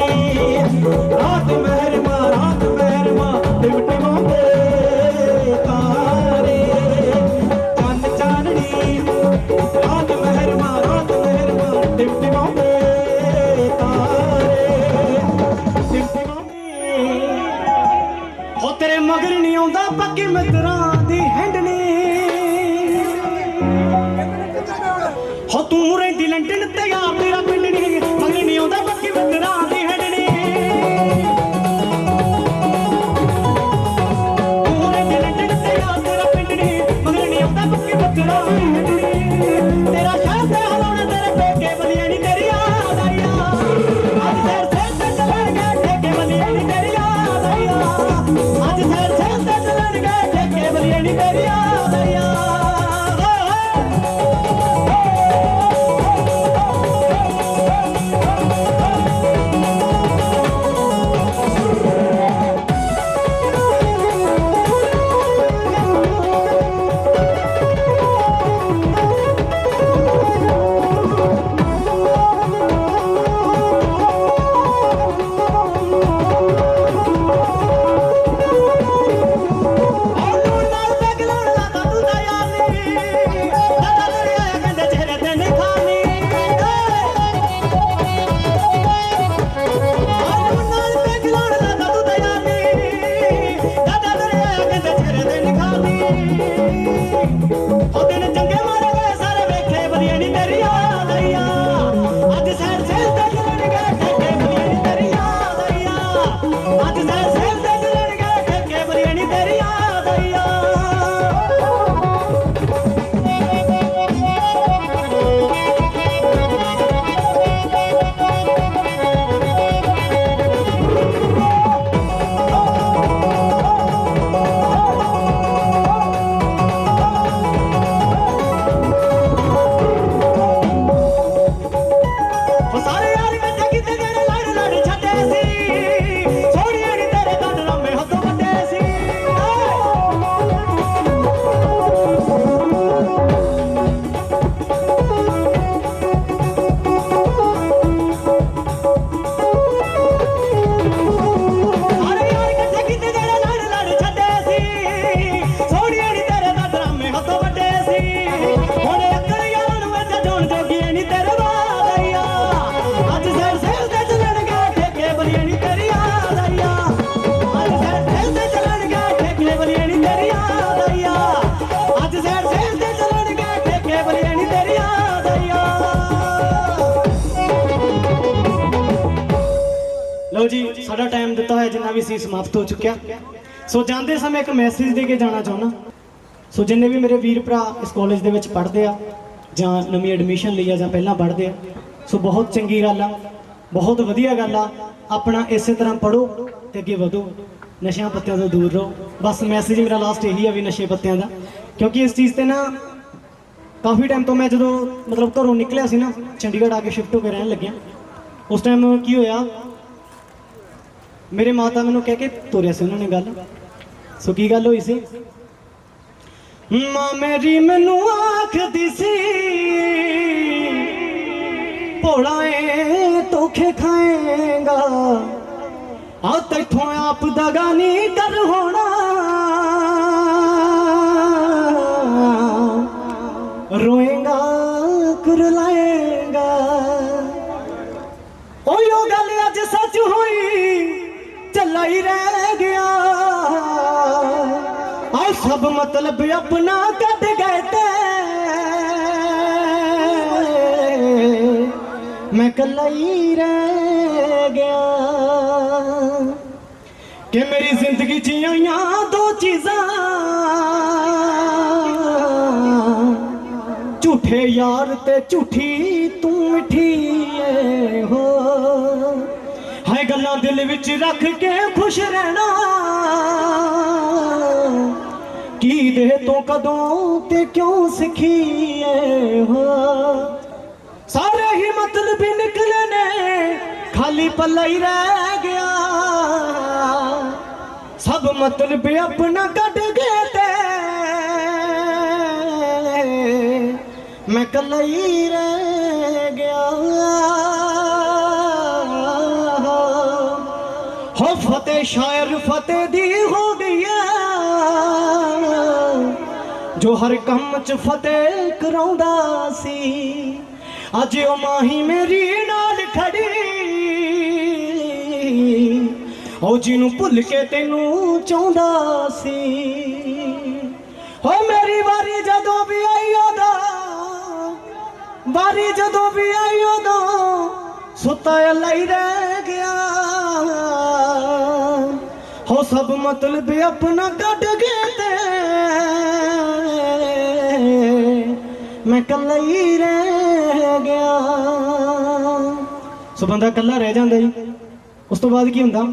ਰਾਤ ਮਹਿਰਮਾ ਟਿਮਟਿਮੋਂ ਦੇ ਤਾਰੇ ਚੰਨ ਚਾਨਣੀ ਰਾਤ ਮਹਿਰਮਾ ਟਿਮਟਿਮੋਂ ਦੇ ਤਾਰੇ ਉਹ ਦਿਨ ਚੰਗੇ ਮਾਰੇ ਗਏ ਸਾਰੇ ਵੇਖੇ ਵਧੀਆ ਨਹੀਂ ਤੇਰੀ ਯਾਦ ਆਈਆ ਅੱਜ ਸੈਰ ਸੈਰ ਤੇ ਚੱਲਣ ਗਏ ਠੇਕੇ ਵਧੀਆ ਨਹੀਂ ਤੇਰੀ ਯਾਦ ਆਈਆ ਅੱਜ ਸੈਰ ਸੈਰ ਤੇ ਚੱਲਣ ਗਏ ਠੇਕੇ ਵਧੀਆ ਨਹੀਂ ਤੇਰੀ ਯਾਦ ਆਈਆ ਉਹ ਸਾਰੇ ਯਾਰ ਇਕੱਠੇ ਕੀਤੇ ਜਿਹੜੇ ਲੜ ਲੜ ਛੱਡੇ ਸੀ ਸੋਹਣੀਆਂ ਨੀ ਤੇਰੇ ਦੰਦ ਲੰਮੇ ਹੱਥੋਂ ਵੱਡੇ ਸੀ ਸਾਰੇ ਯਾਰ ਇਕੱਠੇ ਕੀਤੇ ਜਿਹੜੇ ਲੜ ਲੜ ਛੱਡੇ ਸੀ ਸੋਹਣੀਆਂ ਨੀ ਤੇਰੇ ਦੰਦ ਲੰਮੇ ਹੱਥੋਂ ਵੱਡੇ ਸੀ ਹੁਣ ਅੱਕਲ ਯਾਰਾਂ ਨੂੰ ਇੱਥੇ ਜੋਣ ਜੋਗੀ ਨੀ ਤੇਰੇ ਬਾਦ ਆਈਆ ਅੱਜ ਸੈਰ ਸੈਰ ਤੇ ਚੱਲਣ ਗਏ ਠੇਕੇ ਵਧੀਆ ਨੀ ਤੇਰੀ ਯਾਦ ਆਈਆ ਅੱਜ ਸੈਰ ਸੈਰ ਤੇ ਚੱਲਣ ਗਏ ਠੇਕੇ ਵਧੀਆ ਨੀ ਤੇਰੀ ਯਾਦ ਆਈਆ ਅੱਜ ਸੈਰ ਸੈਰ ਤੇ ਚੱਲਣ ਗਏ ਠੇਕੇ ਵਧੀਆ ਨੀ ਤੇਰੀ ਯਾਦ ਆਈਆ ਲਓ ਜੀ ਸਾਡਾ ਟਾਈਮ ਦਿੱਤਾ ਹੋਇਆ ਜਿੰਨਾ ਵੀ ਸੀ ਸਮਾਪਤ ਹੋ ਚੁੱਕਿਆ ਸੋ ਜਾਂਦੇ ਸਮੇਂ ਇੱਕ ਮੈਸੇਜ ਦੇ ਕੇ ਜਾਣਾ ਚਾਹੁੰਦਾ ਸੋ ਜਿੰਨੇ ਵੀ ਮੇਰੇ ਵੀਰ ਭਰਾ ਇਸ ਕਾਲਜ ਦੇ ਵਿੱਚ ਪੜ੍ਹਦੇ ਆ ਜਾਂ ਨਵੀਂ ਐਡਮਿਸ਼ਨ ਲਈ ਆ ਜਾਂ ਪਹਿਲਾਂ ਪੜ੍ਹਦੇ ਆ ਸੋ ਬਹੁਤ ਚੰਗੀ ਗੱਲ ਆ ਬਹੁਤ ਵਧੀਆ ਗੱਲ ਆ ਆਪਣਾ ਇਸੇ ਤਰ੍ਹਾਂ ਪੜ੍ਹੋ ਤੇ ਅੱਗੇ ਵਧੋ ਨਸ਼ਿਆਂ ਪੱਤਿਆਂ ਤੋਂ ਦੂਰ ਰਹੋ ਬਸ ਮੈਸੇਜ ਮੇਰਾ ਲਾਸਟ ਇਹੀ ਆ ਵੀ ਨਸ਼ੇ ਪੱਤਿਆਂ ਦਾ ਕਿਉਂਕਿ ਇਸ ਚੀਜ਼ ਤੇ ਨਾ ਕਾਫੀ ਟਾਈਮ ਤੋਂ ਮੈਂ ਜਦੋਂ ਮਤਲਬ ਘਰੋਂ ਨਿਕਲਿਆ ਸੀ ਨਾ ਚੰਡੀਗੜ੍ਹ ਆ ਕੇ ਸ਼ਿਫਟ ਹੋ ਕੇ ਰਹਿਣ ਲੱਗਿਆ ਉਸ ਟਾਈਮ ਕੀ ਹੋਇਆ ਮੇਰੇ ਮਾਤਾ ਮੈਨੂੰ ਕਹਿ ਕੇ ਤੋਰਿਆ ਸੀ ਉਹਨਾਂ ਨੇ ਗੱਲ ਸੋ ਕੀ ਗੱਲ ਹੋਈ ਸੀ ਮਾਂ ਮੇਰੀ ਮੈਨੂੰ ਆਖਦੀ ਸੀ ਭੋਲਾ ਏ ਧੋਖੇ ਖਾਏਗਾ ਆ ਤੈਥੋਂ ਆਪ ਦਗਾ ਨਹੀਂ ਕਰ ਹੋਣਾ ਰੋਏਗਾ ਕੁਰਲਾਏਗਾ ਓਯੋ ਗੱਲ ਅੱਜ ਸੱਚ ਹੋਈ ਚੱਲਾ ਹੀ ਰਹਿ ਗਿਆ ਆ ਸਭ ਮਤਲਬ ਆਪਣਾ ਕੱਢ ਗਏ ਤੇ ਮੈਂ ਕੱਲਾ ਹੀ ਰਹਿ ਗਿਆ ਕਿ ਮੇਰੀ ਜ਼ਿੰਦਗੀ 'ਚ ਆਈਆਂ ਦੋ ਚੀਜ਼ਾਂ ਝੂਠੇ ਯਾਰ ਤੇ ਝੂਠੀ ਤੂੰ ਮਿੱਠੀ ਏ ਹੋ ਹਾਏ ਗੱਲਾਂ ਦਿਲ ਵਿੱਚ ਰੱਖ ਕੇ ਖੁਸ਼ ਰਹਿਣਾ ਕੀ ਦੇ ਤੋਂ ਕਦੋਂ ਤੇ ਕਿਉਂ ਸਿੱਖੀਏ ਹੋ ਸਾਰੇ ਹੀ ਮਤਲਬ ਨਿਕਲੇ ਨੇ ਖਾਲੀ ਪੱਲਾ ਹੀ ਰਹਿ ਗਿਆ ਸਭ ਮਤਲਬ ਆਪਣਾ ਕੱਢ ਗਏ ਤੇ ਮੈਂ ਕੱਲਾ ਹੀ ਰਹਿ ਗਿਆ ਹੋ ਫਤਿਹ ਸ਼ਾਇਰ ਫਤਿਹ ਦੀ ਹੋ ਗਈ ਜੋ ਹਰ ਕੰਮ 'ਚ ਫਤਿਹ ਕਰਾਉਂਦਾ ਸੀ ਅੱਜ ਉਹ ਮਾਹੀ ਮੇਰੀ ਨਾਲ ਖੜੀ ਉਹ ਜਿਹਨੂੰ ਭੁੱਲ ਕੇ ਤੈਨੂੰ ਚਾਹੁੰਦਾ ਸੀ ਹੋ ਮੇਰੀ ਵਾਰੀ ਜਦੋਂ ਵੀ ਆਈ ਵਾਰੀ ਜਦੋਂ ਵੀ ਆਈ ਉਦੋਂ ਸੁੱਤਾ ਲਈ ਰਹਿ ਗਿਆ ਹੋ ਸਭ ਮਤਲਬ ਆਪਣਾ ਕੱਢ ਗਏ ਤੇ ਮੈਂ ਕੱਲਾ ਹੀ ਰਹਿ ਗਿਆ ਸੋ ਬੰਦਾ ਕੱਲਾ ਰਹਿ ਜਾਂਦਾ ਜੀ ਉਸ ਤੋਂ ਬਾਅਦ ਕੀ ਹੁੰਦਾ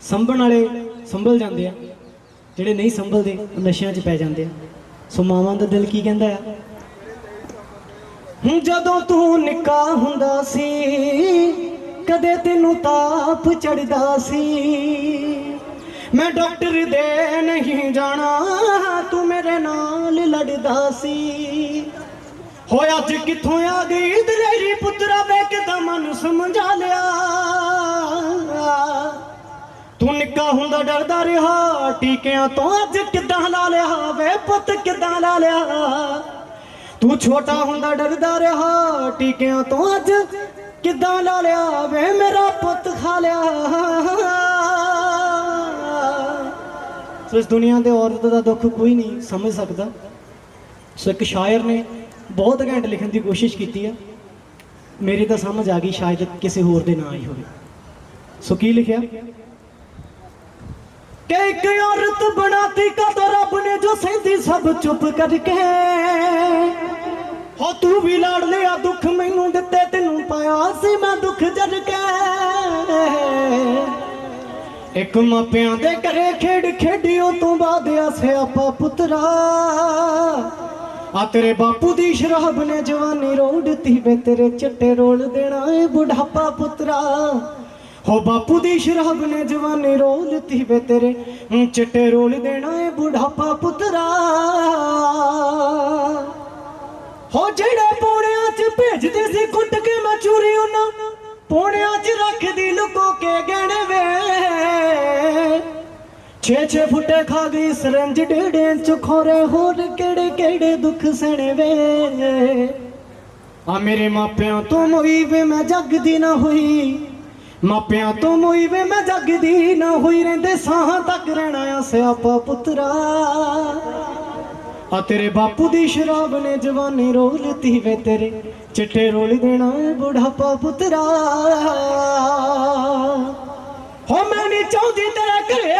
ਸੰਭਣ ਵਾਲੇ ਸੰਭਲ ਜਾਂਦੇ ਆ ਜਿਹੜੇ ਨਹੀਂ ਸੰਭਲਦੇ ਉਹ ਨਸ਼ਿਆਂ 'ਚ ਪੈ ਜਾਂਦੇ ਆ ਸੋ ਮਾਵਾਂ ਦਾ ਦਿਲ ਕੀ ਕਹਿੰਦਾ ਆ ਜਦੋਂ ਤੂੰ ਨਿੱਕਾ ਹੁੰਦਾ ਸੀ ਕਦੇ ਤੈਨੂੰ ਤਾਪ ਚੜਦਾ ਸੀ ਮੈਂ ਡਾਕਟਰ ਦੇ ਨਹੀਂ ਜਾਣਾ ਤੂੰ ਮੇਰੇ ਨਾਲ ਲੜਦਾ ਸੀ ਹੋਇਆ ਅੱਜ ਕਿੱਥੋਂ ਆ ਗਈ ਦਲੇਰੀ ਪੁੱਤਰਾ ਵੇ ਕਿਦਾਂ ਮਨ ਸਮਝਾ ਲਿਆ ਤੂੰ ਨਿੱਕਾ ਹੁੰਦਾ ਡਰਦਾ ਰਿਹਾ ਟੀਕਿਆਂ ਤੋਂ ਅੱਜ ਕਿੱਦਾਂ ਲਾ ਲਿਆ ਵੇ ਪੁੱਤ ਕਿੱਦਾਂ ਲਾ ਲਿਆ ਤੂੰ ਛੋਟਾ ਹੁੰਦਾ ਡਰਦਾ ਰਿਹਾ ਟੀਕਿਆਂ ਤੋਂ ਅੱਜ ਕਿੱਦਾਂ ਲਾ ਲਿਆ ਵੇ ਮੇਰਾ ਪੁੱਤ ਖਾ ਲਿਆ ਸੋ ਇਸ ਦੁਨੀਆ ਦੇ ਔਰਤ ਦਾ ਦੁੱਖ ਕੋਈ ਨਹੀਂ ਸਮਝ ਸਕਦਾ ਸੋ ਇੱਕ ਸ਼ਾਇਰ ਨੇ ਬਹੁਤ ਘੈਂਟ ਲਿਖਣ ਦੀ ਕੋਸ਼ਿਸ਼ ਕੀਤੀ ਆ, ਮੇਰੀ ਤਾਂ ਸਮਝ ਆ ਗਈ, ਸ਼ਾਇਦ ਕਿਸੇ ਹੋਰ ਦੇ ਨਾ ਆਈ ਹੋਵੇ। ਸੋ ਕੀ ਲਿਖਿਆ ਕਿ ਇੱਕ ਔਰਤ ਬਣਾਤੀ ਕਦ ਰੱਬ ਨੇ ਜੋ ਸਹਿੰਦੀ ਸਭ ਚੁੱਪ ਕਰਕੇ, ਹੋ ਤੂੰ ਵੀ ਲਾੜ ਲਿਆ ਦੁੱਖ ਮੈਨੂੰ ਦਿੱਤੇ ਤੈਨੂੰ ਪਾਇਆ ਸੀ ਮੈਂ ਦੁੱਖ ਜਰ ਕੇ। ਇੱਕ ਮਾਪਿਆਂ ਦੇ ਘਰੇ ਖੇਡ ਖੇਡਿਓ ਤੋਂ ਬਾਅਦ ਆ ਸਿਆਪਾ ਪੁੱਤਰਾ, ਆ ਤੇਰੇ ਬਾਪੂ ਦੀ ਸ਼ਰਾਬ ਨੇ ਜਵਾਨੀ ਰੋੜਤੀ ਵੇ ਤੇਰੇ ਚਿੱਟੇ ਰੋਲ ਦੇਣਾ ਏ ਬੁਢਾਪਾ ਪੁੱਤਰਾ। ਹੋ ਬਾਪੂ ਦੀ ਸ਼ਰਾਬ ਨੇ ਜਵਾਨੀ ਰੋਲਤੀ ਵੇ ਤੇਰੇ ਚਿੱਟੇ ਰੋਲ ਦੇਣਾ ਏ ਬੁਢਾਪਾ ਪੁੱਤਰਾ। ਹੋ ਜਿਹੜੇ ਪੌਣਿਆਂ 'ਚ ਭੇਜਦੇ ਸੀ ਕੁੱਟ ਕੇ ਮੈਂ ਚੂਰੀ ਉਹਨਾਂ ਪੌਣਿਆਂ 'ਚ ਰੱਖਦੀ ਲੁਕੋ ਕੇ ਗਹਿਣੇ ਵੇ। 6-6 ਫੁੱਟੇ ਖਾ ਗਈ ਸਰੰਜ 1.5 ਇੰਚ ਖੋਰੇ, ਹੋਰ ਕਿਹੜੇ ਕਿਹੜੇ ਦੁੱਖ ਸਹਿਣੇ ਵੇ। ਆ ਮੇਰੇ ਮਾਪਿਆਂ ਤੋਂ ਮੋਈ ਵੇ ਮੈਂ ਜੱਗਦੀ ਨਾ ਹੋਈ, ਮਾਪਿਆਂ ਤੋਂ ਮੋਈ ਵੇ ਮੈਂ ਜੱਗਦੀ ਨਾ ਹੋਈ, ਰਹਿੰਦੇ ਸਾਹਾਂ ਤੱਕ ਰਹਿਣਾ ਆ ਸਿਆਪਾ ਪੁੱਤਰਾ। ਆ ਤੇਰੇ ਬਾਪੂ ਦੀ ਸ਼ਰਾਬ ਨੇ ਜਵਾਨੀ ਰੋਲਤੀ ਵੇ ਤੇਰੇ ਚਿੱਟੇ ਰੋਲ ਦੇਣਾ ਬੁਢਾਪਾ ਪੁੱਤਰਾ। ਹੋ ਮੈਂ ਨਹੀਂ ਚਾਹੁੰਦੀ ਤੇਰੇ ਘਰੇ